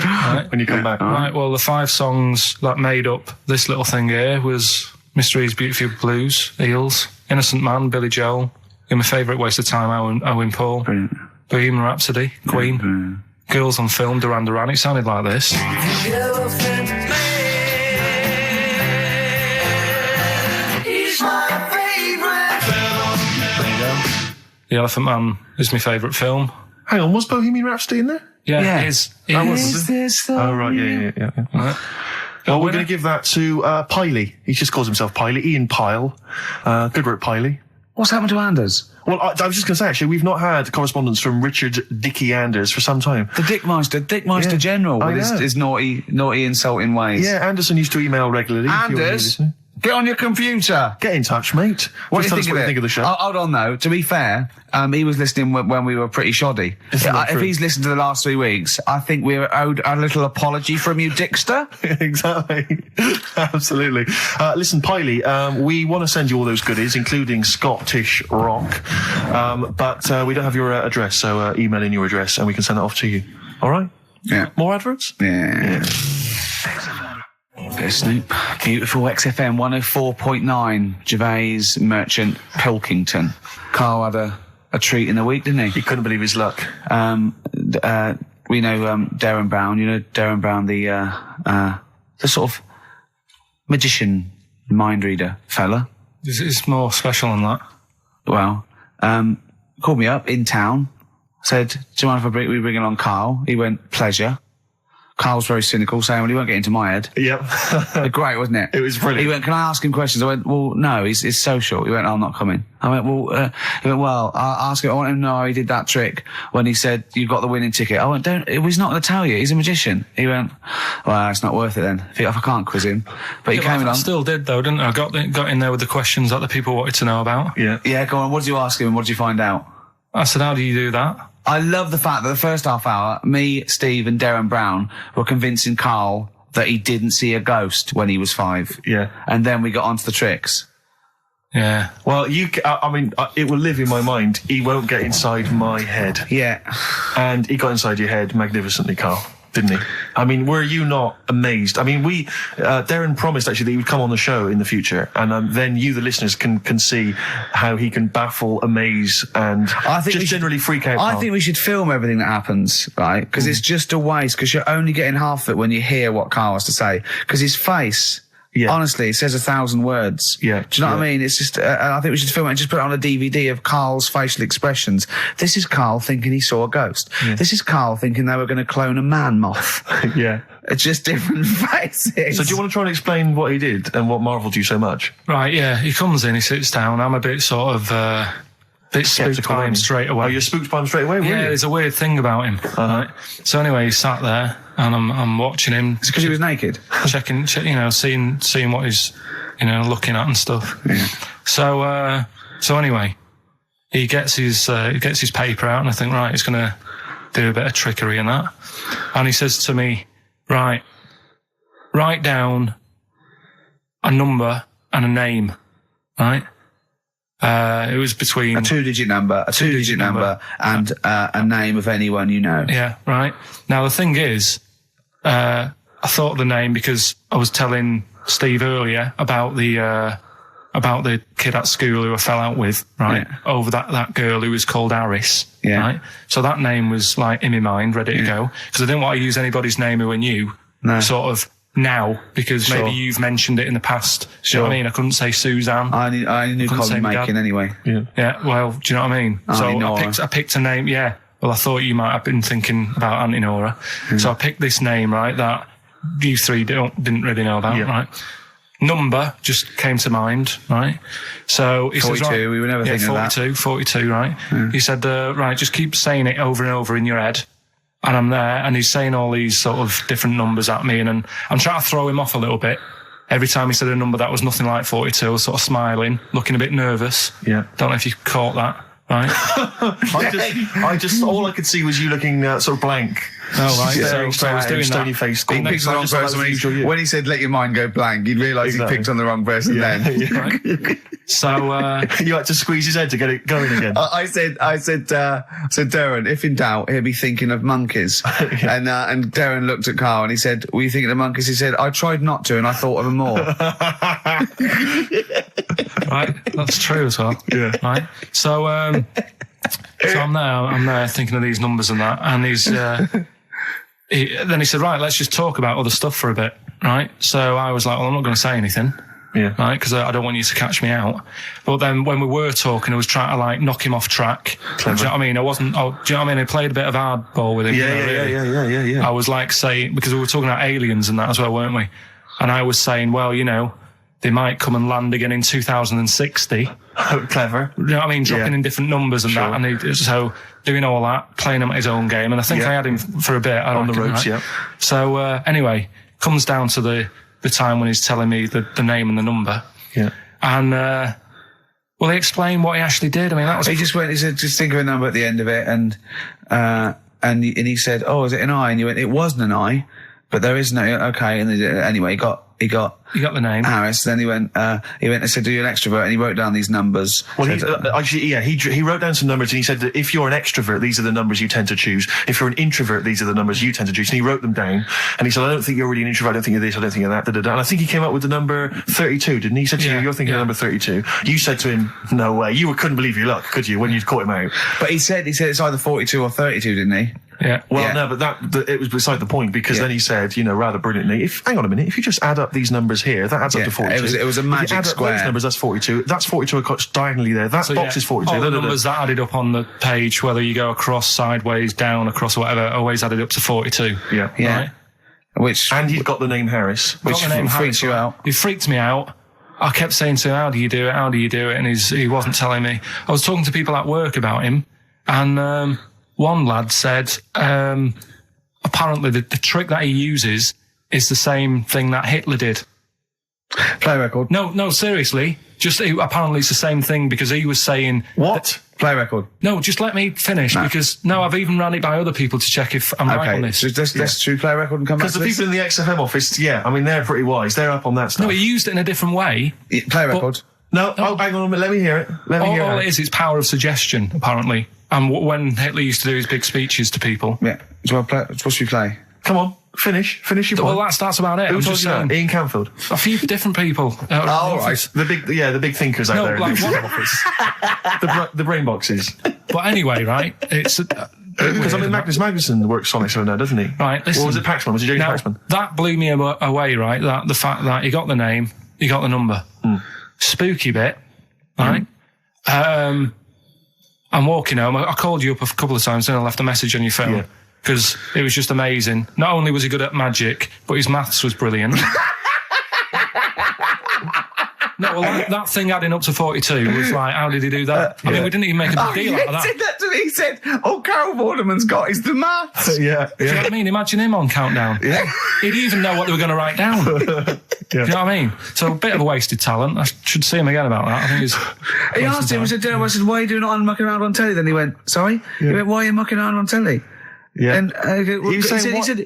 when you come back. Right, well, the 5 songs that made up this little thing here was Mr. E's Beautiful Blues, Eels, Innocent Man, Billy Joel, and my favourite Waste of Time, Owen Paul, Brilliant. Bohemian Rhapsody, Queen, Brilliant. Girls on Film, Duran Duran. It sounded like this. The Elephant Man. He's my favourite. The Elephant Man is my favourite film. Hang on, was Bohemian Rhapsody in there? Yeah, it is. It That is. was it? Oh, right, yeah. Right. Well, we're going to give that to Piley. He just calls himself Piley. Ian Pyle. Good work, Piley. What's happened to Anders? Well, I was just going to say, actually, we've not had correspondence from Richard Dickie Anders for some time. The Dickmeister Yeah, General I with know. his naughty, insulting ways. Yeah, Anderson used to email regularly. if you're Anders, listening. get on your computer. Get in touch, mate. What Just do tell you us think of the show. Oh, hold on, though. To be fair, he was listening when we were pretty shoddy. Isn't that If true? he's listened to the last 3 weeks, I think we're owed a little apology from you, Dickster. Exactly. Absolutely. Listen, Piley, we want to send you all those goodies, including Scottish rock, but we don't have your address, so email in your address and we can send that off to you. All right? Yeah. More adverts? Yeah. Bit of Snoop. Beautiful XFM 104.9. Gervais, Merchant, Pilkington. Karl had a treat in the week, didn't he? He couldn't believe his luck. We know Darren Brown. You know Darren Brown, the sort of magician, mind reader fella. It's more special than that. Well, called me up in town, said, do you mind if we bring along Karl? He went, pleasure. Karl's very cynical, saying, well, he won't get into my head. Yep. Great, wasn't it? It was brilliant. He went, can I ask him questions? I went, well, no, he's social. He went, I'm not coming. I went, well, I'll ask him. I want him to know how he did that trick when he said, you've got the winning ticket. I went, he's not going to tell you. He's a magician. He went, well, it's not worth it then. If I can't quiz him. But he came I along. still did, though, didn't I? Got in there with the questions that the people wanted to know about. Yeah. Yeah, go on. What did you ask him and what did you find out? I said, how do you do that? I love the fact that the first half hour, me, Steve and Darren Brown were convincing Karl that he didn't see a ghost when he was 5. Yeah. And then we got onto the tricks. Yeah. Well, it will live in my mind. He won't get inside my head. Yeah. And he got inside your head magnificently, Karl, didn't he? I mean, were you not amazed? I mean, Darren promised actually that he would come on the show in the future, and then you, the listeners, can see how he can baffle, amaze, and generally freak out. I Karl. think we should film everything that happens, right? Because it's just a waste, because you're only getting half of it when you hear what Karl has to say. Because his face... Yeah. Honestly, it says 1,000 words. Yeah. Do you know what I mean? It's just, I think we should film it and just put it on a DVD of Karl's facial expressions. This is Karl thinking he saw a ghost. Yeah. This is Karl thinking they were going to clone a man moth. Yeah. It's just different faces. So do you want to try and explain what he did and what marvelled you so much? Right, yeah. He comes in, he sits down. I'm a bit sort of, spooked Skeptical, by him aren't you? straight away. Oh, you're spooked by him straight away, were Yeah, you? there's a weird thing about him. Right? So anyway, he sat there, and I'm watching him. It's because he was naked. checking, seeing what he's, looking at and stuff. Yeah. So anyway, he gets his paper out, and I think, right, he's going to do a bit of trickery and that. And he says to me, right, write down a number and a name, right? It was between A two-digit number, and a name of anyone you know. Yeah, right. Now the thing is, I thought of the name because I was telling Steve earlier about the kid at school who I fell out with, right? Yeah. Over that girl who was called Aris, Yeah. right? So that name was like in my mind, ready to go, because I didn't want to use anybody's name who I knew, No. sort of now, because Sure. maybe you've mentioned it in the past. Do you know what I mean? I couldn't say Suzanne. I knew Couldn't say Colin my dad. making anyway. Yeah, well, do you know what I mean? Auntie So Nora. I picked a name, yeah. Well, I thought you might have been thinking about Auntie Nora. So I picked this name, right, that you three didn't really know about, Yeah. right? Number just came to mind, right? So he 42, says, right, we were never thinking of that. 42, right? He said, right, just keep saying it over and over in your head. And I'm there, and he's saying all these sort of different numbers at me, and I'm trying to throw him off a little bit. Every time he said a number that was nothing like 42, I was sort of smiling, looking a bit nervous. Yeah. Don't know if you caught that. right? I just, all I could see was you looking sort of blank. Oh, right. Staring So I was doing stony that. face. He picked the wrong person when he said, let your mind go blank. You'd realise he picked on the wrong person then. Right. So, You had to squeeze his head to get it going again. I said, Darren, if in doubt, he'll be thinking of monkeys. And Darren looked at Karl and he said, were you thinking of monkeys? He said, I tried not to and I thought of them more. right, that's true as well. Yeah. Right. So I'm there thinking of these numbers and that, and then he said, right, let's just talk about other stuff for a bit, right? So I was like, well, I'm not going to say anything. Yeah. Right, because I don't want you to catch me out. But then when we were talking, I was trying to like knock him off track. Do you know what I mean? I wasn't. Do you know what I mean? I played a bit of hardball with him. Yeah. I was like saying, because we were talking about aliens and that as well, weren't we? And I was saying, well, you know, they might come and land again in 2060. Clever. You know what I mean? Dropping in different numbers and Sure. that. And so doing all that, playing him at his own game. And I think I had him for a bit. On the ropes, right? So anyway, comes down to the time when he's telling me the name and the number. Yeah. And, well, he explained what he actually did. I mean, that was... He said, just think of a number at the end of it. And he said, oh, is it an I? And you went, it wasn't an I, but there is no, okay. And anyway, he got You got the name. Harris. Then he went, I said, are you an extrovert? And he wrote down these numbers. Well, he wrote down some numbers and he said that if you're an extrovert, these are the numbers you tend to choose. If you're an introvert, these are the numbers you tend to choose. And he wrote them down and he said, I don't think you're really an introvert. I don't think you're this. I don't think you're that. And I think he came up with the number 32, didn't he? He said to you, you're thinking of number 32. You said to him, no way. You couldn't believe your luck, could you, when you'd caught him out? But he said it's either 42 or 32, didn't he? Yeah. Well, no, but it was beside the point because then he said, rather brilliantly, hang on a minute, if you just add up these numbers here, that adds up to 42. It was a magic if you add square. Up those numbers, that's 42. That's 42 across diagonally there. That box is 42. All the numbers that added up on the page, whether you go across, sideways, down, across, or whatever, always added up to 42. Yeah. Right? And you've got the name Harris. Which freaks you out. It freaked me out. I kept saying to him, how do you do it? How do you do it? And he wasn't telling me. I was talking to people at work about him, and one lad said, apparently the trick that he uses is the same thing that Hitler did. Play record. No, seriously. Apparently it's the same thing because he was saying... What? Play record. No, just let me finish because... No, I've even ran it by other people to check if I'm right on this. So let's do play record and come back to Because the people in the XFM office, they're pretty wise. They're up on that stuff. No, he used it in a different way. Play record. No, hang on a minute. Let me hear it. All it is, it's power of suggestion, apparently. And when Hitler used to do his big speeches to people... Yeah. What should we play? Come on. Finish your point. Well, that's about it. Who I'm told just you that? saying. Ian Canfield. A few different people. Right. The big thinkers out there in the like XFM office. The brain boxes. But anyway, right, it's... Because Magnus Magnusson works on XFM now, doesn't he? Right, listen. Or was it Paxman? Was it James Paxman? That blew me away, right? That the fact that you got the name, you got the number. Spooky bit, right? I'm walking home. I called you up a couple of times and I left a message on your phone because it was just amazing. Not only was he good at magic, but his maths was brilliant. No, well, that thing adding up to 42 was like, how did he do that? I mean, we didn't even make a big deal out of that. He said that to me. He said, all Karl Vorderman's got is the maths. Do you know what I mean? Imagine him on Countdown. Yeah. He'd even know what they were going to write down. Do you know what I mean? So a bit of a wasted talent. I should see him again about that. I think he's... He asked him, I said, why are you doing it on mucking around on telly? Then he went, sorry? He went, why are you mucking around on telly? Yeah. And he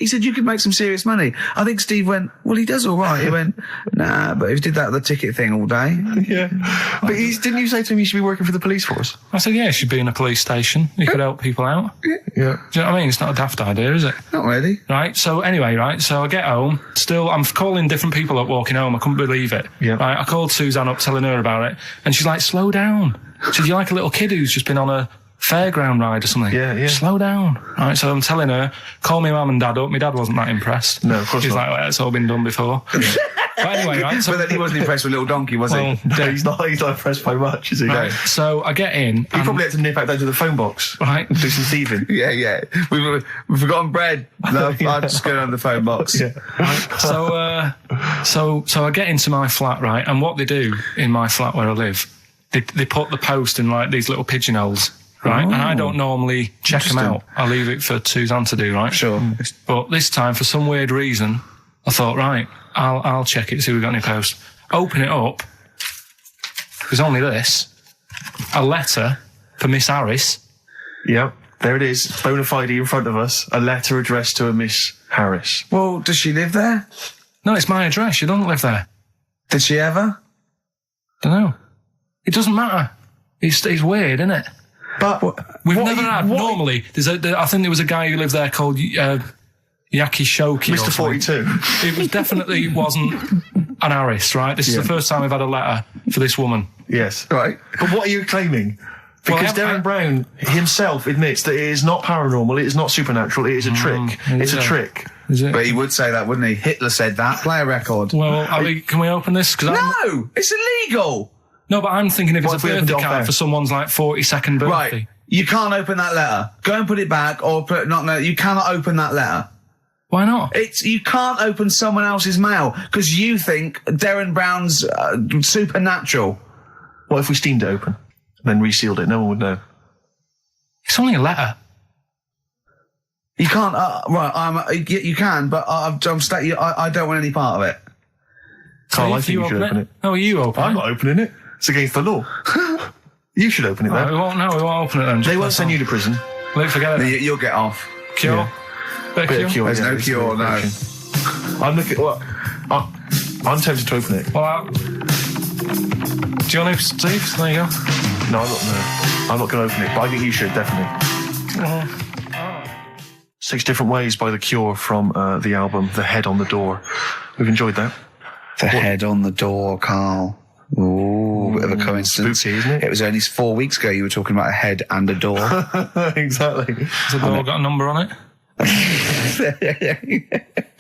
said you could make some serious money. I think Steve went, well, he does all right. He went, nah, but if he did that with the ticket thing all day. Yeah. But didn't you say to him you should be working for the police force? I said, yeah, he should be in a police station. He could help people out. Yeah. Do you know what I mean? It's not a daft idea, is it? Not really. Right, so anyway, right, so I get home, I'm calling different people up walking home, I couldn't believe it. Yeah. Right, I called Suzanne up telling her about it, and she's like, slow down. She said, you're like a little kid who's just been on a fairground ride or something. Yeah. Slow down. Right, so I'm telling her, call my mum and dad up. My dad wasn't that impressed. No, of course He's not. like, well, it's all been done before. But anyway, right, so... But then he wasn't impressed with Little Donkey, was he? No, he's not impressed by much, is he? Right, so I get in. He probably had to nip out down to the phone box. Right. Do some thieving. Yeah. We've forgotten bread. No, I'll just go down the phone box. Yeah. Right, so I get into my flat, right, and what they do in my flat where I live, they put the post in like these little pigeonholes. Right, and I don't normally check them out. I leave it for Suzanne to do, right? Sure. But this time, for some weird reason, I thought, right, I'll check it, see if we've got any post. Open it up. There's only this. A letter for Miss Harris. Yep, there it is. Bona fide in front of us. A letter addressed to a Miss Harris. Well, does she live there? No, it's my address. She doesn't live there. Did she ever? Don't know. It doesn't matter. It's weird, isn't it? But We've never had. Normally, I think there was a guy who lived there called Yaki Shoki. Mr. 42. It was definitely wasn't an Harris, right? This is the first time we've had a letter for this woman. Yes. Right. But what are you claiming? Because Darren Brown himself admits that it is not paranormal, it is not supernatural, it is a trick. It's a trick. Is it? But he would say that, wouldn't he? Hitler said that. Play a record. Well, can we open this? No! It's illegal! No, but I'm thinking if What it's if a we opened it birthday off card air? for someone's like 42nd birthday. Right. You can't open that letter. Go and put it back, or you cannot open that letter. Why not? You can't open someone else's mail, because you think Darren Brown's supernatural. What if we steamed it open, then resealed it? No one would know. It's only a letter. You can't, you can, but I don't want any part of it. Carl, I If think you should open it. No, you open I'm it. not opening it. It's against the law. You should open it, Right, then. we won't open it then. They won't send you to prison. Forget it. You'll get off. Cure? Yeah. Bit of cure? There's no it's cure, no. information. I'm tempted to open it. Well, do you want to, Steve? There you go. No, I'm not going to open it, but I think you should, definitely. 6 Different Ways by The Cure from the album The Head on the Door. We've enjoyed that. The head on the door, Karl. Ooh, bit of a coincidence. Spooky, isn't it? It was only 4 weeks ago you were talking about a head and a door. Exactly. Has the door got a number on it?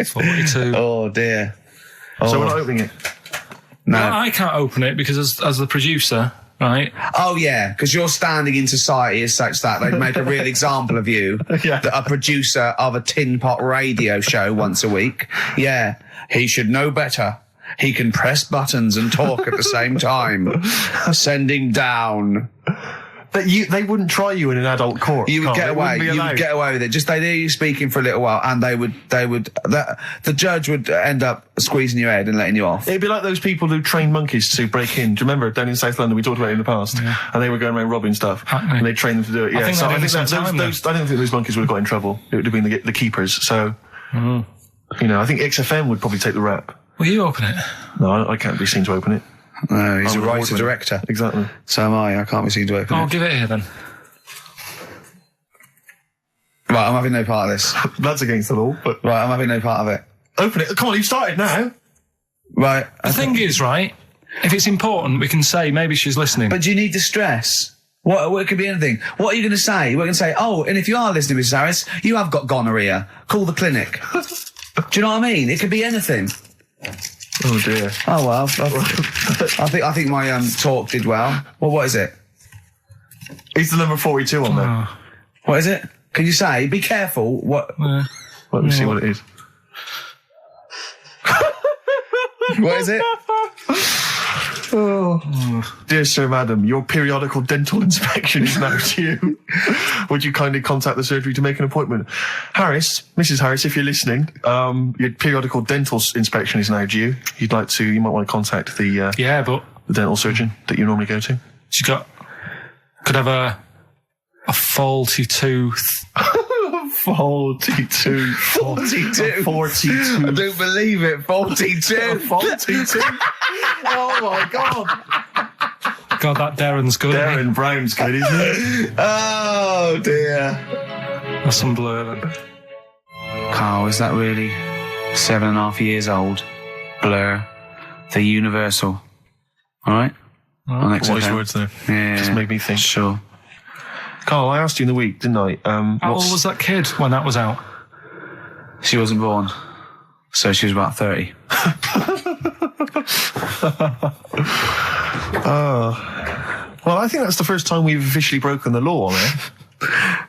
42. Oh, dear. So we're not opening it. No. Well, I can't open it because as the producer, right? Oh, yeah, because your standing in society is such that they'd make a real example of you. Yeah. A producer of a tin pot radio show once a week. Yeah, he should know better. He can press buttons and talk at the same time. Sending down. But they wouldn't try you in an adult court. You would Carl. get They away. wouldn't be You allowed. would get away with it. Just they'd hear you speaking for a little while, and the judge would end up squeezing your head and letting you off. It'd be like those people who train monkeys to break in. Do you remember down in South London? We talked about it in the past, and they were going around robbing stuff, and they trained them to do it. Yeah, think so they I did think some time, I don't think those monkeys would have got in trouble. It would have been the keepers. So, I think XFM would probably take the rap. Will you open it? No, I can't be seen to open it. No, he's I'm a an writer award-winner. director. Exactly. So am I. I can't be seen to open I'll it. give it here then. Right, I'm having no part of this. That's against the law, but Right, I'm having no part of it. open it. Come on, you've started now. Right. The thing is, right, if it's important, we can say maybe she's listening. But do you need to stress? What it could be anything. What are you going to say? We're going to say, oh, and if you are listening, Mrs. Harris, you have got gonorrhea. Call the clinic. Do you know what I mean? It could be anything. Oh dear. Oh well, I think my talk did well. Well, what is it? Is the number 42 on there? What is it? Can you say? Be careful. What? Let me see what it is. What is it? Dear Sir, Madam, your periodical dental inspection is now due. Would you kindly contact the surgery to make an appointment? Harris, Mrs. Harris, if you're listening, your periodical dental inspection is now due. You might want to contact the but dental surgeon that you normally go to. she could have a faulty tooth. 42. 42. 42. I don't believe it. 42. 42. Oh my God. God, that Darren's good. isn't he? Darren Brown's good, isn't it? Oh dear. That's some blur then. Karl, is that really 7.5 years old? Blur. The Universal. All right. On Wise XFM. words there. Yeah. Just made me think. Sure. Carl, I asked you in the week, didn't I? How old was that kid when that was out? She wasn't born, so she was about 30. Well, I think that's the first time we've officially broken the law on air.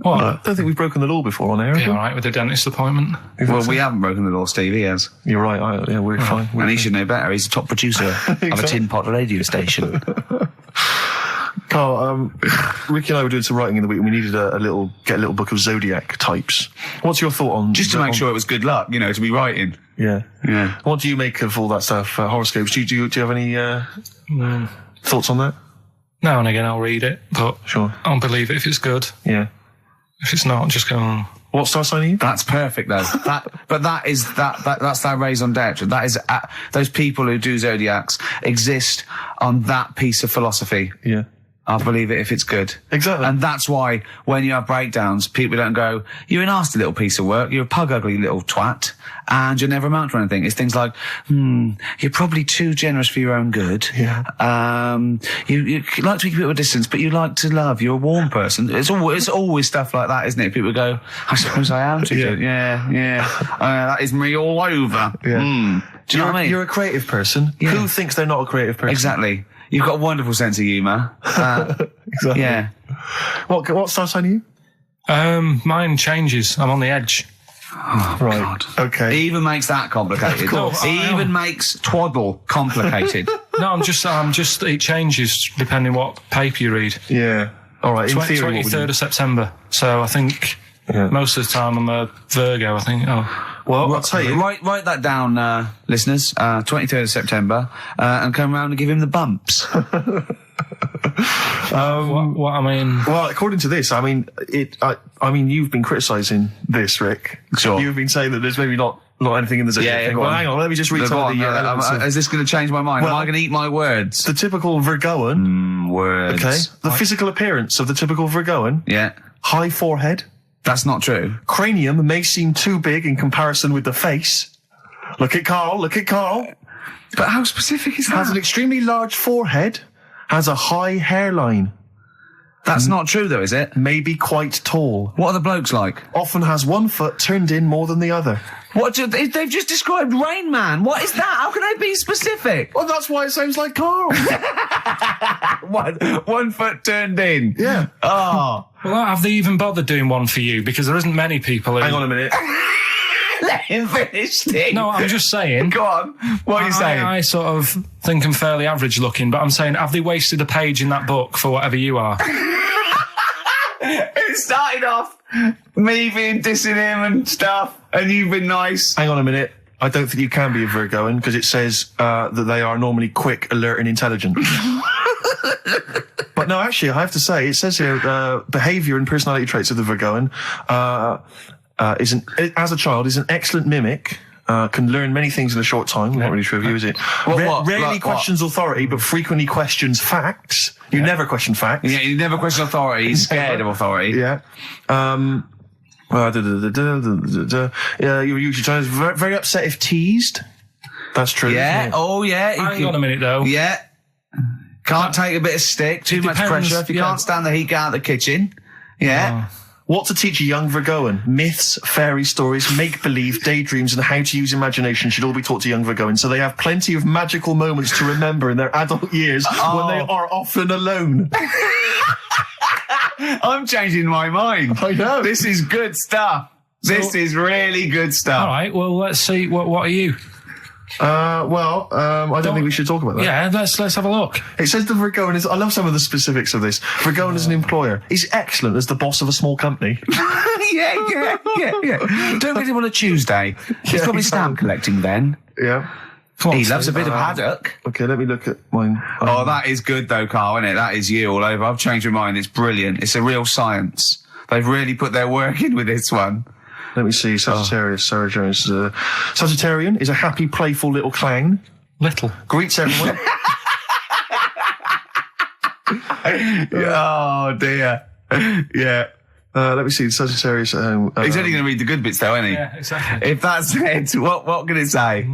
What? I don't think we've broken the law before on air. have Be we? all right with the dentist appointment. Well, we haven't broken the law, Steve. He has. You're right. Yeah, we're fine. And he should know better. He's a top producer of a tin pot radio station. Carl, Ricky and I were doing some writing in the week, and we needed get a little book of zodiac types. What's your thought on Just to make sure it was good luck, to be writing. Yeah. Yeah. What do you make of all that stuff? Horoscopes? Do you have any thoughts on that? Now and again I'll read it, but Sure. I'll believe it if it's good. Yeah. If it's not, just go, What star sign are you? That's perfect, though. That's that raison d'etre. That is, those people who do zodiacs exist on that piece of philosophy. Yeah. I'll believe it if it's good. Exactly. And that's why when you have breakdowns, people don't go, you're a nasty little piece of work, you're a pug ugly little twat, and you'll never amount to anything. It's things like, you're probably too generous for your own good. Yeah. You like to keep people at a distance, but you like to love. You're a warm person. It's always stuff like that, isn't it? People go, I suppose I am too good. Yeah. That is me all over. Yeah. Do you know what I mean? You're a creative person. Yeah. Who thinks they're not a creative person? Exactly. You've got a wonderful sense of humour. Exactly. Yeah. What star sign are you? mine changes. I'm on the edge. Right. God. Okay. He even makes that complicated. Of course. He even makes twaddle complicated. No, I'm just, it changes depending what paper you read. Yeah. All right. In theory, what would 23rd of September. So I think most of the time I'm a Virgo, I think. Well, I'll tell you. Write that down, listeners. 23rd of September, and come round and give him the bumps. What I mean... Well, according to this, I mean, you've been criticising this, Rick. Sure. You've been saying that there's maybe not anything in the zodiac thing. go Well, on. hang on, let me just read some of the elements of Is this going to change my mind? Well, Am I going to eat my words? the typical Virgoan. Words. Okay. The physical appearance of the typical Virgoan. Yeah. High forehead. That's not true. Cranium may seem too big in comparison with the face. Look at Karl. But how specific is Has an that? extremely large forehead. Has a high hairline. That's not true, though, is it? May be quite tall. What are the blokes like? Often has one foot turned in more than the other. They've just described Rain Man. What is that? How can I be specific? Well, that's why it sounds like Karl. One foot turned in. Yeah. Oh. Well, have they even bothered doing one for you? Because there isn't many people who... Hang on a minute. Let him finish it. No, I'm just saying... Go on. What are you saying? I sort of think I'm fairly average looking, but I'm saying, have they wasted a page in that book for whatever you are? It started off me being dissing him and stuff, and you've been nice. Hang on a minute. I don't think you can be a Virgoan because it says that they are normally quick, alert, and intelligent. But no, actually, I have to say, it says here, behaviour and personality traits of the Virgoan as a child, is an excellent mimic. Can learn many things in a short time. Not really true of you, is it? Rarely Like questions authority, but frequently questions facts. You never question facts. Yeah, you never question authority. He's scared of authority. Yeah. You're usually very upset if teased. That's true. Yeah. Oh, yeah. Hang on a minute, though. Yeah. Can't take a bit of stick. Too much depends, pressure. If you can't stand the heat, get out of the kitchen. Yeah. What to teach a young Virgoan? Myths, fairy stories, make-believe, daydreams, and how to use imagination should all be taught to young Virgoans, so they have plenty of magical moments to remember in their adult years when they are often alone. I'm changing my mind. I know. This is good stuff. This is really good stuff. All right, well, let's see. What are you? I don't think we should talk about that. Yeah, let's have a look. It says the Virgoan is... I love some of the specifics of this. Virgoan as an employer is excellent as the boss of a small company. yeah. Don't get him on a Tuesday. He's probably stamp collecting then. Yeah. Come on, He loves a Steve. bit of haddock. Okay, let me look at mine. Oh, that is good though, Karl, isn't it? That is you all over. I've changed my mind. It's brilliant. It's a real science. They've really put their work in with this one. Let me see. Sagittarius. Sarah Jones. Sagittarian is a happy, playful little clown. Little. Greets everyone. Oh, dear. Yeah. Let me see. Sagittarius. He's only going to read the good bits though, isn't he? Yeah, exactly. If that's it, what can it say?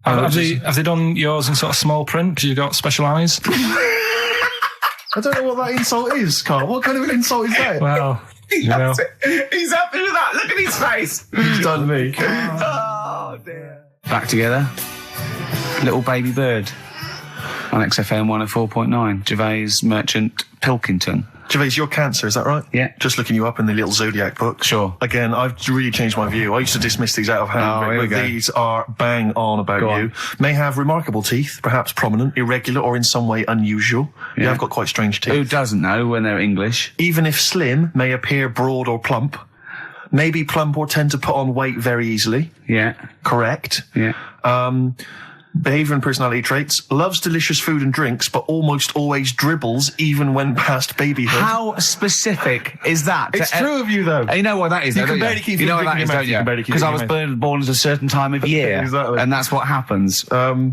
Have they done yours in sort of small print because you've got special eyes? I don't know what that insult is, Karl. What kind of an insult is that? Well, He loves it. He's happy with that. Look at his face. He's done me. Oh, dear. Back together. Little baby bird. On XFM 104.9. Gervais, Merchant, Pilkington. Gervais, you're Cancer, is that right? Yeah. Just looking you up in the little zodiac book. Sure. Again, I've really changed my view. I used to dismiss these out of hand, Oh, here we but go. these are bang on about Go you. on. May have remarkable teeth, perhaps prominent, irregular, or in some way unusual. You Yeah. have got quite strange teeth. Who doesn't know when they're English? Even if slim, may appear broad or plump. May be plump or tend to put on weight very easily. Yeah. Correct. Yeah. Behaviour and personality traits. Loves delicious food and drinks, but almost always dribbles even when past babyhood. How specific is that? It's true of you, though. You know what that is, though, You can don't barely keep you know it what that in is, your don't mouth. You can barely you? keep Because it I in was your born at a certain time of year. Exactly. And that's what happens. I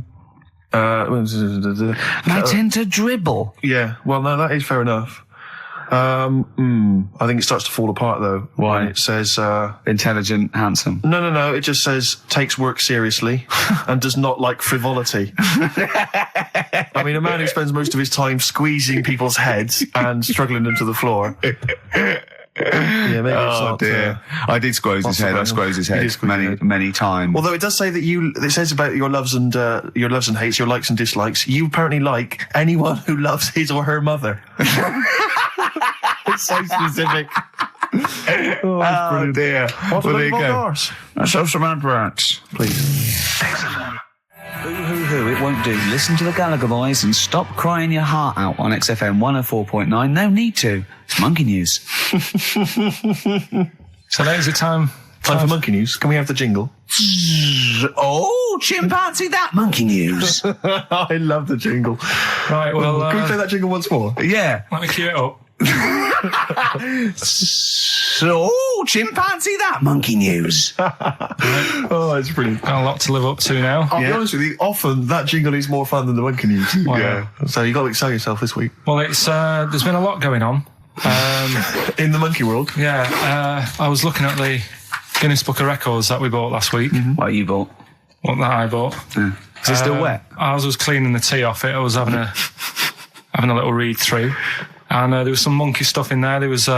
I tend to dribble. Yeah, well, no, that is fair enough. I think it starts to fall apart, though. Why? When it says, Intelligent, handsome. no, it just says, takes work seriously and does not like frivolity. I mean, a man who spends most of his time squeezing people's heads and struggling them to the floor. Yeah, maybe it's Oh not, dear. I did squoze his head. I squoze his head many times. Although it does say that it says about your loves and hates, your likes and dislikes. You apparently like anyone who loves his or her mother. It's so specific. Oh dear. What Well, there you go. Gosh. Let's have some adverts. Please. Boo-hoo-hoo, it won't do. Listen to the Gallagher Boys and stop crying your heart out on XFM 104.9. No need to. It's Monkey News. So that is the time. Time for Monkey News. Can we have the jingle? Oh, chimpanzee that Monkey News. I love the jingle. Right, well, Can we play that jingle once more? Yeah. let me cue it up. So, chimpanzee that Monkey News. Oh, it's brilliant. Got a lot to live up to now. I'll be honest with you, often that jingle is more fun than the Monkey News. Wow. So you got to excel yourself this week. Well, it's there's been a lot going on. In the monkey world. Yeah, I was looking at the Guinness Book of Records that we bought last week. What you bought? What that I bought. Is it still wet? As I was cleaning the tea off it, I was having a little read through, and there was some monkey stuff in there. There was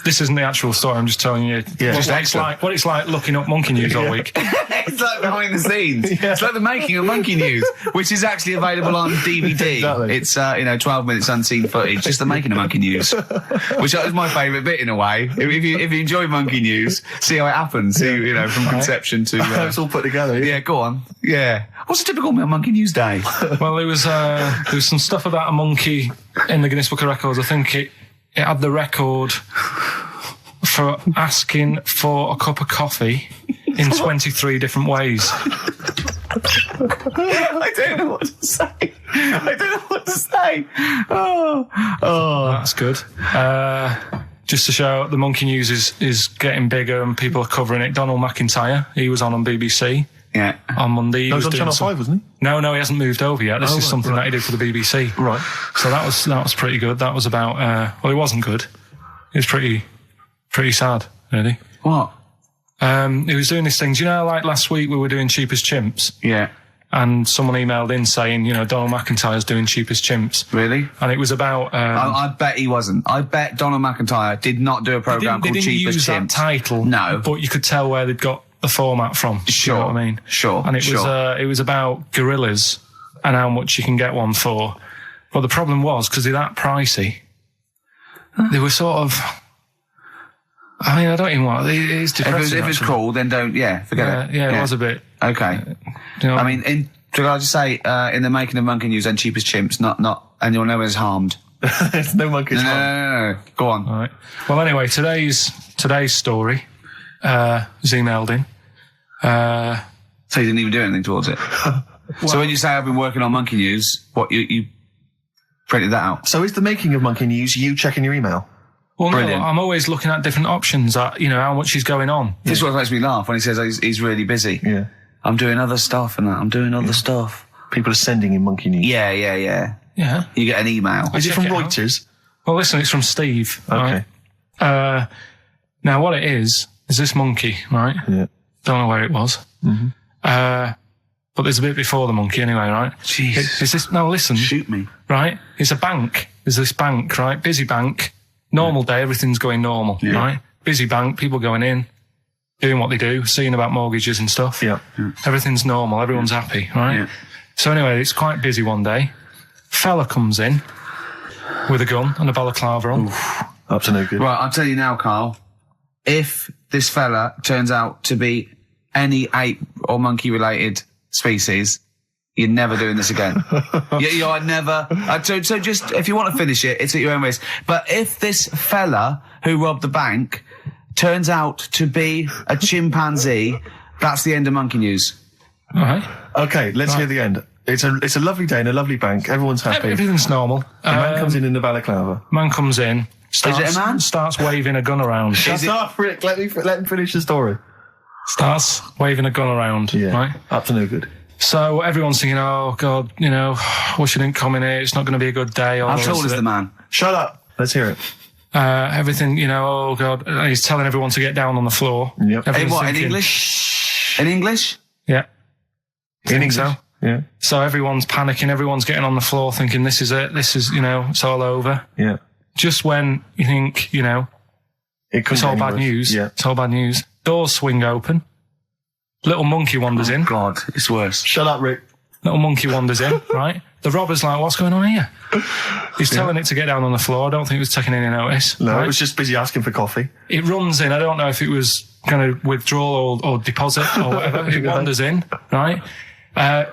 this isn't the actual story. I'm just telling you what it's like looking up monkey news all week. It's like behind the scenes. It's like the making of Monkey News, which is actually available on DVD. Exactly. It's 12 minutes unseen footage, just the making of Monkey News, which is my favourite bit in a way. If you enjoy Monkey News, see how it happens. See, from conception to It's all put together. yeah. Go on. Yeah. What's a typical Monkey News day? Well, there was some stuff about a monkey in the Guinness Book of Records. I think it had the record for asking for a cup of coffee in 23 different ways. I don't know what to say. Oh. That's good. Just to show the monkey news is getting bigger and people are covering it. Donald McIntyre, he was on BBC. Yeah. On Monday. He That was was on doing Channel 5, wasn't he? No, he hasn't moved over yet. This is something that he did for the BBC. Right. So that was pretty good. That was about, well, it wasn't good. It was pretty sad, really. What? He was doing these things, like last week we were doing Cheap as Chimps. Yeah. And someone emailed in saying, Donald McIntyre's doing Cheap as Chimps. Really? And it was about... I bet he wasn't. I bet Donald McIntyre did not do a programme called they didn't Cheap as use that Chimps. title. No. But you could tell where they'd got the format from. Sure. You know what I mean? Sure. And it was about gorillas and how much you can get one for. But the problem was, because they're that pricey, they were sort of... I don't even want... It's depressing, If it's cool, then don't... Yeah, forget it. Yeah, it was a bit... Okay. I mean, should I just say, in the making of Monkey News and Cheap as Chimps, not anyone known as harmed. There's no monkeys. No. Go on. All right. Well, anyway, today's story was emailed in. So you didn't even do anything towards it. So when you say I've been working on Monkey News, what, you printed that out? So is the making of Monkey News you checking your email? Well, Brilliant. no, I'm always looking at different options at, how much is going on. This is what makes me laugh when he says he's really busy. Yeah. I'm doing other stuff and that. I'm doing other stuff. People are sending in Monkey News. Yeah. Yeah. You get an email. Is it from check it out. Reuters? Well, listen, it's from Steve. Okay. Right? Now, what it is this monkey, right? Yeah. Don't know where it was. Mm-hmm. But there's a bit before the monkey anyway, right? Jeez. Is this, now listen. Shoot me. Right? It's a bank. There's this bank, right? Busy bank. Normal day, everything's going normal, right? Busy bank, people going in, doing what they do, seeing about mortgages and stuff. Yeah. Everything's normal, everyone's happy, right? Yeah. So anyway, it's quite busy one day. Fella comes in with a gun and a balaclava on. Up to no good. Right, I'll tell you now, Karl. If this fella turns out to be any ape or monkey related species, you're never doing this again. You're never. So just, if you want to finish it, it's at your own risk. But if this fella who robbed the bank turns out to be a chimpanzee, that's the end of Monkey News. All right. Okay, let's hear the end. It's a lovely day in a lovely bank. Everyone's happy. Everything's normal. The man comes in a balaclava. Man comes in. Is it a man? Starts waving a gun around. Shut up, Rick. Let him finish the story. Starts waving a gun around. Yeah. Right? Up to no good. So everyone's thinking, oh, God, wish you didn't come in here. It's not going to be a good day. How tall is the man? Shut up. Let's hear it. Everything, oh, God. He's telling everyone to get down on the floor. Yep. In what, in English? In English? Yeah. In English? So? Yeah. So everyone's panicking. Everyone's getting on the floor thinking, this is it. This is, it's all over. Yeah. Just when you think, it's all bad news. Yeah. It's all bad news. Doors swing open. Little monkey wanders in. God, it's worse. Shut up, Rick. Little monkey wanders in, right? The robber's like, what's going on here? He's telling it to get down on the floor. I don't think it was taking any notice. No, right? it was just busy asking for coffee. It runs in. I don't know if it was going to withdraw or deposit or whatever. It wanders in, right?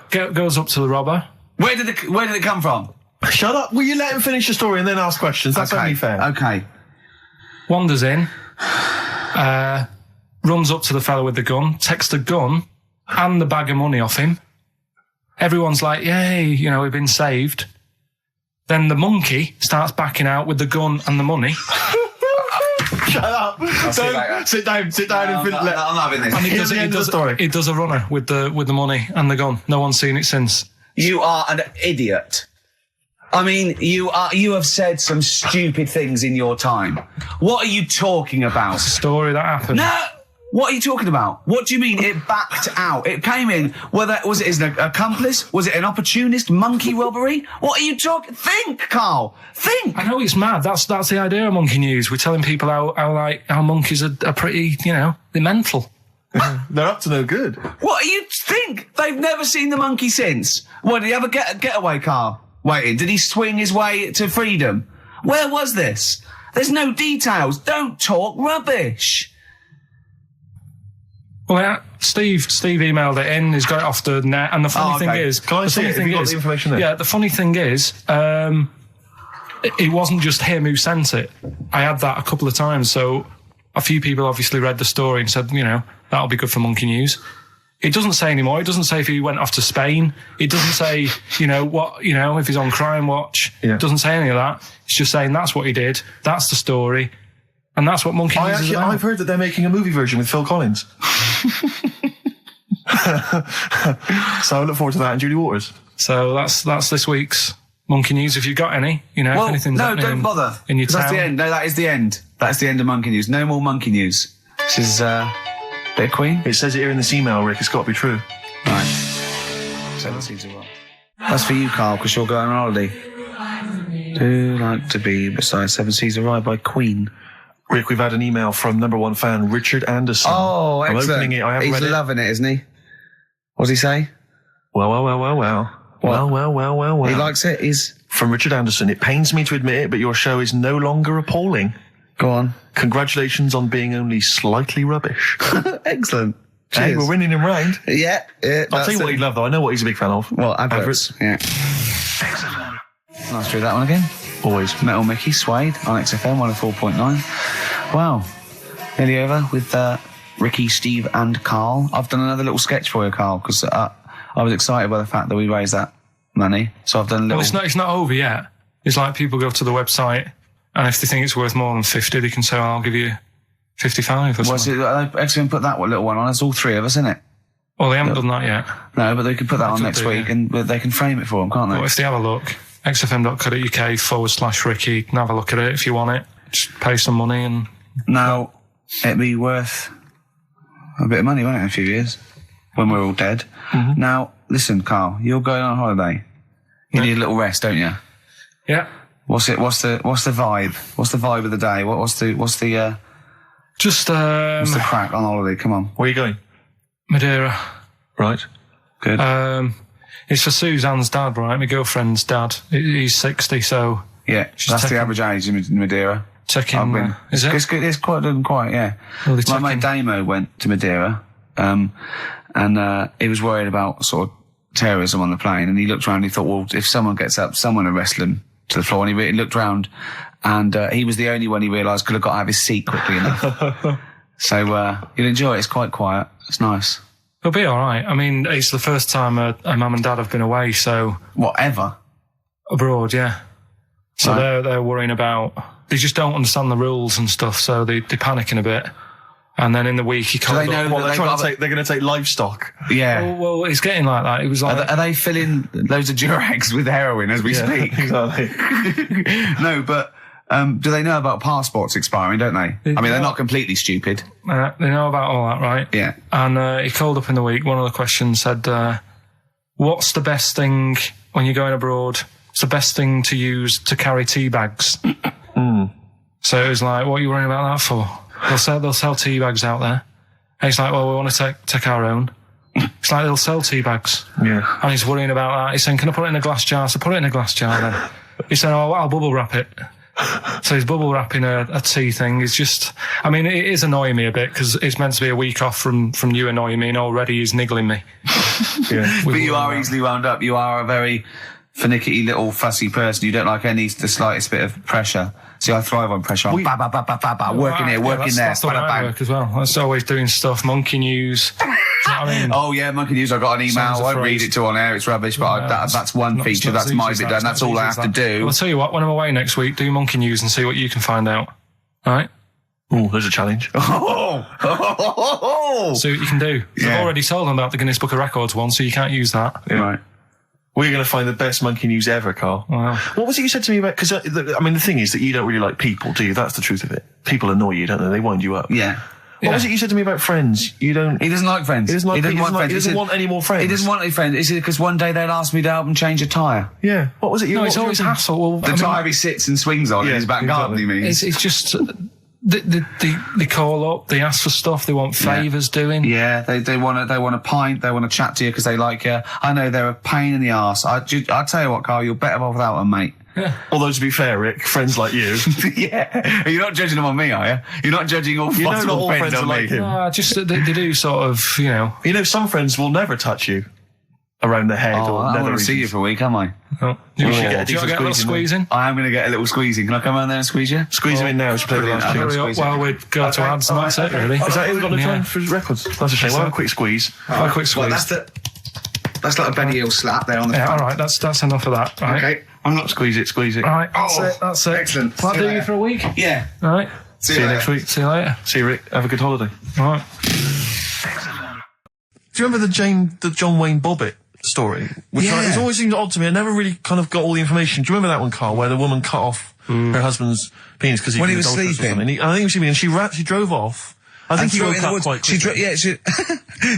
Goes up to the robber. Where did it come from? Shut up. Will you let him finish the story and then ask questions? That's only fair. Okay. Wanders in. Runs up to the fellow with the gun, takes the gun and the bag of money off him. Everyone's like, yay, we've been saved. Then the monkey starts backing out with the gun and the money. Shut up. Sit down and I'm not having this. And Here's the end of the story. It does a runner with the money and the gun. No one's seen it since. You are an idiot. I mean, you have said some stupid things in your time. What are you talking about? It's a story that happened. No! What are you talking about? What do you mean it backed out? It came in, was it an accomplice? Was it an opportunist monkey robbery? What are you talking? Think, Karl! Think! I know it's mad. That's the idea of Monkey News. We're telling people how monkeys are pretty, they're mental. They're up to no good. What do you think? They've never seen the monkey since. What, did he have a getaway car waiting? Did he swing his way to freedom? Where was this? There's no details. Don't talk rubbish. Well, yeah, Steve emailed it in. He's got it off the net. And the funny thing is, can I see it? Have you got the information there? Yeah, the funny thing is, it wasn't just him who sent it. I had that a couple of times. So a few people obviously read the story and said, that'll be good for Monkey News. It doesn't say anymore. It doesn't say if he went off to Spain. It doesn't say, if he's on Crime Watch. Yeah. It doesn't say any of that. It's just saying that's what he did. That's the story. And that's what Monkey News is about. I've heard that they're making a movie version with Phil Collins. So I look forward to that and Julie Waters. So that's this week's Monkey News. If you've got any, if anything's happening don't bother. in your town. That's the end. No, that is the end. That's the end of Monkey News. No more Monkey News. This is bit of Queen. It says it here in this email, Rick. It's got to be true. Right. 7 Seas of Rye. That's for you, Karl, because you're going on holiday. Do like to be beside 7 Seas of Rye by Queen. Rick, we've had an email from number one fan, Richard Anderson. Oh, I'm excellent. opening it. I haven't read He's it. loving it, isn't he? What does he say? Well. What? Well. He likes it. He's... From Richard Anderson. It pains me to admit it, but your show is no longer appalling. Go on. Congratulations on being only slightly rubbish. Excellent. Hey, Cheers. we're winning him round. Yeah. I'll tell you what he'd love, though. I know what he's a big fan of. Well, adverts. Yeah. Nice to do that one again. Always. Metal Mickey, Suede on XFM 104.9. Wow. Nearly over with Ricky, Steve and Karl. I've done another little sketch for you, Karl, because I was excited by the fact that we raised that money. So I've done a little... Well, it's not over yet. It's like people go to the website and if they think it's worth more than 50, they can say, I'll give you 55 or something. XFM put that little one on. It's all three of us, isn't it? Well, they haven't done that yet. No, but they can put that on next week and they can frame it for them, can't they? Well, if they have a look, xfm.co.uk/Ricky, and have a look at it if you want it. Just pay some money and... Now, it'd be worth a bit of money, won't it, in a few years? When we're all dead. Mm-hmm. Now, listen, Karl, you're going on holiday. You need a little rest, don't you? Yeah. What's the vibe? What's the vibe of the day? What's the crack on holiday? Come on. Where are you going? Madeira. Right. Good. It's for Suzanne's dad, right? My girlfriend's dad. He's 60, so... Yeah, that's the average age in Madeira. Taking... is it? It's quite, yeah. Well, my mate Damo went to Madeira, and he was worried about sort of terrorism on the plane, and he looked around and he thought, well, if someone gets up, someone will wrestle him to the floor, and he looked around, and he was the only one he realised could have got out of his seat quickly enough. So you'll enjoy it. It's quite quiet. It's nice. It'll be all right. I mean, it's the first time a mum and dad have been away, so Whatever. abroad, yeah. So Right. they're worrying about. They just don't understand the rules and stuff, so they're panicking a bit. And then in the week he called they know up. Well, They're they're going to take livestock. Yeah. Well, it's getting like that. It was like Are they filling loads of Durags with heroin as we speak? Exactly. No, but do they know about passports expiring, don't they? I mean, they're not completely stupid. they know about all that, right? Yeah. And he called up in the week. One of the questions said, "What's the best thing when you're going abroad? What's the best thing to use to carry tea bags?" So it was like, "What are you worrying about that for? They'll sell tea bags out there." And he's like, "Well, we want to take our own." It's like they'll sell tea bags. Yeah. And he's worrying about that. He's saying, "Can I put it in a glass jar?" So put it in a glass jar then. He's saying, "Oh, I'll bubble wrap it." So he's bubble wrapping a tea thing. It's just, I mean, it is annoying me a bit because it's meant to be a week off from you annoying me, and already he's niggling me. Yeah. But you are easily wound up. You are a very finicky little fussy person. You don't like the slightest bit of pressure. See, I thrive on pressure. I'm working here, working there. That's the way I bang. work as well. That's always doing stuff. Monkey news. Do you know what I mean? Oh yeah, Monkey News. I got an email. Sounds I won't afraid. read it to on air. It's rubbish, but that's one feature. That's my bit done. That's all I have to do. Well, I'll tell you what. When I'm away next week, do Monkey News and see what you can find out. All right? Oh, there's a challenge. Oh, See what you can do. Yeah. I've already told them about the Guinness Book of Records one, so you can't use that. right. We're going to find the best monkey news ever, Carl. Wow. What was it you said to me about? Because I mean, the thing is that you don't really like people, do you? That's the truth of it. People annoy you, don't they? They wind you up. Yeah. What was it you said to me about friends? You don't. He doesn't like friends. He doesn't like. He doesn't want any more friends. He doesn't want any friends. Is it because one day they'll ask me to help them change a tyre? Yeah. What was it? No, what it's was always your- hassle. Well, The tyre he sits and swings on in his back garden, he means. It's just they call up, they ask for stuff, they want favours doing. Yeah, they want a pint, they want to chat to you because they like you. I know they're a pain in the arse. I'll tell you what, Carl, you're better off without them, mate. Although to be fair, Rick, friends like you, Yeah. You're not judging them on me, are you? You're not judging all you know, possible not all friends on are me. like him. Just they do sort of, you know. You know, some friends will never touch you around the head Oh, or I nether want to see you regions. for a week, am I? You should get a do you decent get a little squeeze in squeeze in? I am going to get a little squeezing. Can I come around there and squeeze you? Squeeze him in now. We should play the Brilliant. last I'll two. squeeze Well, it. we'd go to ads and that's it, really. Is that it? We've got no Yeah. time for records. That's a shame. We'll have a quick squeeze. A quick squeeze. Well, that's like a Benny Hill slap there on the Yeah, front. all right, that's enough of that. Right? Okay. I'm not. Squeeze it. All right, that's it. Excellent. Will that See you do you later. for a week? Yeah. All right. See you next week. See you later. See you, Rick. Have a good holiday. All right. Do you remember the John Wayne Bobbitt story? Which Yeah. it's always seemed odd to me. I never really kind of got all the information. Do you remember that one, Carl, where the woman cut off her husband's penis because When he was was adulterous or sleeping? something? I think he was sleeping, and she drove off. I think he threw it woke in the up woods. quite She quickly.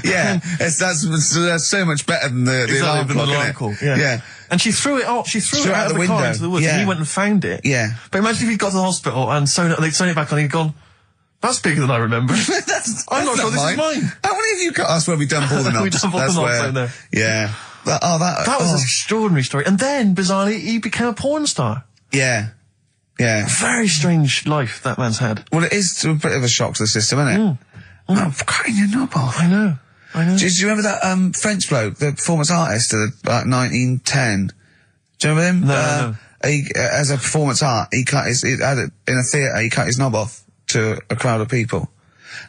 yeah. That's so much better than the alarm Exactly, clock, the isn't alarm it? call. Yeah. And she threw it out. She threw it out of the car window. into the woods, Yeah. and he went and found it. Yeah. But imagine if he'd got to the hospital and they'd sewn it back on, and he'd gone, "That's bigger than I remember." I'm not sure this is mine. How many of you got us where we dump all the knobs? We dump all the That's knobs where- down there. Yeah. That That was an extraordinary story. And then, bizarrely, he became a porn star. Yeah. Yeah. Very strange life that man's had. Well, it is a bit of a shock to the system, isn't it? Oh, cutting your knob off. I know. Do you remember that French bloke, the performance artist of about 1910? Do you remember him? No. He, as a performance art, he cut his, in a theatre, he cut his knob off to a crowd of people.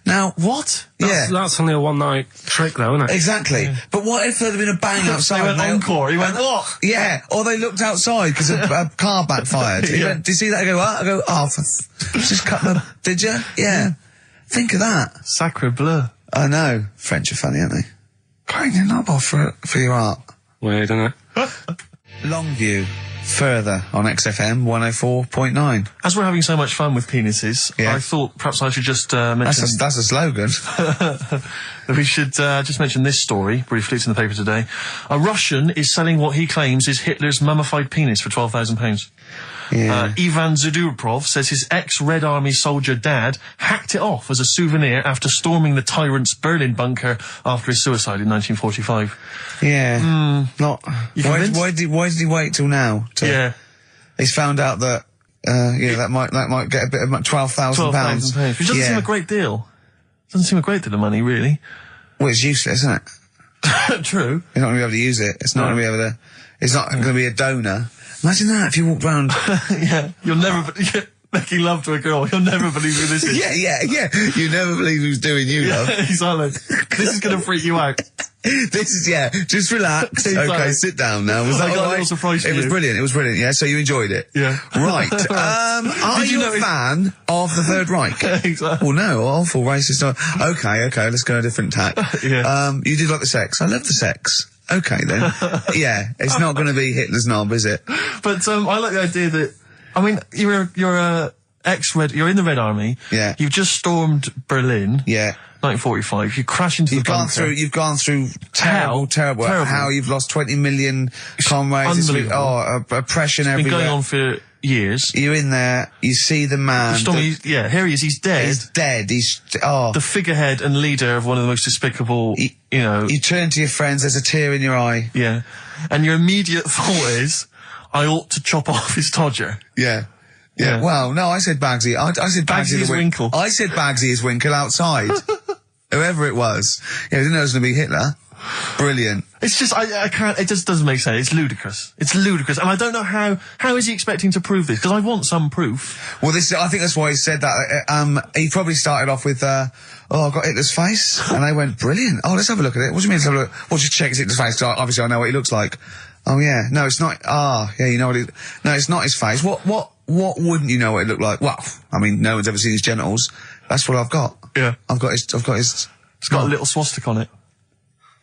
Now, What? That's only a one night trick, though, isn't it? Exactly. But what if there had been a bang outside? They went and encore. He went, what? Yeah, or they looked outside because a car backfired. He went, did you see that? I go, what? I go, just cut the, did you? Yeah. Think of that. Sacre bleu. I know. French are funny, aren't they? Cutting your knob off for your art. Weird, isn't it? Longview, further on XFM 104.9. As we're having so much fun with penises, Yeah. I thought perhaps I should just mention... That's a slogan. we should just mention this story briefly. It's in the paper today. A Russian is selling what he claims is Hitler's mummified penis for £12,000. Yeah. Ivan Zadurprov says his ex-Red Army soldier dad hacked it off as a souvenir after storming the tyrant's Berlin bunker after his suicide in 1945. Yeah. Not. You Why convinced? did he wait till now? Yeah. He's found out that. That might get a bit of £12,000. £12,000. Which doesn't seem a great deal. Doesn't seem a great deal of money, really. Well, it's useless, isn't it? True. You're not going to be able to use it. It's not going to be able to. It's not going to be a donor. Imagine that if you walked round. Yeah. You'll never... making love to a girl. You'll never believe who this is. Yeah. You never believe who's doing you, love. He's like, this is going to freak you out. This is, just relax. Exactly. Okay, sit down now. Was that I got a all right? little surprise for It was you. brilliant, yeah, so you enjoyed it? Yeah. Right, are Did you you a notice- fan of the Third Reich? Exactly. Well, no, awful racist. Okay, let's go a different tack. Yeah. You did like the sex. I love the sex. Okay, then. Yeah, it's not going to be Hitler's knob, is it? But I like the idea that, I mean, you're you're in the Red Army. Yeah. You've just stormed Berlin. Yeah. 1945. You crash into You've the bunker. you've gone through terrible. Terrible. How you've lost 20 million comrades. Unbelievable. Oppression It's been everywhere. going on for years. You're in there, you see the man. Here he is. He's dead. He's dead. The figurehead and leader of one of the most despicable, You turn to your friends, there's a tear in your eye. Yeah. And your immediate thought is, I ought to chop off his todger. Yeah. Well, no, I said Bagsy. I said Bagsy is Winkle. I said Bagsy is Winkle outside. Whoever it was. Yeah, I didn't know it was going to be Hitler. Brilliant. It's just, I can't, it just doesn't make sense. It's ludicrous. And I don't know how is he expecting to prove this? Because I want some proof. Well, I think that's why he said that. He probably started off with, I've got Hitler's face. And they went, brilliant. Oh, let's have a look at it. What do you mean let's have a look? Well, just check Hitler's face, because obviously I know what he looks like. Oh, yeah. No, it's not. You know what no, it's not his face. What wouldn't you know what it looked like? Well, I mean, no one's ever seen his genitals. That's what I've got. Yeah. I've got his. It's got a little swastika on it.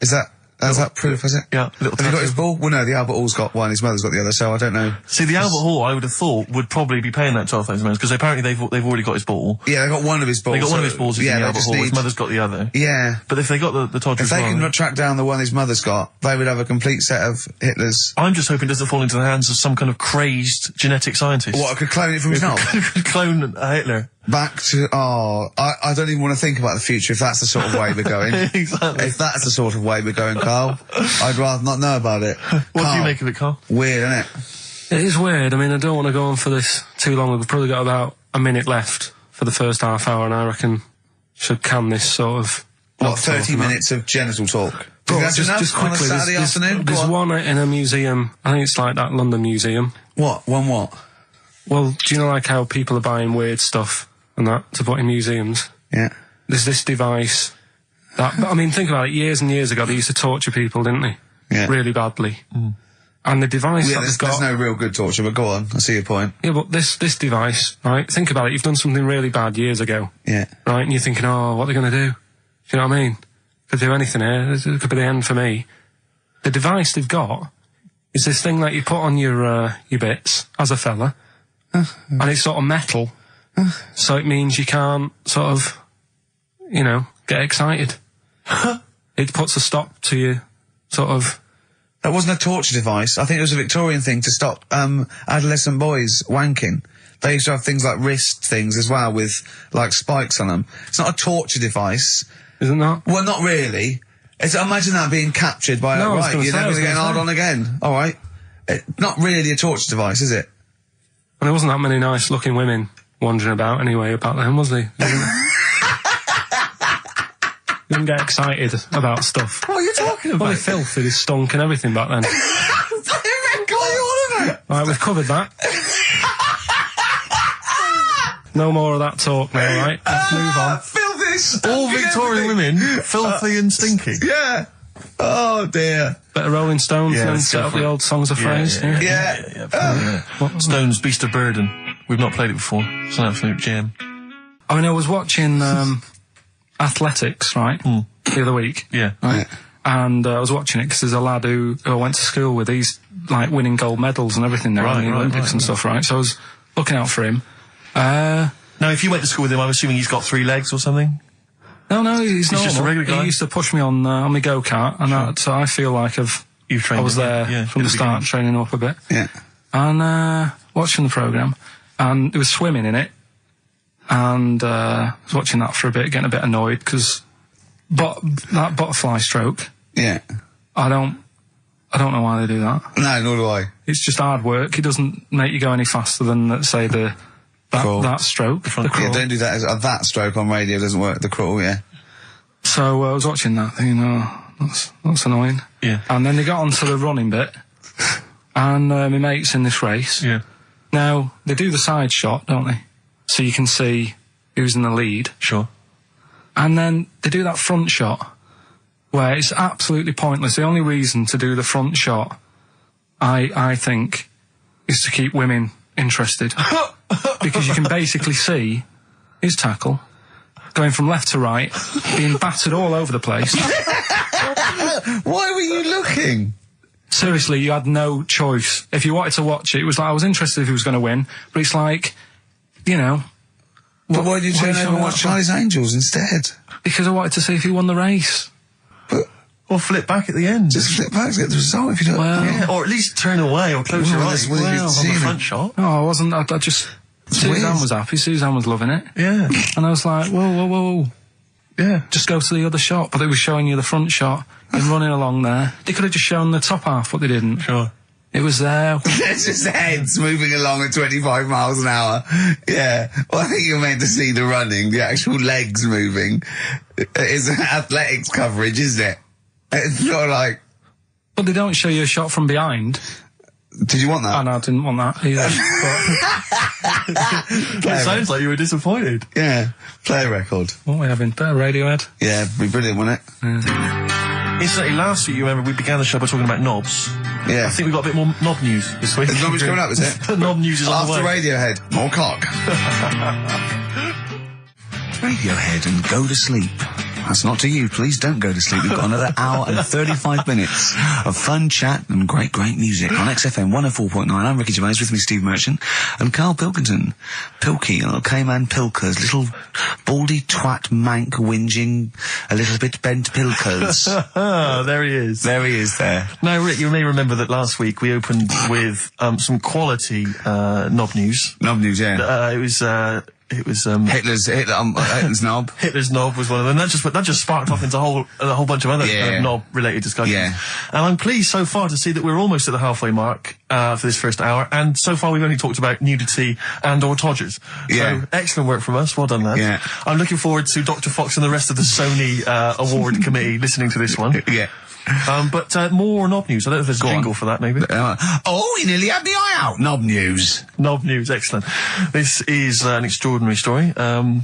Is that proof, is it? Yeah, little Have you got tattoo. his ball? Well, no, the Albert Hall's got one, his mother's got the other, so I don't know. See, the Albert Hall, I would have thought, would probably be paying that £12,000, because apparently they've already got his ball. Yeah, they got one of his balls. They got one of his balls in the Albert Hall, his mother's got the other. Yeah. But if they got the Todger If they can track down the one his mother's got, they would have a complete set of Hitler's. I'm just hoping it doesn't fall into the hands of some kind of crazed genetic scientist. What, I could clone it from his knob? Could clone Hitler. Back to, I don't even want to think about the future if that's the sort of way we're going. Exactly. If that's the sort of way we're going, Carl, I'd rather not know about it. What do you make of it, Karl? Weird, isn't it? It is weird. I mean, I don't want to go on for this too long. We've probably got about a minute left for the first half hour, and I reckon should can this sort of... What, 30 minutes of genital talk? Do you think that's enough just on a quickly, Saturday afternoon? Go There's on. one in a museum. I think it's like that London Museum. What? One what? Well, do you know like how people are buying weird stuff and that to put in museums? Yeah. There's this device that, I mean, think about it, years and years ago they used to torture people, didn't they? Yeah. Really badly. And the device Yeah, that there's they've got... no real good torture, but go on, I see your point. Yeah, but this device, right, think about it, you've done something really bad years ago. Yeah. Right, and you're thinking, oh, what are they going to do? Do you know what I mean? Could do anything here, it could be the end for me. The device they've got is this thing that you put on your bits, as a fella, and it's sort of metal, so it means you can't sort of, get excited. It puts a stop to you, sort of... That wasn't a torture device. I think it was a Victorian thing to stop adolescent boys wanking. They used to have things like wrist things as well with, like, spikes on them. It's not a torture device. Is it not? Well, not really. Imagine that being captured by, No, I was right, gonna you're say, never I was going to get gonna hard say. on again. All right. Not really a torture device, is it? And there wasn't that many nice-looking women wandering about anyway about them, was there? You didn't get excited about stuff. What are you talking about? Well, they filthy, they stunk and everything back then. Right, we've covered that. No more of that talk now, right? Let's move on. Filthy. All Victorian women, filthy and stinky. Yeah. Oh, dear. Bit of Rolling Stones Yeah, and let's set go up for the it. old songs of phrase. Yeah. Stones, Beast of Burden. We've not played it before. It's an absolute gem. I mean, I was watching athletics, right, the other week. Yeah. Right? And I was watching it because there's a lad who I went to school with. He's, like, winning gold medals and everything now in the Olympics and stuff, right? So I was looking out for him. Now, if you went to school with him, I'm assuming he's got 3 legs or something? No, he's normal. just a regular guy? He used to push me on my go-kart, and so I feel like You've trained I was him, there yeah, from at the the start, training up a bit. Yeah. And watching the programme, and there was swimming in it, and I was watching that for a bit, getting a bit annoyed, because that butterfly stroke, Yeah. I don't know why they do that. No, nor do I. It's just hard work. It doesn't make you go any faster than, let's say, Crawl. that stroke, the Yeah, crawl. don't do that. That stroke on radio doesn't work. The crawl, yeah. So I was watching that, thinking, that's annoying. Yeah. And then they got onto the running bit, and my mate's in this race. Yeah. Now, they do the side shot, don't they? so you can see who's in the lead. Sure. And then they do that front shot, where it's absolutely pointless. The only reason to do the front shot, I think, is to keep women interested. Because you can basically see his tackle going from left to right, being battered all over the place. Why were you looking? Seriously, you had no choice. If you wanted to watch it, it was like, I was interested if he was going to win, but it's like, you know... But why did you turn over and watch Charlie's Angels instead? Because I wanted to see if he won the race. Or flip back at the end. Just flip back to get the result if you don't... Well... Yeah, or at least turn away or close your eyes. Well, On the front shot. No, I wasn't. I just... Suzanne weird. was happy. Suzanne was loving it. Yeah. And I was like, whoa. Yeah. Just go to the other shot. But they were showing you the front shot and running along there. They could have just shown the top half, but they didn't. Sure. It was there. It's just heads moving along at 25 miles an hour. Yeah. Well, I think you're meant to see the running, the actual legs moving. It's athletics coverage, isn't it? It's not like... But they don't show you a shot from behind. Did you want that? Oh, no, I didn't want that either. It sounds like you were disappointed. Yeah. Play a record. What are we having? Better Radiohead? Yeah, it'd be brilliant, wouldn't it? Incidentally, last week, you remember, we began the show by talking about knobs. Yeah. I think we've got a bit more knob news this week. There's not much coming up, is it? Knob news is on the After way. Radiohead, more cock. Radiohead and go to sleep. That's not to you. Please don't go to sleep. We've got another hour and 35 minutes of fun chat and great music on XFM 104.9. I'm Ricky Gervais, with me Steve Merchant and Karl Pilkington. Pilky, little K-man Pilkers, little baldy twat mank whinging, a little bit bent Pilkers. There he is. There he is there. Now, Rick, you may remember that last week we opened with some quality knob news. Knob news, yeah. It was Hitler's knob. Hitler's knob was one of them. That just sparked off into a whole bunch of other knob-related discussions. Yeah. And I'm pleased so far to see that we're almost at the halfway mark for this first hour, and so far we've only talked about nudity and/or todgers. Yeah. So excellent work from us. Well done, lads. Yeah. I'm looking forward to Dr. Fox and the rest of the Sony award committee listening to this one. Yeah. But more knob news. I don't know if there's a jingle for that, maybe. Oh, you nearly had the eye out. Knob news. Knob news, excellent. This is an extraordinary story. A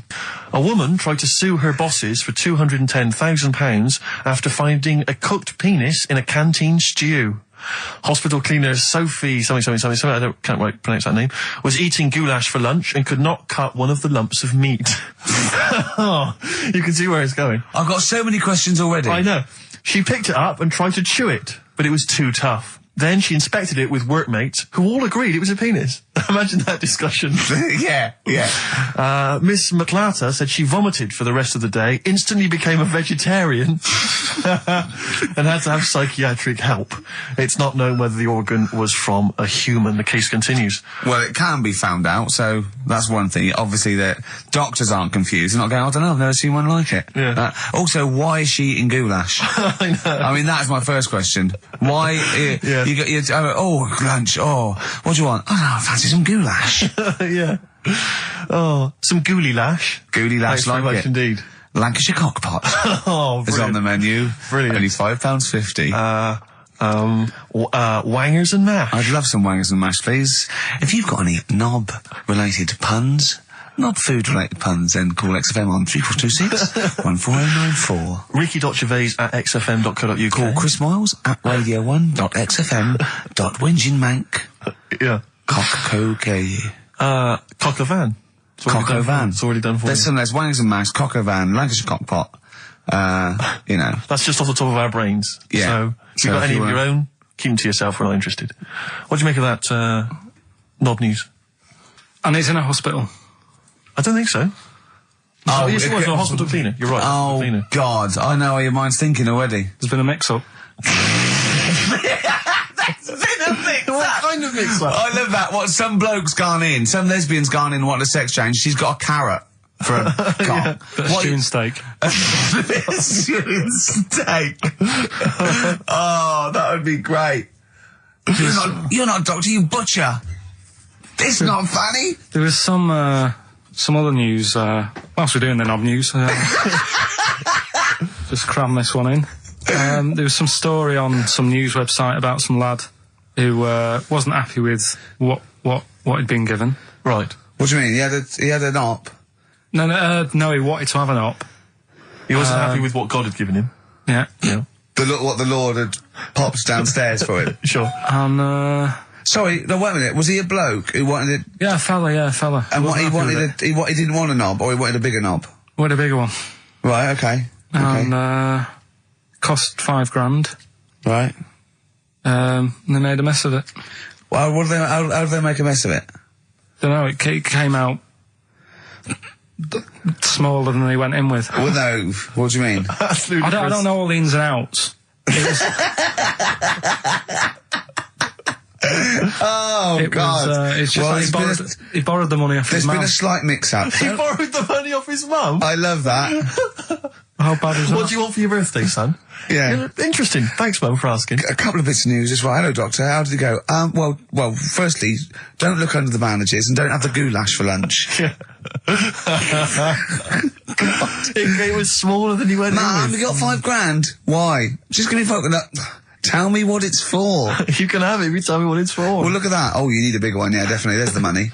woman tried to sue her bosses for £210,000 after finding a cooked penis in a canteen stew. Hospital cleaner Sophie something, I can't quite pronounce that name, was eating goulash for lunch and could not cut one of the lumps of meat. Oh, you can see where it's going. I've got so many questions already. I know. She picked it up and tried to chew it, but it was too tough. Then she inspected it with workmates, who all agreed it was a penis. Imagine that discussion. Yeah. Miss McClarter said she vomited for the rest of the day, instantly became a vegetarian, and had to have psychiatric help. It's not known whether the organ was from a human. The case continues. Well, it can be found out, so that's one thing. Obviously, that doctors aren't confused. They're not going, I don't know, I've never seen one like it. Yeah. Also, why is she eating goulash? I know. I mean, that's my first question. Why? Yeah. You lunch. Oh, what do you want? Oh, no, I fancy some goulash. Yeah. Oh, some gooly lash. Gooly lash, Thanks very like much it. indeed. Lancashire cockpot Oh, is on the menu. Brilliant. Only £5.50. Wangers and mash. I'd love some wangers and mash, please. If you've got any knob-related puns, knob-food-related puns, then call XFM on 3426 14094. Ricky.gervais@xfm.co.uk. Call Chris Miles at radio1.xfm.winginmank. Yeah. Cock-co-gay. Cock a van. Cock-o-van. It's already done for There's you. wangers and mash, cock-o-van, Lancashire cockpot. You know. That's just off the top of our brains. Yeah. So, if you've got any of your own, keep them to yourself. We're not interested. What do you make of that, knob news? And he's in a hospital. I don't think so. Oh, yes, it was a hospital cleaner. You're right. hospital Oh, cleaner. God. I know how your mind's thinking already. There's been a mix-up. What kind of mix-up? I love that. What, some bloke's gone in, some lesbian's gone in, wanting a sex change. She's got a carrot for a cock. Bit of stew and steak. Stewing steak. Oh, that would be great. You're not a doctor, you butcher. This is not funny. There was some other news, whilst we're doing the knob news, just cram this one in. There was some story on some news website about some lad who wasn't happy with what he'd been given. Right. What do you mean? He had an op? No, he wanted to have an op. He wasn't happy with what God had given him. Yeah. What the Lord had popped downstairs for him? Sure. And, Sorry, no, wait a minute. Was he a bloke who wanted it? yeah, a fella. And what he wanted, he didn't want a knob, or he wanted a bigger knob? Wanted a bigger one. Right, okay. And, cost $5,000. Right. And they made a mess of it. Well, how did they make a mess of it? Don't know, it came out smaller than they went in with. Well, no, what do you mean? Absolutely. I don't know all the ins and outs. Oh, God. It's just like he borrowed the money off his mum. There's been a slight mix-up. He borrowed the money off his mum? I love that. How bad is that? What do you want for your birthday, son? Yeah. Interesting. Thanks, Mum, for asking. A couple of bits of news as well. Hello, Doctor. How did it go? Well, firstly, don't look under the bandages and don't have the goulash for lunch. It was smaller than you went in Mum, with. we got $5,000. Why? Just give me tell me what it's for. You can have it if you tell me what it's for. Well, look at that. Oh, you need a bigger one. Yeah, definitely. There's the money.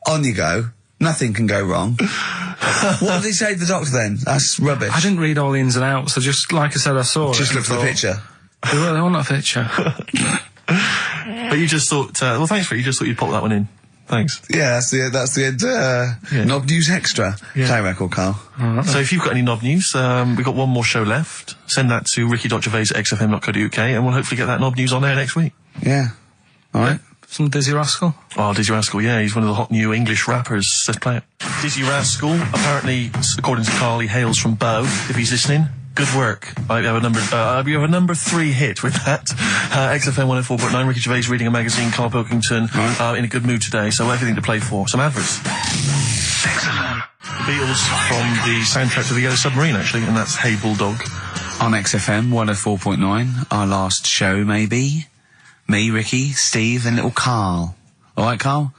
On you go. Nothing can go wrong. What did he say to the doctor then? That's rubbish. I didn't read all the ins and outs. I just, like I said, I saw Just it. look for the picture. They want a picture. But you just thought, well, thanks for it. You just thought you'd pop that one in. Thanks. Yeah, that's the end. Knob News Extra. Play record, Karl. So if you've got any knob news, we've got one more show left. Send that to ricky.gervais at xfm.co.uk and we'll hopefully get that knob news on there next week. Yeah. All right. Some Dizzy Rascal. Oh, Dizzy Rascal, yeah, he's one of the hot new English rappers. Let's play it. Dizzy Rascal, apparently, according to Karl, he hails from Bow, if he's listening. Good work. You have a number 3 hit with that. XFM 104.9, Ricky Gervais reading a magazine, Karl Pilkington, in a good mood today, so everything to play for. Some adverts. XFM. The Beatles from the soundtrack to The Yellow Submarine, actually, and that's Hey Bulldog. On XFM 104.9, our last show, maybe. Me, Ricky, Steve, and little Karl. All right, Karl?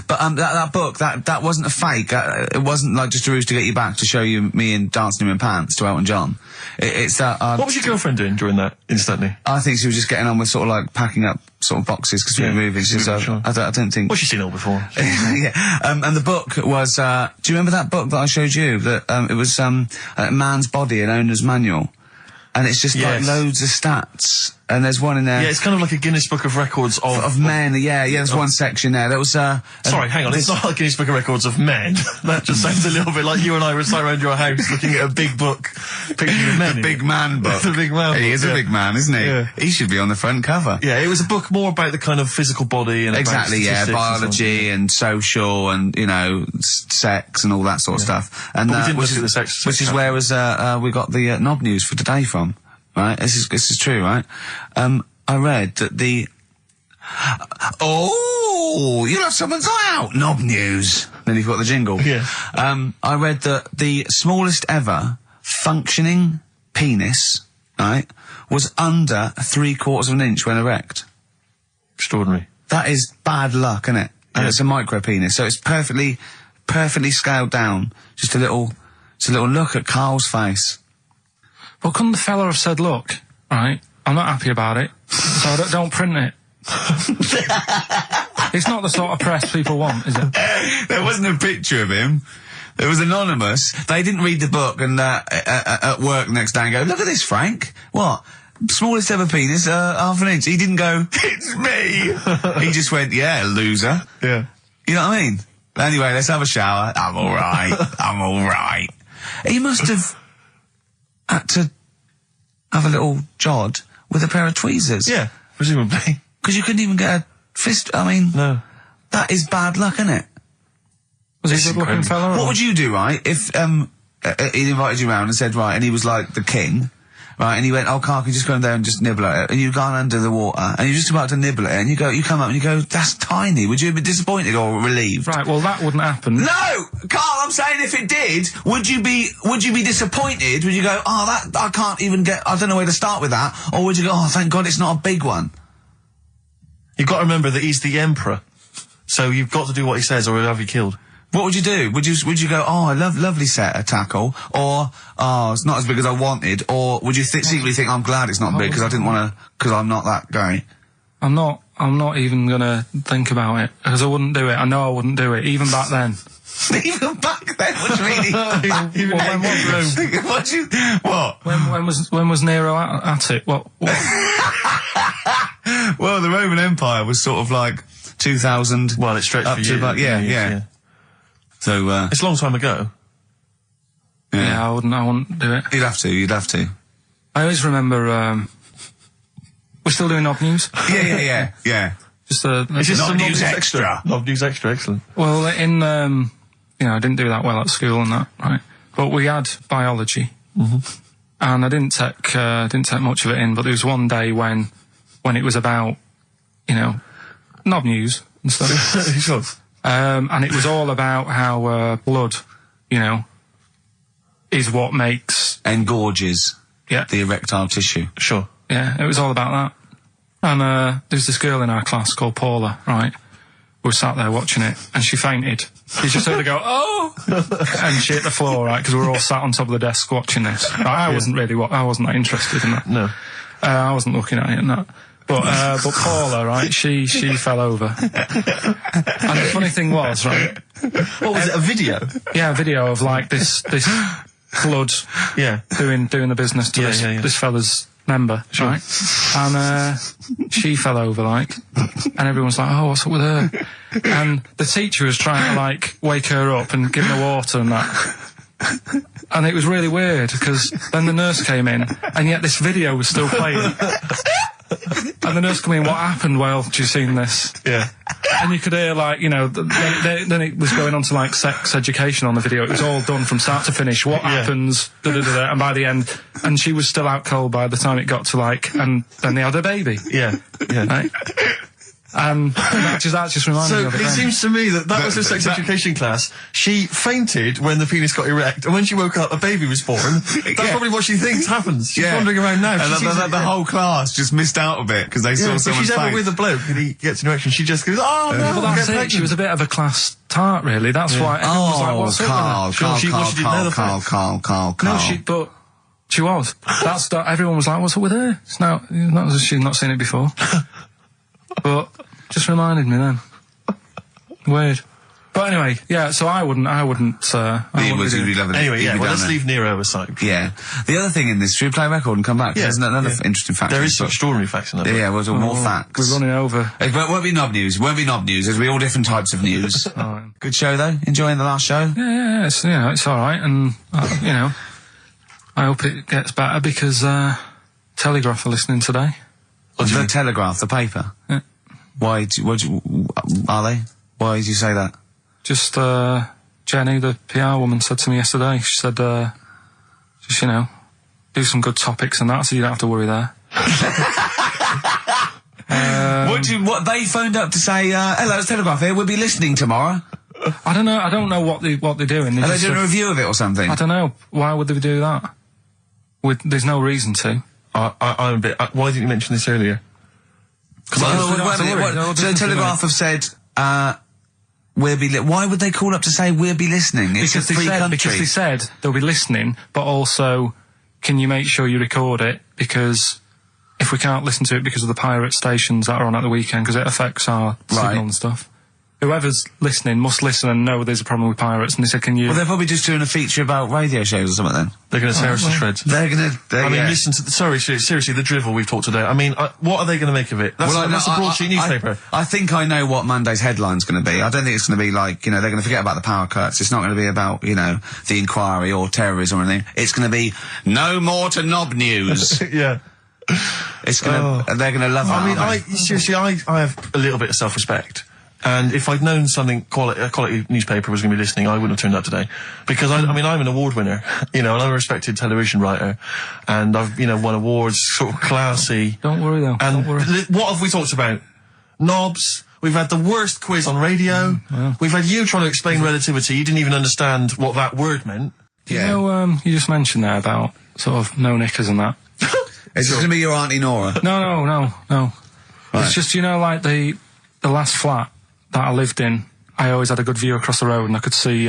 But that book, that wasn't a fake. It wasn't like just a ruse to get you back to show you me and dancing in my pants to Elton John. It's that. What was your girlfriend doing during that instantly? I think she was just getting on with sort of like packing up sort of boxes because we were moving. So sure. I don't think. Well, she's seen it all before. Yeah. And the book was. Do you remember that book that I showed you? That it was a Man's Body, an owner's manual, and it's just like loads of stats. And there's one in there. Yeah, it's kind of like a Guinness Book of Records of men. Yeah, there's one section there. That was, sorry, hang on. It's not like Guinness Book of Records of men. That just sounds a little bit like you and I were sat around your house looking at a big book, picking of men. The big man book. The big man book. He is a big man, isn't he? Yeah. He should be on the front cover. Yeah, it was a book more about the kind of physical body and exactly, about statistics biology and social and, you know, sex and all that sort of stuff. And but we didn't look at the sex which is where we got the knob news for today from. Right? This is true, right? I read that you'll have someone's eye out, knob news. Then you've got the jingle. Yeah. I read that the smallest ever functioning penis, right, was under 3/4 of an inch when erect. Extraordinary. That is bad luck, isn't it? And Yeah. it's a micro penis, so it's perfectly scaled down. Just a little look at Karl's face. Well, couldn't the fella have said, look, right, I'm not happy about it, so don't print it. It's not the sort of press people want, is it? There wasn't a picture of him. It was anonymous. They didn't read the book and at work the next day and go, look at this, Frank. What? Smallest ever penis, half an inch. He didn't go, it's me. He just went, yeah, loser. Yeah. You know what I mean? Anyway, let's have a shower. I'm alright. He must have had to have a little jod with a pair of tweezers. Yeah, presumably. Because you couldn't even get a fist. I mean, No. that is bad luck, isn't it? Was he a good-looking fella? What would you do, right, if he invited you round and said, right, and he was like the king, right, and he went, oh, Karl, can you just go in there and just nibble at it? And you've gone under the water, and you're just about to nibble at it, and you come up and you go, that's tiny. Would you have been disappointed or relieved? Right, well, that wouldn't happen. No! Karl, I'm saying if it did, would you be disappointed? Would you go, oh, that, I can't even get, I don't know where to start with that? Or would you go, oh, thank God it's not a big one? You've got to remember that he's the emperor. So you've got to do what he says or he'll have you killed. What would you do? Would you go, oh, I lovely set of tackle, or, oh, it's not as big as I wanted, or would you secretly think, I'm glad it's not big because I didn't want to, because I'm not that guy? I'm not I'm not even gonna think about it because I wouldn't do it. I know I wouldn't do it even back then. Even back then, what do you mean? Even What? When was Nero at it? What? Well, the Roman Empire was sort of like 2000. Well, it stretched up for to years. about yeah. So It's a long time ago. Yeah, I wouldn't do it. you'd have to. I always remember. We're still doing Knob News. Yeah. Just It's just Knob some News Knob Extra. Knob News Extra, excellent. Well, in I didn't do that well at school and that, right? But we had biology, and I didn't take much of it in. But there was one day when it was about, Knob News and stuff, Sure. and it was all about how blood, is what makes Engorges the erectile tissue. Sure. Yeah, it was all about that. And there's this girl in our class called Paula, right? We were sat there watching it, and she fainted. You just heard her go, oh! And she hit the floor, right? Because we were all sat on top of the desk watching this. Right, I wasn't that interested in that. No. I wasn't looking at it and that. But Paula, right? She fell over. And the funny thing was, right? What was it? A video? Yeah, a video of like this blood Yeah. doing the business to this fella's member, right? And she fell over, like, and everyone's like, oh, what's up with her? And the teacher was trying to, like, wake her up and give her water and that. And it was really weird, because then the nurse came in, and yet this video was still playing. And the nurse came in, what happened? Well, do you seen this? Yeah. And you could hear, like, then it was going on to, like, sex education on the video. It was all done from start to finish. What happens? Da-da-da-da. And by the end, and she was still out cold by the time it got to, like, and then they had a baby. Yeah. Right? And that just reminded me of it. So it then. seems to me that was her sex education class. She fainted when the penis got erect, and when she woke up, a baby was born. That's probably what she thinks happens. She's wandering around now. And the whole class just missed out a bit because they saw if someone she's ever faint. with a bloke and he gets an erection, she just goes, oh, no, Well, that's get it. pregnant. She was a bit of a class tart, really. That's why everyone was like, what's up with her? Carl. No, she was. Everyone was like, what's up with her? It's not, she's not seen it before. But just reminded me then. Weird. But anyway, yeah, so I wouldn't He would be loving it. Anyway, He'd yeah, be well, down let's there. leave Nero aside. Yeah. The other thing in this, should we play a record and come back? Yeah. There's another Yeah. interesting fact. There is some extraordinary facts in that. Yeah, well, more facts. We're running over. It won't be knob news. There'll be all different types of news. Good show, though. Enjoying the last show? Yeah, it's all right, and I hope it gets better because Telegraph are listening today. The Telegraph, the paper. Yeah. Why? Are they? Why did you say that? Just Jenny, the PR woman, said to me yesterday. She said, just do some good topics and that, so you don't have to worry there. What they phoned up to say? Hello, it's Telegraph here. We'll be listening tomorrow. I don't know. I don't know what they're doing. Are they doing a review of it or something? I don't know. Why would they do that? There's no reason to. I'm a bit... why didn't you mention this earlier? So the Telegraph have said, why would they call up to say we'll be listening? It's a free country. Because they said they'll be listening, but also, can you make sure you record it? Because if we can't listen to it because of the pirate stations that are on at the weekend, because it affects our signal and stuff. Whoever's listening must listen and know there's a problem with pirates, and they said, can you... Well, they're probably just doing a feature about radio shows or something then. They're going to tear us to shreds. Listen to... seriously, the drivel we've talked today. I mean, what are they going to make of it? That's a broadsheet newspaper. I think I know what Monday's headline's going to be. I don't think it's going to be like, they're going to forget about the power cuts. It's not going to be about, the inquiry or terrorism or anything. It's going to be, no more to knob news. Yeah. It's going to... They're going to love that. I have a little bit of self-respect. And if I'd known a quality newspaper was going to be listening, I wouldn't have turned up today. Because I'm an award winner, and I'm a respected television writer, and I've, won awards, sort of classy. Don't worry though. And don't worry. What have we talked about? Knobs. We've had the worst quiz on radio. We've had you trying to explain relativity. You didn't even understand what that word meant. Yeah. You just mentioned there about sort of no knickers and that. Is this going to be your Auntie Nora? No. Right. It's just, like the last flat that I lived in, I always had a good view across the road and I could see,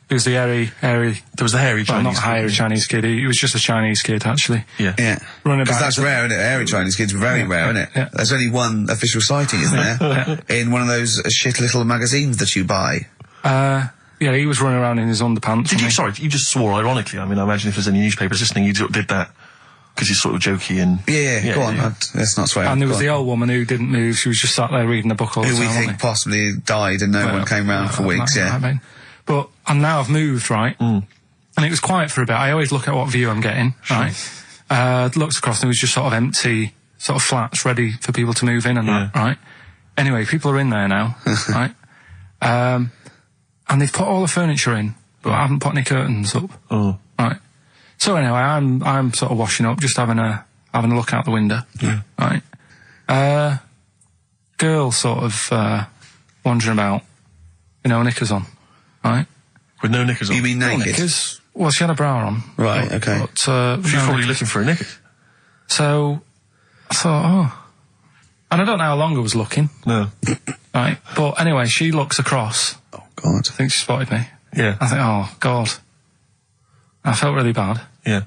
It was the hairy. There was the hairy Well, Chinese not hairy Chinese kid. He was just a Chinese kid, actually. Yeah. Yeah. Running Because about. that's rare, isn't it? Hairy Chinese kids are very rare, isn't it? Yeah. There's only one official sighting, isn't there? In one of those shit little magazines that you buy. Yeah, he was running around in his underpants. Sorry, you just swore ironically. I mean, I imagine if there's any newspapers listening, you did that because you're sort of jokey and... Yeah, go on. Let's not swear. And there was Go the on. old woman who didn't move. She was just sat there reading a book all the Who time. we wasn't think possibly died and no one came round for weeks, might have been. But and now I've moved, right? And it was quiet for a bit. I always look at what view I'm getting, right? Looked across and it was just sort of empty, sort of flats ready for people to move in and that, right? Anyway, people are in there now, right? And they've put all the furniture in, but I haven't put any curtains up. Oh. Right. So anyway, I'm sort of washing up, just having a look out the window. Yeah. Right. Girl sort of wandering about, knickers on. Right. With no knickers on? You mean Not naked? knickers. Well, she had a bra on. Right, okay. But, She's no probably knickers. looking for a knickers. So I thought, and I don't know how long I was looking. No. Right. But anyway, she looks across. Oh, God. I think she spotted me. Yeah. I think, oh, God. I felt really bad. Yeah.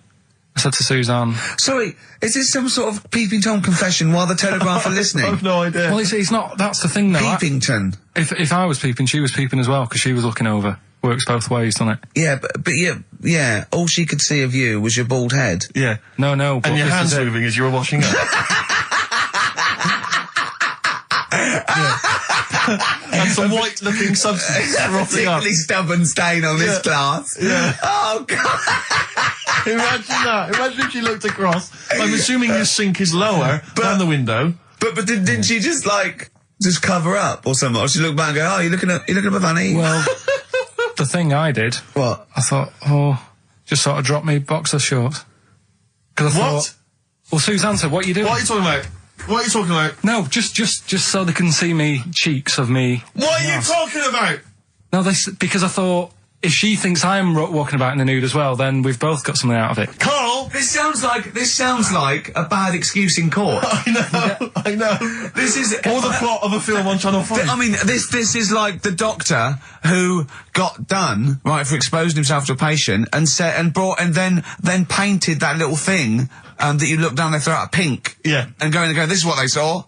I said to Suzanne, Sorry, is this some sort of Peeping Tom confession while the Telegraph are listening? I've no idea. well, it's not, that's the thing though. Peepington. If I was peeping, she was peeping as well, because she was looking over. Works both ways, doesn't it? Yeah, but yeah, all she could see of you was your bald head. Yeah. No, but And your this hands is it. moving as you were washing up. And some white-looking substance rotting up. Particularly stubborn stain on this glass. Yeah. Oh, God. Imagine that. Imagine if she looked across. I'm assuming your sink is lower than the window. But didn't she just cover up or something? Or she looked back and go, oh, you looking at me funny? Well, the thing I did, What? I thought, just sort of drop me boxer shorts. Because I What? thought, well, Suzanne said, what are you doing? What are you talking about? What are you talking about? No, just so they can see me cheeks of me. What are you talking about? No, because I thought, if she thinks I'm walking about in the nude as well, then we've both got something out of it. Carl! This sounds like a bad excuse in court. I know. This is Or the plot of a film on Channel 5. I mean, this is like the doctor who got done right for exposing himself to a patient and then painted that little thing that you look down their throat at pink. Yeah. And go, this is what they saw.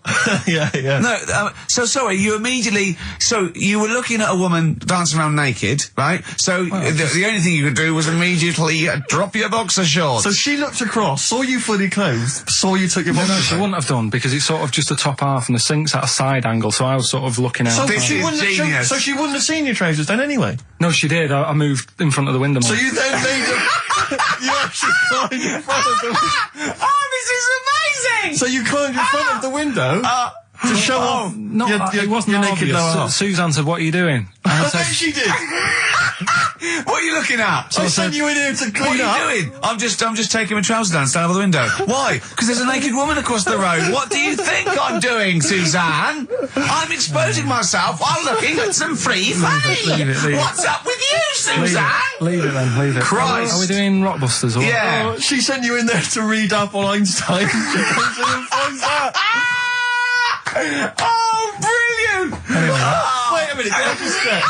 yeah. No, so sorry, you were looking at a woman dancing around naked, right? So the only thing you could do was immediately drop your boxer shorts. So she looked across, saw you fully clothed, saw you took your boxers No, she wouldn't have done, because it's sort of just the top half and the sink's at a side angle, so I was sort of looking out. This she is wouldn't genius. so she wouldn't have seen your trousers then anyway. No, she did. I moved in front of the window. So you then made you actually climbed in front of the Oh, this is amazing! So you climbed in front of the window to show off No, your it wasn't naked obvious. lower half. Suzanne said, what are you doing? And I I bet said, she did. What are you looking at? I sent you in here to What clean up. are you doing? I'm just taking my trousers down, stand over the window. Why? Because there's a naked woman across the road. What do you think I'm doing, Suzanne? I'm exposing myself while looking at some free fame. leave it. What's up with you, Suzanne? leave it then, leave it. Christ. Are we doing Rockbusters or Yeah. Oh, she sent you in there to read up on Einstein. She comes in and finds that. Oh, brilliant! Wait a minute, can I just check?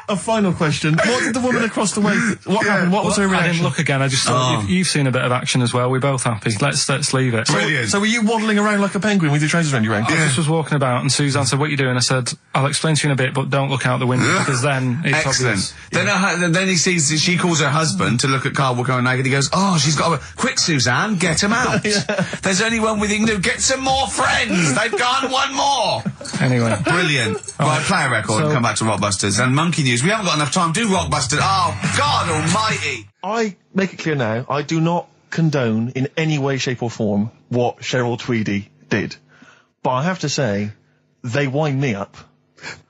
A final question. What did the woman across the way... What happened? What was her I reaction? didn't look again. I just thought you've seen a bit of action as well. We're both happy. Let's leave it. Brilliant. So were you waddling around like a penguin with your trousers around your ankles? I just was walking about, and Suzanne said, "What are you doing?" I said, "I'll explain to you in a bit, but don't look out the window because then it's Excellent. obvious." Then he sees, she calls her husband to look at Karl walking around naked. He goes, oh, she's got a... Quick, Suzanne, get him out. There's only one with you can do. Get some more friends. They've gone one more. Anyway, Brilliant. Right, play a record and So- come back to Rockbusters. And Monkey News. We haven't got enough time. Do Rockbusters. Oh, God almighty. I make it clear now, I do not condone in any way, shape or form what Cheryl Tweedy did. But I have to say, they wind me up.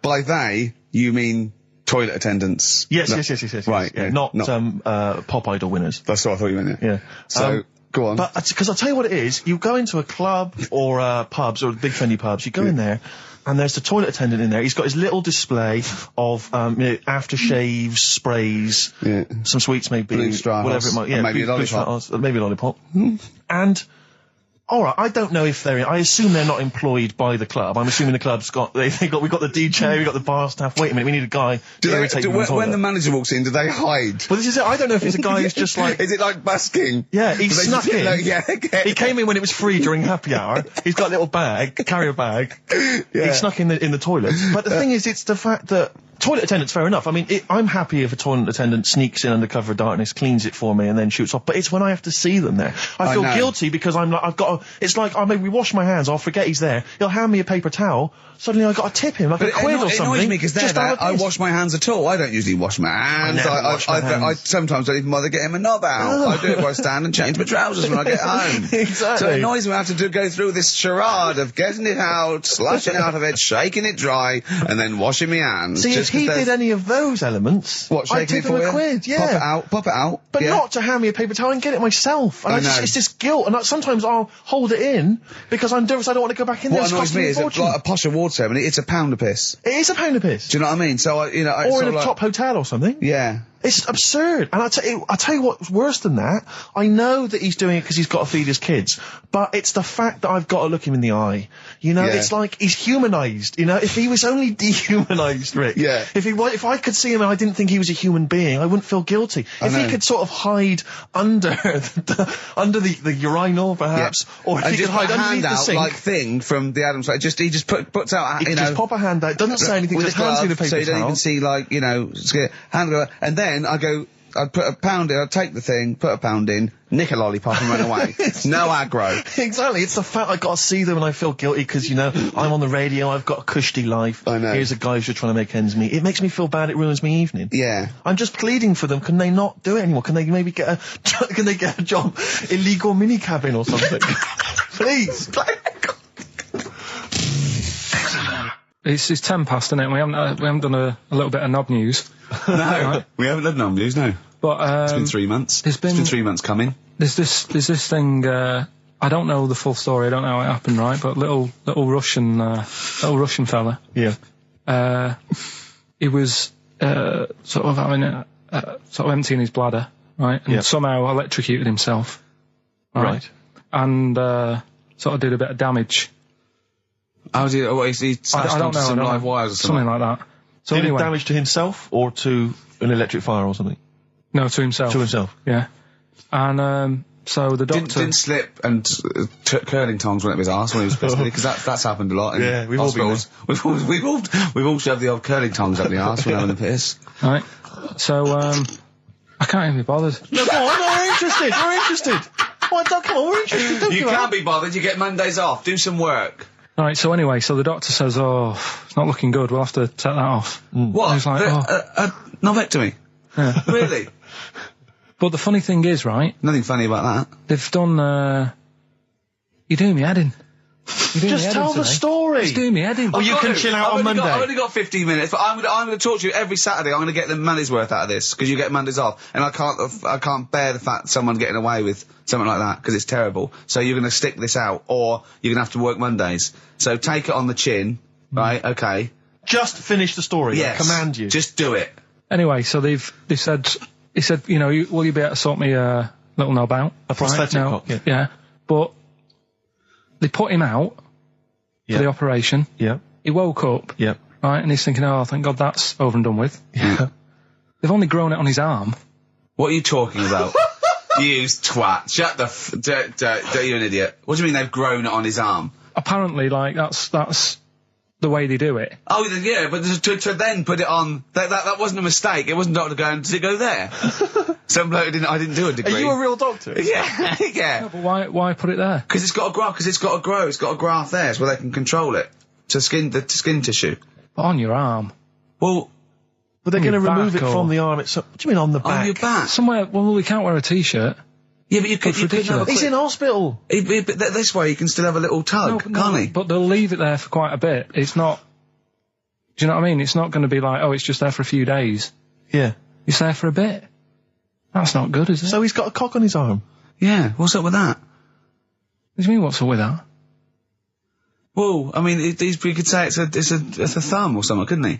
By they, you mean toilet attendants? Yes, No. yes. Right, Yeah, yeah, not not- Pop Idol winners. That's what I thought you meant. Yeah. So, go on. But, because I'll tell you what it is, you go into a club or pubs or big trendy pubs, you go in there, and there's the toilet attendant in there. He's got his little display of aftershaves, sprays, some sweets maybe, Blue Straw whatever House, it might. Yeah, and maybe a Blue lollipop. Straw House, maybe a lollipop. And All right, I don't know if I assume they're not employed by the club. I'm assuming the club's we've got the DJ, we've got the bar staff. Wait a minute, we need a guy to irritate people. When the manager walks in, do they hide? Well, this is it. I don't know if it's a guy who's just like... Is it like busking? Yeah, he snuck in. Okay. He came in when it was free during happy hour. He's got a little carrier bag. Yeah. He snuck in the toilet. But the thing is, it's the fact that toilet attendants, fair enough. I mean, I'm happy if a toilet attendant sneaks in under cover of darkness, cleans it for me, and then shoots off. But it's when I have to see them there. I feel guilty because it's like, I maybe wash my hands, I'll forget he's there. He'll hand me a paper towel. Suddenly I've got to tip him like a quid or something. It annoys me because I wash my hands at all. I don't usually wash my hands. I sometimes don't even bother getting my knob out. I do it while I stand and change my trousers when I get home. Exactly. So it annoys me I have to go through this charade of getting it out, slushing out of it, shaking it dry, and then washing my hands. See, if he did any of those elements, I'd tip him a quid, yeah. Pop it out. But not to hand me a paper towel and get it myself. And it's this guilt, and sometimes I'll hold it in because I'm nervous I don't want to go back in there. What annoys me is like a posh award ceremony, it's a pound a piss. It is a pound a piss. Do you know what I mean? So, or in a top hotel or something. Yeah. It's absurd. And I'll tell you what's worse than that. I know that he's doing it because he's got to feed his kids, but it's the fact that I've got to look him in the eye. You know, it's like he's humanised. You know, if he was only dehumanised, Rick. Yeah. If I could see him and I didn't think he was a human being, I wouldn't feel guilty. If he could sort of hide under the urinal, perhaps, or if he could hide underneath the sink. Like thing from the Adams, like he just puts out, he just pop a hand out, doesn't say anything, just hands me the paper so you don't towel. even see, like, you know, hand go, and then I'd put a pound in, I'd take the thing, put a pound in, nick a lollipop and run away. No aggro. Exactly, it's the fact I got to see them and I feel guilty because, you know, I'm on the radio, I've got a cushy life. I know. Here's a guy who's just trying to make ends meet. It makes me feel bad, it ruins my evening. Yeah. I'm just pleading for them, can they not do it anymore? Can they maybe get a job, illegal mini cabin or something? Please. It's 10 past, isn't it? We haven't done a little bit of knob news. No, right? We haven't done knob news, no. But it's been 3 months. It's been 3 months coming. There's this thing. I don't know the full story. I don't know how it happened, right? But little Russian fella. Yeah. He was sort of having sort of emptying his bladder, right? And somehow electrocuted himself. Right. And sort of did a bit of damage. How did he smashed onto some live wires or something? Something like that. So did anyway, it damage to himself or to an electric fire or something? No, to himself. To himself. Yeah. And so the doctor didn't slip and took curling tongs went up his arse when he was pissed, because that's happened a lot. Yeah, we've all been there. We've all shoved the old curling tongs up the arse when having a piss. Right. So I can't even be bothered. No, come on, we're interested. We're interested. Come on, we're interested. Don't You can't be bothered. You get Mondays off. Do some work. Right, so anyway, so the doctor says, it's not looking good, we'll have to take that off. What? I was like, Novectomy? Yeah. Really? But the funny thing is, right? Nothing funny about that. They've done, you're doing me head in. Just tell the story. Just doing me head in. Oh, you can chill out on Monday. I've only got 15 minutes, but I'm going to talk to you every Saturday. I'm going to get the money's worth out of this, because you get Mondays off. And I can't bear the fact someone getting away with something like that, because it's terrible. So you're going to stick this out, or you're going to have to work Mondays. So take it on the chin, right? Okay. Just finish the story. Yes. I command you. Just do it. Anyway, so he said, you know, will you be able to sort me a little knob out? A prosthetic cock, yeah. But they put him out for the operation. Yeah. He woke up. Yeah. Right, and he's thinking, thank God that's over and done with. Yeah. They've only grown it on his arm. What are you talking about? You twat. Shut the you're an idiot. What do you mean they've grown it on his arm? Apparently, like, that's the way they do it. Oh, yeah, but to then put it on, that wasn't a mistake. It wasn't doctor going, did it go there? Some bloke I didn't do a degree. Are you a real doctor? Yeah, yeah. No, but why put it there? Because it's got to grow, it's got a graft there, so where they can control it. To skin tissue. But on your arm. Well, but they're going to remove it back from the arm itself. What do you mean on the back? On your back. Somewhere, well, we can't wear a t-shirt. Yeah, but you could have a He's in hospital. But this way you can still have a little tug, can't he? But they'll leave it there for quite a bit. It's not... Do you know what I mean? It's not going to be like, it's just there for a few days. Yeah. It's there for a bit. That's not good, is it? So he's got a cock on his arm? Yeah, what's up with that? What do you mean, what's up with that? Well, I mean, we could say it's a thumb or something, couldn't he?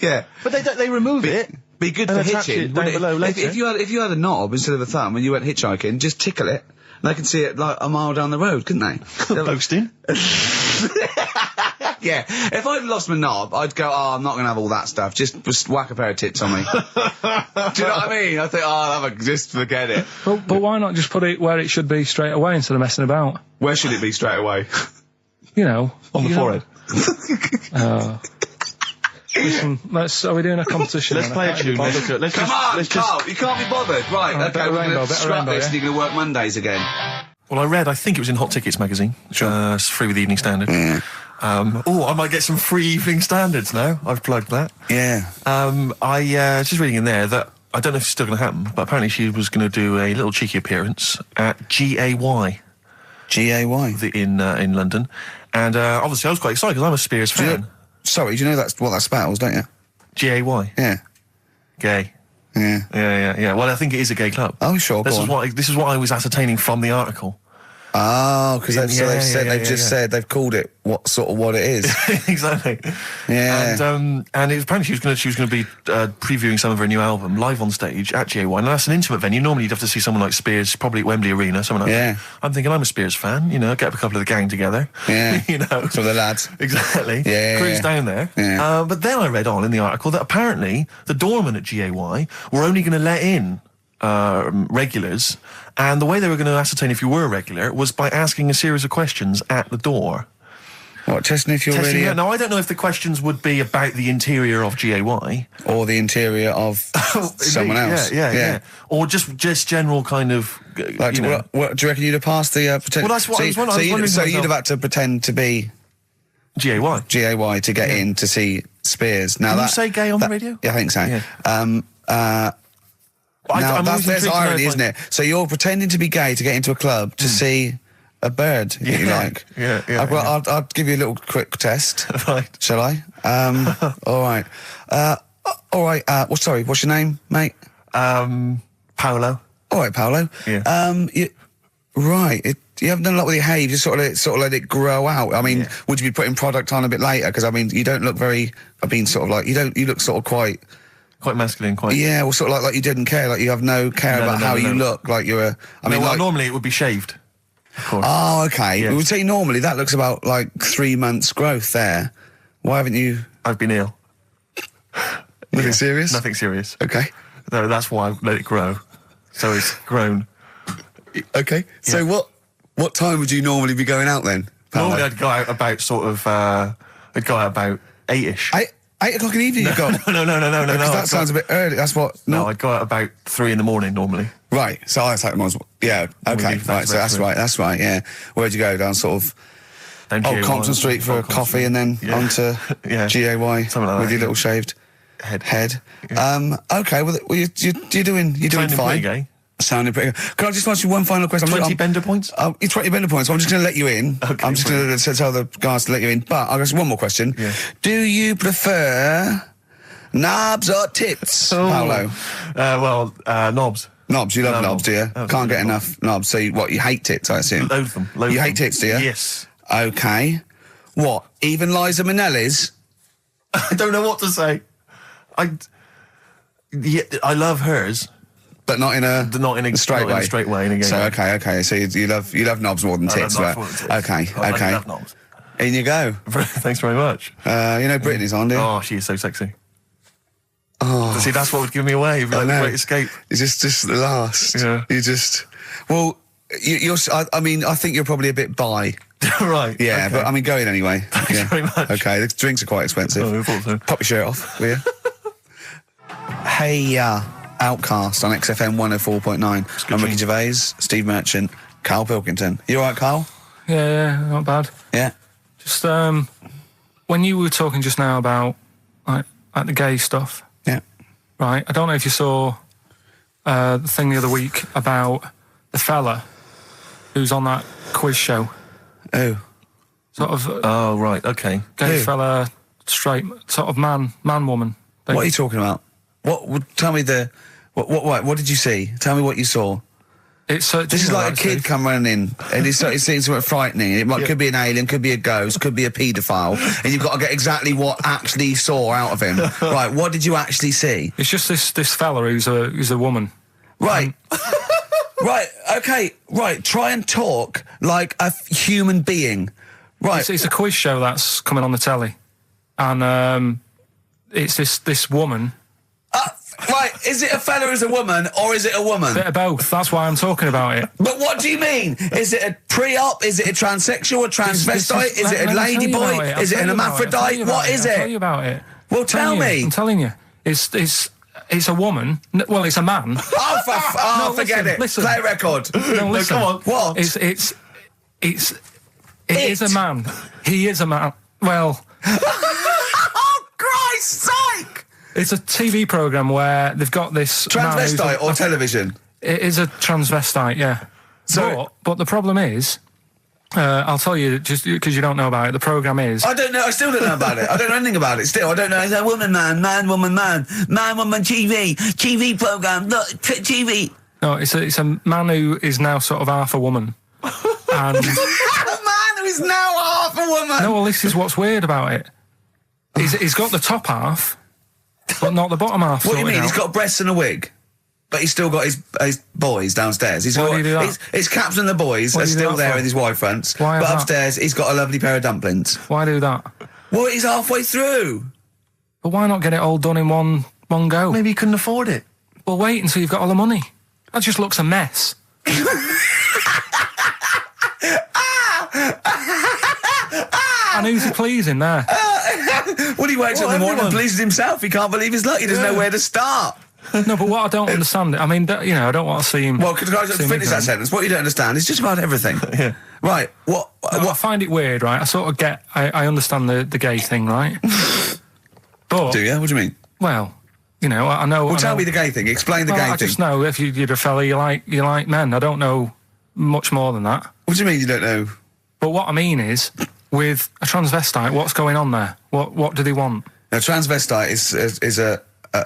Yeah. But they remove it. Be good and for attach hitching. it down below later. If you had a knob instead of a thumb and you went hitchhiking, just tickle it, They can see it like a mile down the road, couldn't they? Posting. Yeah. If I'd lost my knob, I'd go, I'm not going to have all that stuff. Just whack a pair of tits on me. Do you know what I mean? I think, just forget it. But why not just put it where it should be straight away instead of messing about? Where should it be straight away? You know. On the forehead. Listen, are we doing a competition? Let's play a tune. Come on, Carl, you can't be bothered. Right, okay, we're going to scrap this and you're going to work Mondays again. Well, I think it was in Hot Tickets magazine. Sure. It's free with the Evening Standard. Yeah. I might get some free Evening Standards now. I've plugged that. Yeah. I just reading in there that, I don't know if it's still going to happen, but apparently she was going to do a little cheeky appearance at GAY. GAY? In London. And obviously I was quite excited because I'm a Spears fan. Do you know that's what that spells, don't you? GAY? Yeah. Gay. Yeah. Yeah. Well, I think it is a gay club. Oh, sure, This is what I was ascertaining from the article. Oh, because they've called it what it is. Exactly. Yeah. And it was apparently she was going to be previewing some of her new album live on stage at GAY. And that's an intimate venue. Normally you'd have to see someone like Spears, probably at Wembley Arena, someone like that. I'm thinking I'm a Spears fan, get up a couple of the gang together. Yeah. So the lads. Exactly. Yeah. Cruise down there. Yeah. But then I read on in the article that apparently the doorman at GAY were only going to let in regulars, and the way they were going to ascertain if you were a regular was by asking a series of questions at the door. What, testing if you're really... Now, I don't know if the questions would be about the interior of GAY. Or the interior of someone else. Yeah. Or just general kind of... what do you reckon you'd have passed the... Well, that's what I was wondering. So you'd have had to pretend to be... GAY to get in to see Spears. Now Can you say gay on the radio? Yeah, I think so. Yeah. There's irony, isn't it? So you're pretending to be gay to get into a club to see a bird that you like. Yeah. I'll give you a little quick test. Right. Shall I? All right. Sorry, what's your name, mate? Paolo. All right, Paolo. Yeah. You haven't done a lot with your hair. You just sort of let it grow out. I mean, would you be putting product on a bit later? Because I mean, you don't look very. You look sort of quite masculine, quite. Yeah, well, sort of like you didn't care, like you have no care about how you look, like you're a. Normally it would be shaved. Of course. Oh, okay. Yes. We would say normally that looks about like 3 months growth there. Why haven't you? I've been ill. Nothing serious? Nothing serious. Okay. No, that's why I let it grow. So it's grown. Okay. Yeah. So what time would you normally be going out then? Paolo? Normally I'd go out about about 8ish. 8 o'clock in the evening you go? No. That sounds a bit early. That's what... No, I'd go out about 3 in the morning normally. Right. So I take them on... Yeah. Okay. Right. So that's right. Yeah. Where'd you go? Down sort of... Old Compton Street for a coffee and then onto GAY something like that, with your little shaved head. Yeah. Okay. Well, you're doing fine. Gay. Sounding pretty good. Can I just ask you one final question? 20 bender points? 20 bender points. So I'm just going to let you in. Okay, I'm just going to tell the guys to let you in. But I've got one more question. Yeah. Do you prefer knobs or tits, Paolo? Knobs. Knobs. You love knobs, do you? Absolutely. Can't get enough knobs. So you hate tits, I assume? Loathe them. You hate tits, do you? Yes. Okay. What? Even Liza Minnelli's? I don't know what to say. I love hers. But not in a straight way. In a straight way. In a gay so way. okay. So you love knobs more than tits, right? Okay. I love knobs. In you go. Thanks very much. Brittany's on, do you? Oh, she is so sexy. Oh, see, that's what would give me away. It'd be like the great escape. It's just the last. Yeah. You just. Well, you're. I think you're probably a bit bi. Right. Yeah, okay. but I mean, go in anyway. Thanks very much. Okay, the drinks are quite expensive. Oh, I thought so. Pop your shirt off, will you? Hey, Outcast on XFM 104.9. I'm Ricky Gervais, Steve Merchant, Karl Pilkington. You all right, Karl? Yeah, not bad. Yeah. Just when you were talking just now about like the gay stuff. Yeah. Right. I don't know if you saw the thing the other week about the fella who's on that quiz show. Oh. Sort of. Oh, right. Okay. Gay fella, straight, sort of man, woman. What are you talking about? Tell me what did you see? Tell me what you saw. This is like a kid come running in, and it's seeing something frightening. It could be an alien, could be a ghost, could be a paedophile, and you've got to get exactly what actually saw out of him. Right, what did you actually see? It's just this fella who's a woman. Right. Right, okay, right, try and talk like a human being. Right. It's a quiz show that's coming on the telly. And it's this woman. Right, is it a fella who's a woman, or is it a woman? Bit of both, that's why I'm talking about it. But what do you mean? Is it a pre-op? Is it a transsexual, a transvestite? Is it a ladyboy? Is it an hermaphrodite? What is I'll tell it? you about it. Well, tell me. I'm telling you. It's a woman. Well, it's a man. Oh, forget it. Listen. Play a record. No, listen. Come on. What? It is a man. He is a man. Well... Oh, Christ's sake! It's a TV programme where they've got this... Transvestite or television? It is a transvestite, yeah. But the problem is... I'll tell you, just because you don't know about it, the programme is... I don't know, I still don't know about it. I don't know anything about it still. I don't know. It's a woman, man, woman, TV programme, look, TV. No, it's a man who is now sort of half a woman. And... A man who is now half a woman! No, well, this is what's weird about it. He's got the top half, but not the bottom half. What do you mean? Out. He's got breasts and a wig? But he's still got his boys downstairs. Why do you do that? His caps and the boys are still there with his Y fronts. Why but that? upstairs, he's got a lovely pair of dumplings. Why do that? Well, he's halfway through. But why not get it all done in one go? Maybe he couldn't afford it. Well, wait until you've got all the money. That just looks a mess. And who's he pleasing there? Well, he wakes up in the morning and pleases himself. He can't believe his luck. He doesn't know where to start. No, but what I don't understand, I mean, I don't want to see him... Well, could I just finish that sentence? What you don't understand is just about everything. Yeah. Right, I find it weird, right? I sort of get... I understand the gay thing, right? But... Do you? What do you mean? Well, I know... Well, tell me the gay thing. Explain the gay thing. I just know if you're a fella, you like men. I don't know much more than that. What do you mean you don't know? But what I mean is, with a transvestite, what's going on there? What do they want? A transvestite is a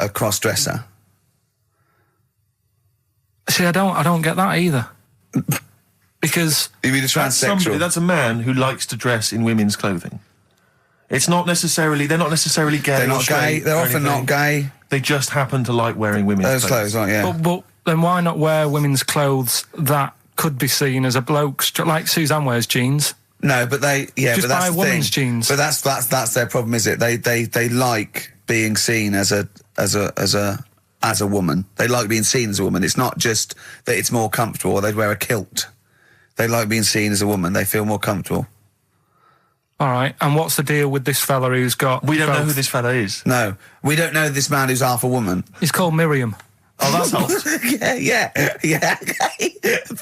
cross-dresser. See, I don't get that either. Because... You mean a transsexual? That's a man who likes to dress in women's clothing. It's not necessarily... They're not necessarily gay. They're not gay. They're often not gay. They just happen to like wearing women's Those clothes, aren't yeah. But then why not wear women's clothes that could be seen as a bloke's... Like Suzanne wears jeans. No, but they... Yeah, just but that's buy the women's thing. jeans. But that's their problem, is it? They like being seen as a woman. They like being seen as a woman. It's not just that it's more comfortable, or they'd wear a kilt. They like being seen as a woman. They feel more comfortable. All right, and what's the deal with this fella who's got... We don't both? know who this fella is. No, we don't know this man who's half a woman. He's called Miriam. Oh, that's helps. yeah.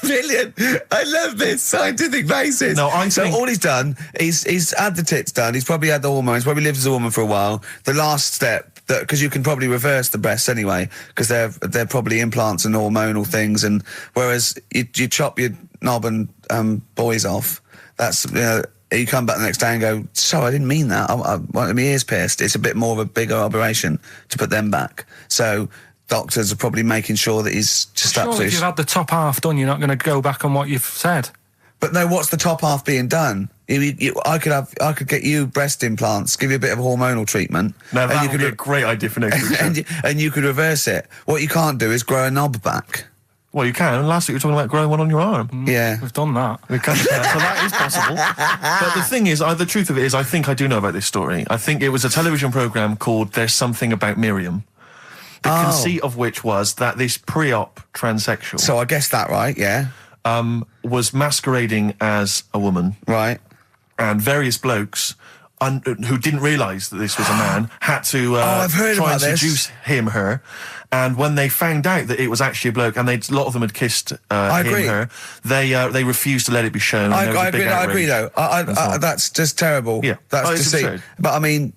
Brilliant. I love this scientific basis. No, I think... So all he's done, he's had the tits done, he's probably had the hormones, probably lived as a woman for a while. The last step, because you can probably reverse the breasts anyway, because they're probably implants and hormonal things, and whereas you chop your knob and boys off, that's... you come back the next day and go, sorry, I didn't mean that. I wanted my ears pierced. It's a bit more of a bigger operation to put them back. So doctors are probably making sure that he's just Surely absolutely... if you've had the top half done, you're not going to go back on what you've said. But no, what's the top half being done? I could get you breast implants, give you a bit of hormonal treatment. Now that would be a great idea for next week. and you could reverse it. What you can't do is grow a knob back. Well, you can. Last week you were talking about growing one on your arm. Yeah. We've done that. So that is possible. But the thing is, the truth of it is, I think I do know about this story. I think it was a television programme called There's Something About Miriam. The conceit of which was that this pre-op transsexual... So I guessed that right, yeah. Was masquerading as a woman. Right. And various blokes... who didn't realise that this was a man, had to I've heard try about and this. seduce her. And when they found out that it was actually a bloke, and a lot of them had kissed her, they refused to let it be shown. I agree, though. That's just terrible. Yeah. That's it's deceit. absurd. But I mean,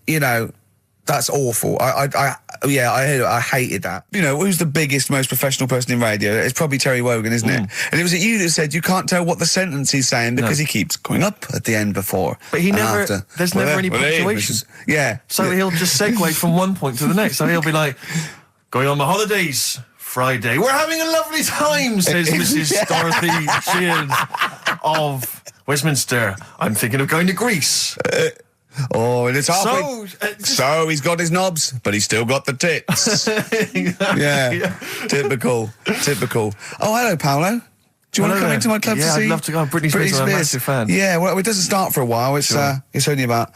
that's awful. I hated that. Who's the biggest, most professional person in radio? It's probably Terry Wogan, isn't it? And it was you that said you can't tell what the sentence he's saying because he keeps going up at the end before. But he and never... after. There's never any punctuation. Yeah. So he'll just segue from one point to the next. So he'll be like, going on my holidays, Friday. We're having a lovely time, says Mrs. Dorothy Shears of Westminster. I'm thinking of going to Greece. Oh, and it's halfway. So he's got his knobs, but he's still got the tits. Yeah. Typical. Oh, hello, Paolo. Do you want to come into my club to see? Yeah, I'd love to go. Britney Spears, I'm a massive fan. Yeah, well, it doesn't start for a while. It's it's only about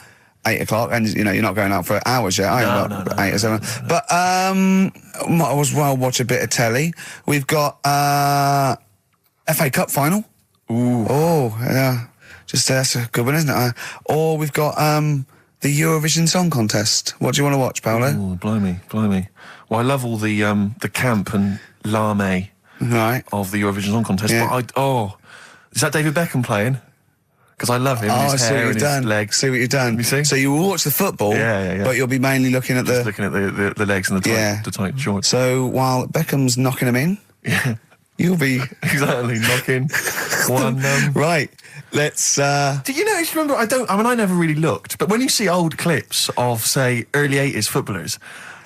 8 o'clock, and you know you're not going out for hours yet. No. 8 or 7. But might as well watch a bit of telly. We've got FA Cup final. Ooh. Oh, yeah. Just that's a good one, isn't it? Or we've got the Eurovision Song Contest. What do you want to watch, Paolo? Oh, blimey. Well, I love all the camp and lame of the Eurovision Song Contest. Yeah. But is that David Beckham playing? Because I love him. And his hair and his legs. See what you've done. You see? So you will watch the football, but you'll be mainly looking at the legs and the tight shorts. So while Beckham's knocking them in, you'll be exactly knocking one. Right. Let's. Do you notice? Remember, I never really looked, but when you see old clips of, say, early '80s footballers,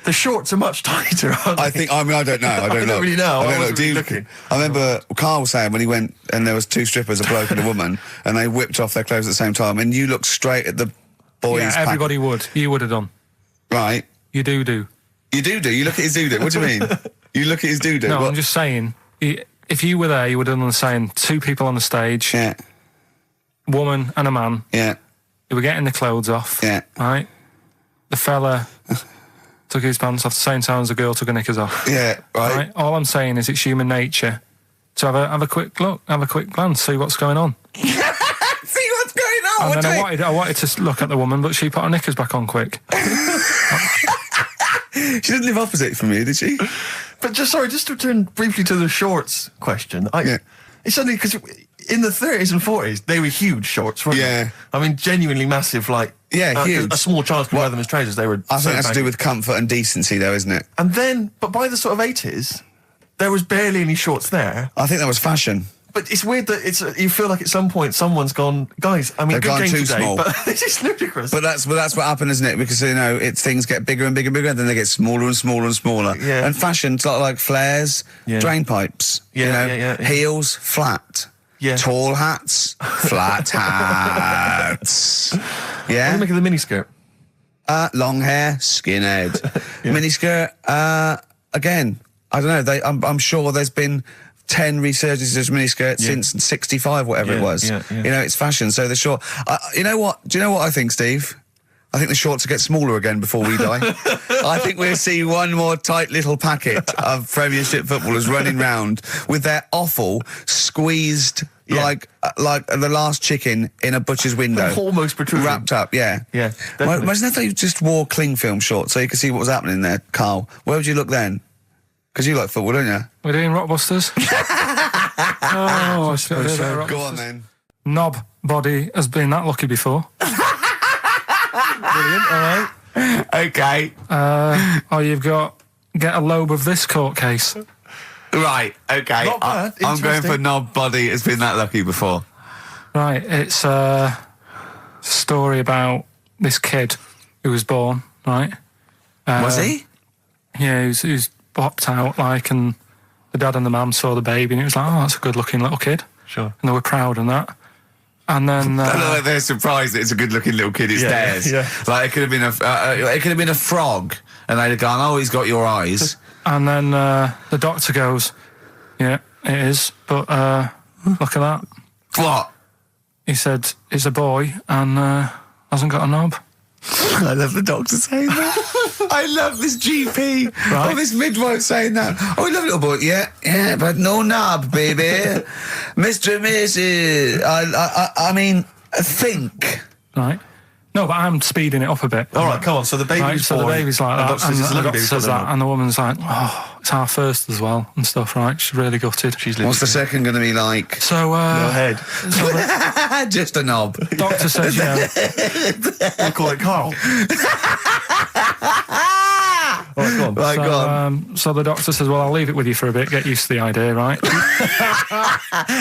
the shorts are much tighter, aren't they? I don't know. I don't really know. I don't know. Really looking. I remember Karl was saying when he went and there was 2 strippers, a bloke and a woman, and they whipped off their clothes at the same time, and you looked straight at the boys. Yeah, everybody would. You would have done. Right. You do. You do. You look at his doo-doo. What do you mean? You look at his doo-doo. No, I'm just saying. If you were there, you would have done the same. 2 people on the stage. Yeah. Woman and a man. Yeah. They were getting the clothes off. Yeah. Right? The fella took his pants off the same time as the girl took her knickers off. Yeah, right. All I'm saying is it's human nature to have a quick look, have a quick glance, see what's going on. See what's going on? And then I wanted to look at the woman, but she put her knickers back on quick. She didn't live opposite from you, did she? But just to return briefly to the shorts question. It's only because in the 30s and 40s, they were huge shorts, weren't they? I mean, genuinely massive, huge. A small child could wear them as trousers. They were. I think that's to do with comfort and decency, though, isn't it? And then, but by the sort of 80s, there was barely any shorts there. I think that was fashion. But it's weird that you feel like at some point someone's gone, guys, I mean, They've gone too today, small. but this is ludicrous. But that's what happened, isn't it? Because, things get bigger and bigger and bigger, and then they get smaller and smaller and smaller. Yeah. And fashion's like flares, drain pipes, heels, flat. Yeah. Tall hats, flat hats. What do Yeah. you make of the miniskirt? Long hair, skinhead. Miniskirt, again, I don't know, I'm sure there's been 10 resurgences of miniskirts since 65, whatever it was. It's fashion, so the short... you know what? Do you know what I think, Steve? I think the shorts will get smaller again before we die. I think we'll see one more tight little packet of Premiership footballers running round with their offal squeezed like the last chicken in a butcher's window. Almost protruding. Wrapped up, yeah. Yeah, Well, imagine if they just wore cling film shorts so you could see what was happening there, Karl. Where would you look then? Because you like football, don't you? We're doing Rockbusters. I should have done Go on then. Knob body has been that lucky before. Brilliant, all right. Okay. You've got get a lobe of this court case. Right, okay. Not bad. I'm going Interesting. for knob body. It's been that lucky before. Right, it's a story about this kid who was born, right? Was he? Yeah, he was popped out, and the dad and the mum saw the baby, and it was like, oh, that's a good-looking little kid. Sure. And they were proud and that. And then they're surprised that it's a good-looking little kid. It's theirs. Yeah. Like it could have been a frog, and they'd have gone, "Oh, he's got your eyes." And then the doctor goes, "Yeah, it is, but look at that." What? He said, "It's a boy and hasn't got a knob." I love the doctor saying that. I love this GP or this midwife saying that. Oh, we love little boy. Yeah, but no knob, baby. Mr. and Mrs. I mean, think. Right. No, but I'm speeding it up a bit. All right, come on. So the baby's So the baby's like that, and the doctor says that, and and the woman's like, oh, it's our first as well, and stuff, right? She's really gutted. What's the second going to be like? So, no head. So the Just a knob. doctor says, We'll call it Karl. All right, go on. Right, go on. So the doctor says, well, I'll leave it with you for a bit, get used to the idea, right?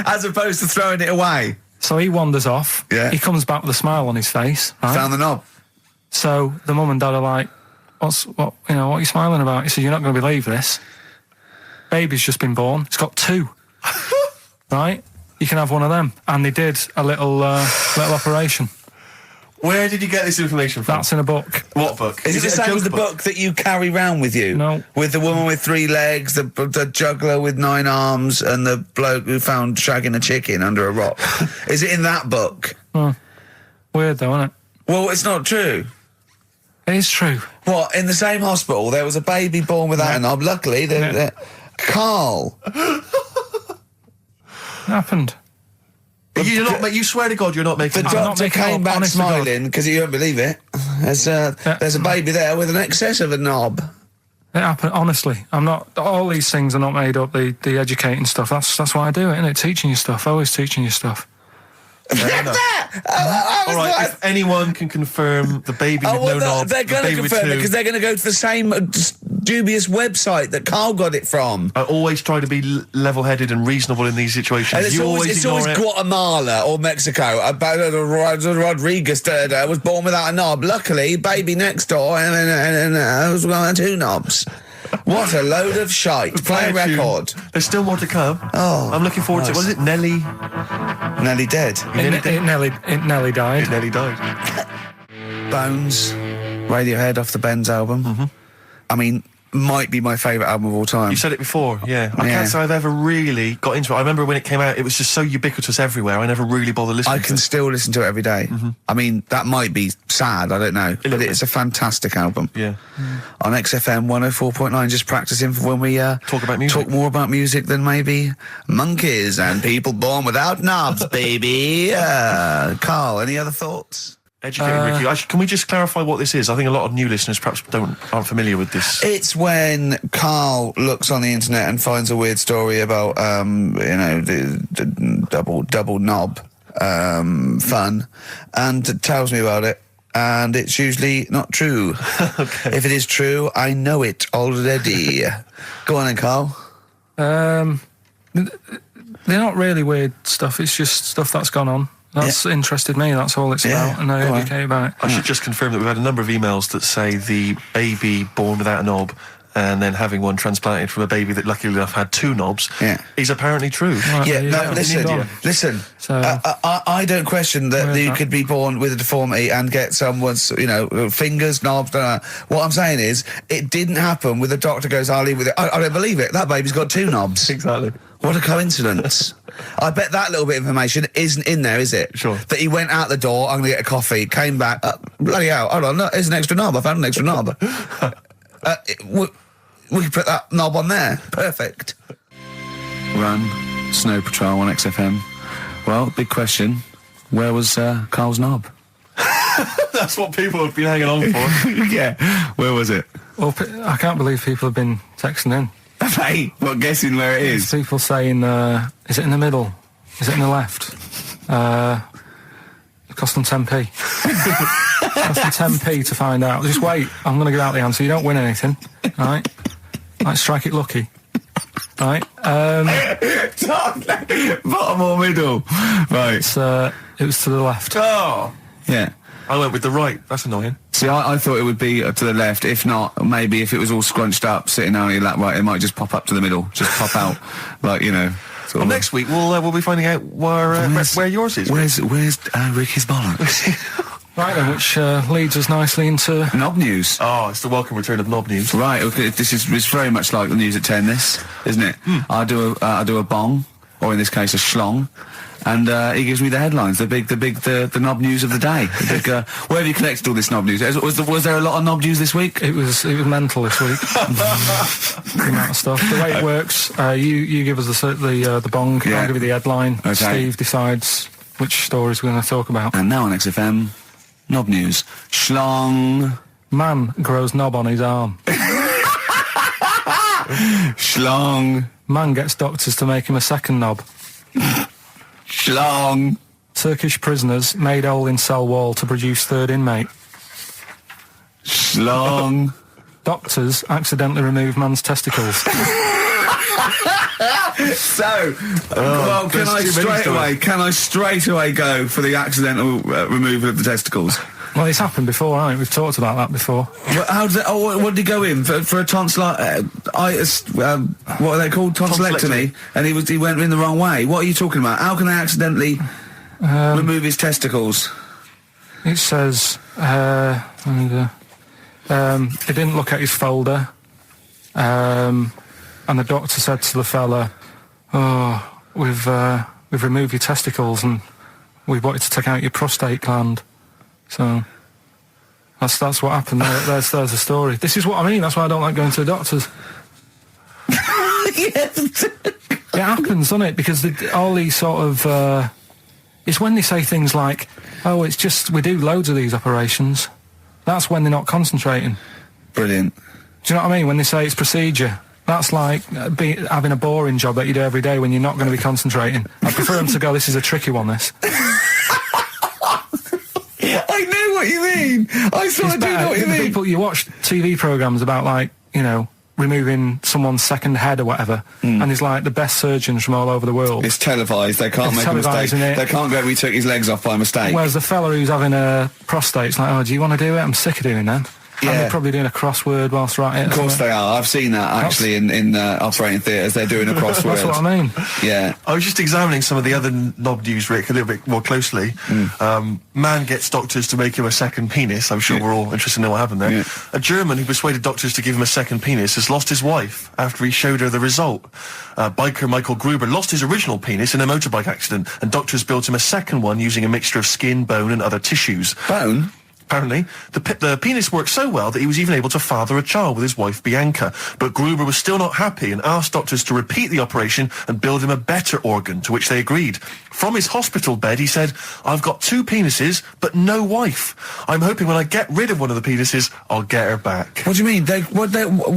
As opposed to throwing it away. So he wanders off. Yeah. He comes back with a smile on his face. Right? Found the knob. So the mum and dad are like, what are you smiling about? He said, you're not going to believe this. Baby's just been born. It's got 2. Right? You can have one of them. And they did a little operation. Where did you get this information from? That's in a book. What book? Is it the a same joke as the book that you carry round with you? No. With the woman with 3 legs, the juggler with 9 arms, and the bloke who found shagging a chicken under a rock. Is it in that book? Weird though, isn't it? Well, it's not true. It is true. What, in the same hospital, there was a baby born without a knob. Luckily, Karl. It happened. You swear to God you're not making... The I'm not doctor making came up, back honest to God. smiling, because you don't believe it. There's a baby there with an excess of a knob. It happened, honestly. I'm not... All these things are not made up, the educating stuff. That's why I do it, isn't it? Teaching you stuff. Always teaching you stuff. All right, if anyone can confirm the baby with no knob, they're going to the baby with confirm it, two... because they're going to go to the same dubious website that Karl got it from. I always try to be level-headed and reasonable in these situations. And it's always Guatemala or Mexico. Rodriguez was born without a knob. Luckily, baby next door and was got 2 knobs. What a load of shite. Play a record. There's still more to come. Oh, I'm looking forward to it. Was it Nelly? Nearly dead. It nearly died. It nearly died. Bones, Radiohead off the Benz album. I mean, might be my favourite album of all time. You said it before, yeah. I can't say I've ever really got into it. I remember when it came out, it was just so ubiquitous everywhere. I never really bothered listening I to can it. still listen to it every day. I mean, that might be sad, I don't know. But it's a fantastic album. Yeah. On XFM 104.9, just practicing for when we talk about music. Talk more about music than maybe monkeys and people born without knobs, baby. Karl, any other thoughts? Educating Ricky. Actually, can we just clarify what this is? I think a lot of new listeners perhaps aren't familiar with this. It's when Karl looks on the internet and finds a weird story about, the double knob fun, and tells me about it. And it's usually not true. Okay. If it is true, I know it already. Go on then, Karl. They're not really weird stuff. It's just stuff that's gone on. That's interested me. That's all it's about, and I educate about it. I should just confirm that we've had a number of emails that say the baby born without a knob and then having one transplanted from a baby that luckily enough had 2 knobs is apparently true. Right, listen. So, I don't question that you could be born with a deformity and get someone's, fingers, knobs. What I'm saying is, it didn't happen with the doctor goes, I'll leave with it. I don't believe it. That baby's got 2 knobs. Exactly. What a coincidence. I bet that little bit of information isn't in there, is it? Sure. That he went out the door, I'm going to get a coffee, came back, bloody hell, hold on, there's an extra knob, I found an extra knob. We can put that knob on there. Perfect. Run, Snow Patrol on XFM. Well, big question, where was Karl's knob? That's what people have been hanging on for. Yeah, where was it? well, I can't believe people have been texting in. Hey, what, guessing where it is? People saying, is it in the middle? Is it in the left? It cost them 10p. Cost them 10p to find out. Just wait, I'm going to give out the answer. You don't win anything, right? Like, strike it lucky. Right? Bottom or middle? Right. It was to the left. Oh! Yeah. I went with the right. That's annoying. See, I thought it would be to the left. If not, maybe if it was all scrunched up, sitting down on your lap right, it might just pop up to the middle. Just pop out, like, Well, next week we'll be finding out where yours is. Where's Ricky's bollocks? Right then, which leads us nicely into... Knob news. Oh, it's the welcome return of knob news. Right, okay, it's very much like the news at 10, this, isn't it? I do a bong, or in this case a schlong, and he gives me the headlines, the knob news of the day. Where have you collected all this knob news? Was there a lot of knob news this week? It was mental this week. The amount of stuff. The way it works, you give us the bong, I'll give you the headline, Steve decides which stories we're going to talk about. And now on XFM, knob news. Schlong. Man grows knob on his arm. Schlong. Man gets doctors to make him a second knob. Schlong. Turkish prisoners made hole in cell wall to produce third inmate. Schlong. Doctors accidentally remove man's testicles. So, well, can I straight away go for the accidental removal of the testicles? Well, it's happened before, right? We've talked about that before. Well, how does it, what did he go in for a what are they called? Tonsillectomy. And he went in the wrong way. What are you talking about? How can they accidentally remove his testicles? It says, he didn't look at his folder, and the doctor said to the fella, "Oh, we've removed your testicles and we wanted to take out your prostate gland." So that's what happened. There's the story. This is what I mean. That's why I don't like going to the doctors. Yes. It happens, doesn't it? Because all these sort of... it's when they say things like, "Oh, it's just, we do loads of these operations." That's when they're not concentrating. Brilliant. Do you know what I mean? When they say it's procedure, that's like having a boring job that you do every day when you're not going to be concentrating. I prefer them to go, "This is a tricky one, this." I know what you mean. I sort of do know what you mean. You watch TV programmes about, like, you know, removing someone's second head or whatever, and he's like the best surgeons from all over the world. It's televised. They can't make a mistake. They can't go, "We took his legs off by mistake." Whereas the fella who's having a prostate's like, "Oh, do you want to do it? I'm sick of doing that." Yeah. And they're probably doing a crossword whilst writing it. Of course they are. I've seen that actually in operating theatres. They're doing a crossword. That's what I mean. Yeah. I was just examining some of the other knob news, Rick, a little bit more closely. Man gets doctors to make him a second penis. I'm sure we're all interested to know what happened there. Yeah. A German who persuaded doctors to give him a second penis has lost his wife after he showed her the result. Biker Michael Gruber lost his original penis in a motorbike accident, and doctors built him a second one using a mixture of skin, bone and other tissues. Bone? Apparently, the penis worked so well that he was even able to father a child with his wife Bianca. But Gruber was still not happy and asked doctors to repeat the operation and build him a better organ, to which they agreed. From his hospital bed, he said, "I've got 2 penises, but no wife. I'm hoping when I get rid of one of the penises, I'll get her back." What do you mean?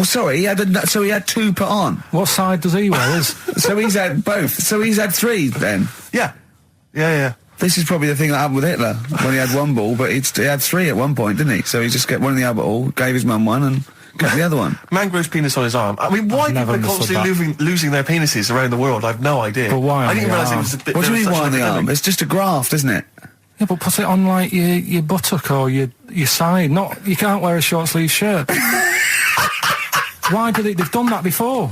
Sorry, he had 2 put on. What side does he wear? So he's had both. So he's had 3 then. Yeah. Yeah. This is probably the thing that happened with Hitler when he had 1 ball, but he had 3 at one point, didn't he? So he just got one in the Albert Hall, gave his mum one, and got the other one. Man grows penis on his arm. I mean, why people are constantly losing their penises around the world? I've no idea. But why? I didn't realise it was a bit. What do you mean why on the arm? It's just a graft, isn't it? Yeah, but put it on like your buttock or your side. You can't wear a short sleeve shirt. Why did they've done that before?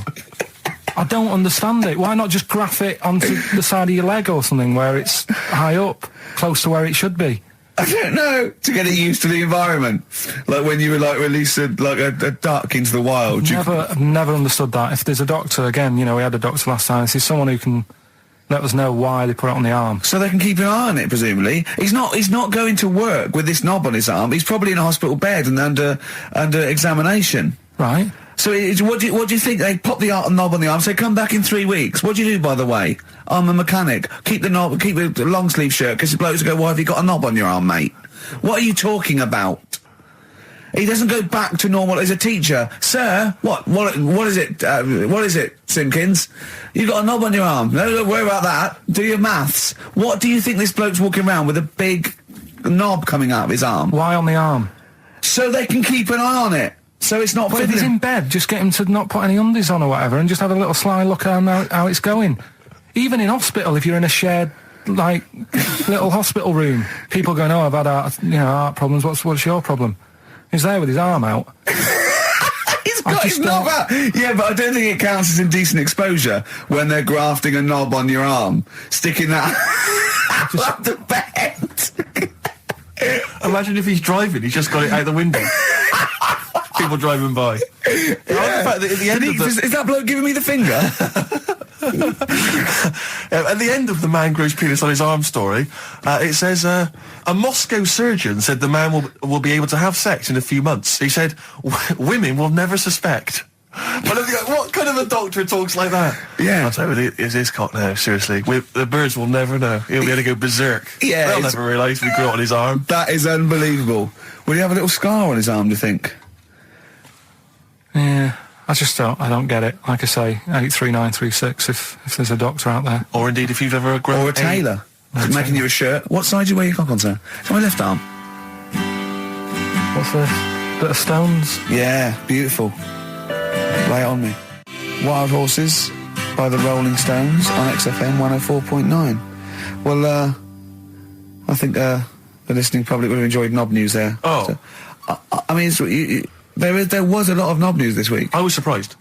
I don't understand it. Why not just graph it onto the side of your leg or something where it's high up, close to where it should be? I don't know. To get it used to the environment. Like when you were like release a duck into the wild. I've never understood that. If there's a doctor, again, you know, we had a doctor last time, there's someone who can let us know why they put it on the arm. So they can keep an eye on it, presumably. He's not going to work with this knob on his arm. He's probably in a hospital bed and under examination. Right. So what do you think? They pop the knob on the arm, say, "Come back in 3 weeks." What do you do, by the way? "I'm a mechanic. Keep the long sleeve shirt," because the blokes go, "Why have you got a knob on your arm, mate?" What are you talking about? He doesn't go back to normal as a teacher. "Sir, what is it? What is it, Simpkins? You got a knob on your arm. No, don't worry about that. Do your maths." What do you think this bloke's walking around with a big knob coming out of his arm? Why on the arm? So they can keep an eye on it. So it's not... But if he's in bed, just get him to not put any undies on or whatever and just have a little sly look at how it's going. Even in hospital, if you're in a shared, like, little hospital room, people going, "Oh, I've had heart problems. What's your problem?" He's there with his arm out. He's got his knob out. Yeah, but I don't think it counts as indecent exposure when they're grafting a knob on your arm, sticking that up the bed. Imagine if he's driving, he's just got it out the window. People driving by. Yeah. In fact, at the end is that bloke giving me the finger? At the end of the man grows penis on his arm story, it says, a Moscow surgeon said the man will be able to have sex in a few months. He said, "Women will never suspect." But what kind of a doctor talks like that? Yeah. I'll tell you, it's his cock now, seriously. The birds will never know. He'll be able to go berserk. Yeah. They'll never realise we grew it on his arm. That is unbelievable. Will he have a little scar on his arm, do you think? Yeah, I don't get it. Like I say, 83936 if there's a doctor out there. Or indeed, if you've ever grown... Or a tailor. Making you a shirt. What side do you wear your cock on, sir? It's on my left arm. What's this? Bit of stones? Yeah, beautiful. Lay it on me. Wild Horses by the Rolling Stones on XFM 104.9. Well, I think the listening public would have enjoyed knob news there. Oh. So, I mean, there was a lot of knob news this week. I was surprised.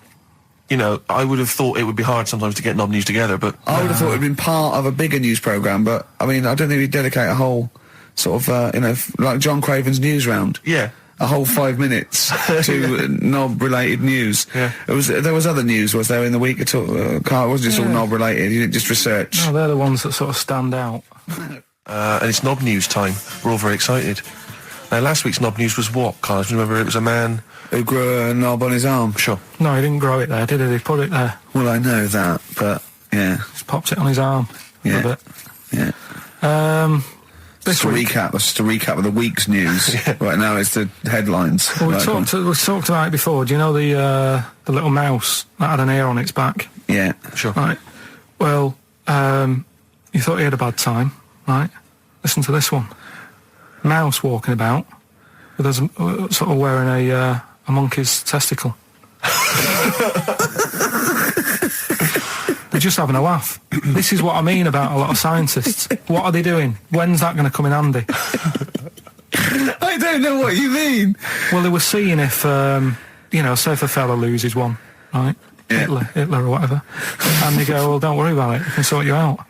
You know, I would have thought it would be hard sometimes to get knob news together, but... I would have thought it would have been part of a bigger news programme, but, I mean, I don't think we'd dedicate a whole sort of, like John Craven's news round. Yeah. A whole 5 minutes to knob-related news. Yeah. There was other news, was there, in the week at all? Karl, it wasn't just all knob-related, you didn't just research. No, they're the ones that sort of stand out. And it's knob news time. We're all very excited. Now, last week's knob news was what, Karl? Do you remember it was a man who grew a knob on his arm? Sure. No, he didn't grow it there, did he? He put it there. Well, I know that, but, yeah. Just popped it on his arm Yeah. for a bit. Yeah. This Just a week, recap. That's just a recap of the week's news. Right now, it's the headlines. well, we Right, talked about it before. Do you know the little mouse that had an ear on its back? Yeah. Sure. Right. Well, you thought he had a bad time, right? Listen to this one. Mouse walking about with us, sort of wearing a monkey's testicle. They're just having a laugh. This is what I mean about a lot of scientists. What are they doing? When's that going to come in handy? I don't know what you mean. Well, they were seeing if, say if a fella loses one, right? Yeah. Hitler or whatever. And they go, well, don't worry about it. We can sort you out.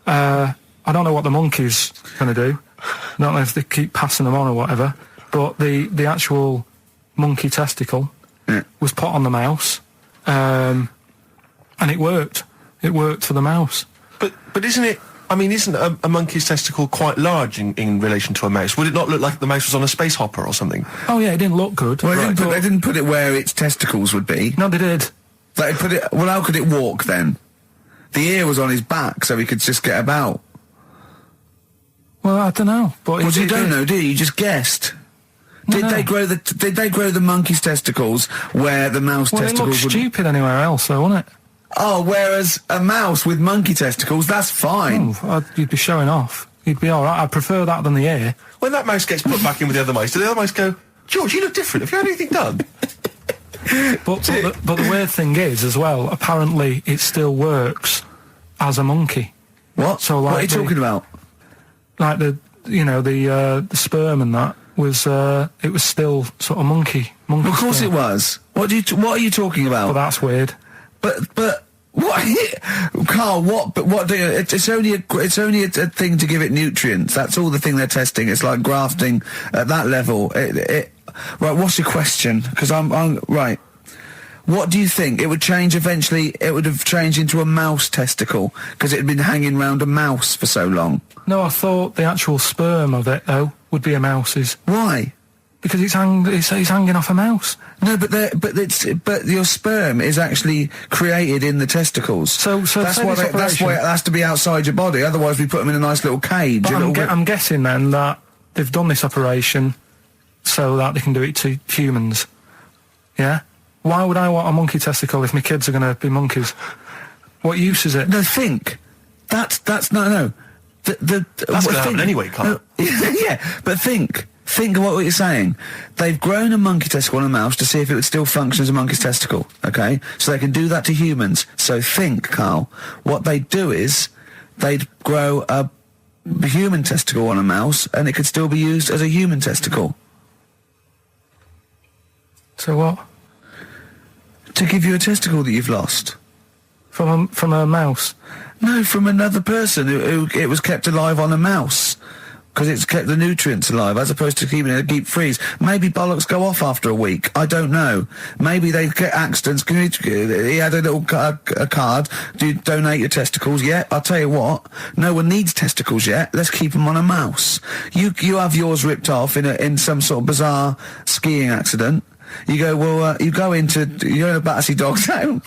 I don't know what the monkey's going to do. I don't know if they keep passing them on or whatever. But the actual monkey testicle was put on the mouse. And it worked. It worked for the mouse. But isn't it... I mean, isn't a monkey's testicle quite large in relation to a mouse? Would it not look like the mouse was on a space hopper or something? Oh, yeah, it didn't look good. Well, they didn't put it where its testicles would be. No, they did. They put it... Well, how could it walk, then? The ear was on his back, so he could just get about. Well, I don't know. But Well, you don't know, do you? You just guessed. Did they grow the monkey's testicles where the mouse Well, it testicles looked would... stupid anywhere else, though, wouldn't it? Oh, whereas a mouse with monkey testicles, that's fine. You'd be showing off. You'd be all right. I'd prefer that than the ear. When that mouse gets put back in with the other mice, do the other mice go, George, you look different. Have you had anything done? But the weird thing is, as well, apparently it still works as a monkey. What? So, like, what are you talking about? Like the sperm and that was it was still sort of monkey. Of course sperm. it was. What are you talking about? But that's weird. But what, Karl? What do you? It's only a thing to give it nutrients. That's all the thing they're testing. It's like grafting at that level. Right. What's your question? Because I'm right. What do you think? It would change eventually. It would have changed into a mouse testicle because it had been hanging round a mouse for so long. No, I thought the actual sperm of it though would be a mouse's. Why? Because it's hanging off a mouse. No, but your sperm is actually created in the testicles. So that's why it has to be outside your body. Otherwise, we put them in a nice little cage. But I'm guessing then that they've done this operation so that they can do it to humans. Yeah. Why would I want a monkey testicle if my kids are going to be monkeys? What use is it? No, think. That's no. That's going to happen anyway, Karl. Yeah, but think. Think of what you're saying. They've grown a monkey testicle on a mouse to see if it would still function as a monkey's testicle, okay? So they can do that to humans. So think, Karl. What they'd do is they'd grow a human testicle on a mouse and it could still be used as a human testicle. So what? To give you a testicle that you've lost. From a mouse? No, from another person who it was kept alive on a mouse. Because it's kept the nutrients alive, as opposed to keeping it in a deep freeze. Maybe bollocks go off after a week. I don't know. Maybe they get accidents. He had a little a card. Do you donate your testicles? Yeah, I'll tell you what. No one needs testicles yet. Let's keep them on a mouse. You have yours ripped off in some sort of bizarre skiing accident. You go, well, you go in a Battersea Dog Town.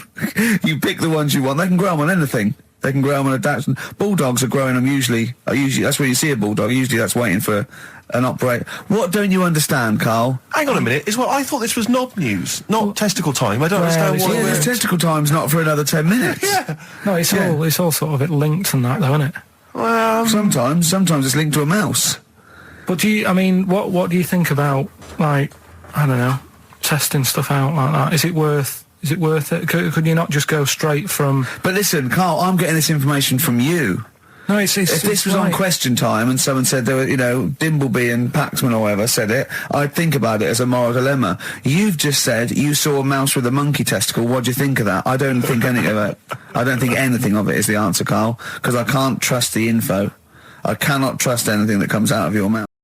You pick the ones you want. They can grow them on anything. They can grow them on a Dachshund. Bulldogs are growing them usually, that's where you see a bulldog. Usually that's waiting for an operator. What don't you understand, Karl? Hang on a minute. I thought this was knob news, not testicle time. I don't understand what... Yeah, this testicle time's not for another 10 minutes. Yeah. No, it's all sort of linked and that, though, isn't it? Well, sometimes it's linked to a mouse. But what do you think about, like, I don't know, testing stuff out like that? Is it worth it? Could you not just go straight from... But listen, Karl, I'm getting this information from you. No, if this was on Question Time and someone said there were, Dimbleby and Paxman or whoever said it, I'd think about it as a moral dilemma. You've just said you saw a mouse with a monkey testicle. What do you think of that? I don't think anything of it. I don't think anything of it is the answer, Karl, because I can't trust the info. I cannot trust anything that comes out of your mouth.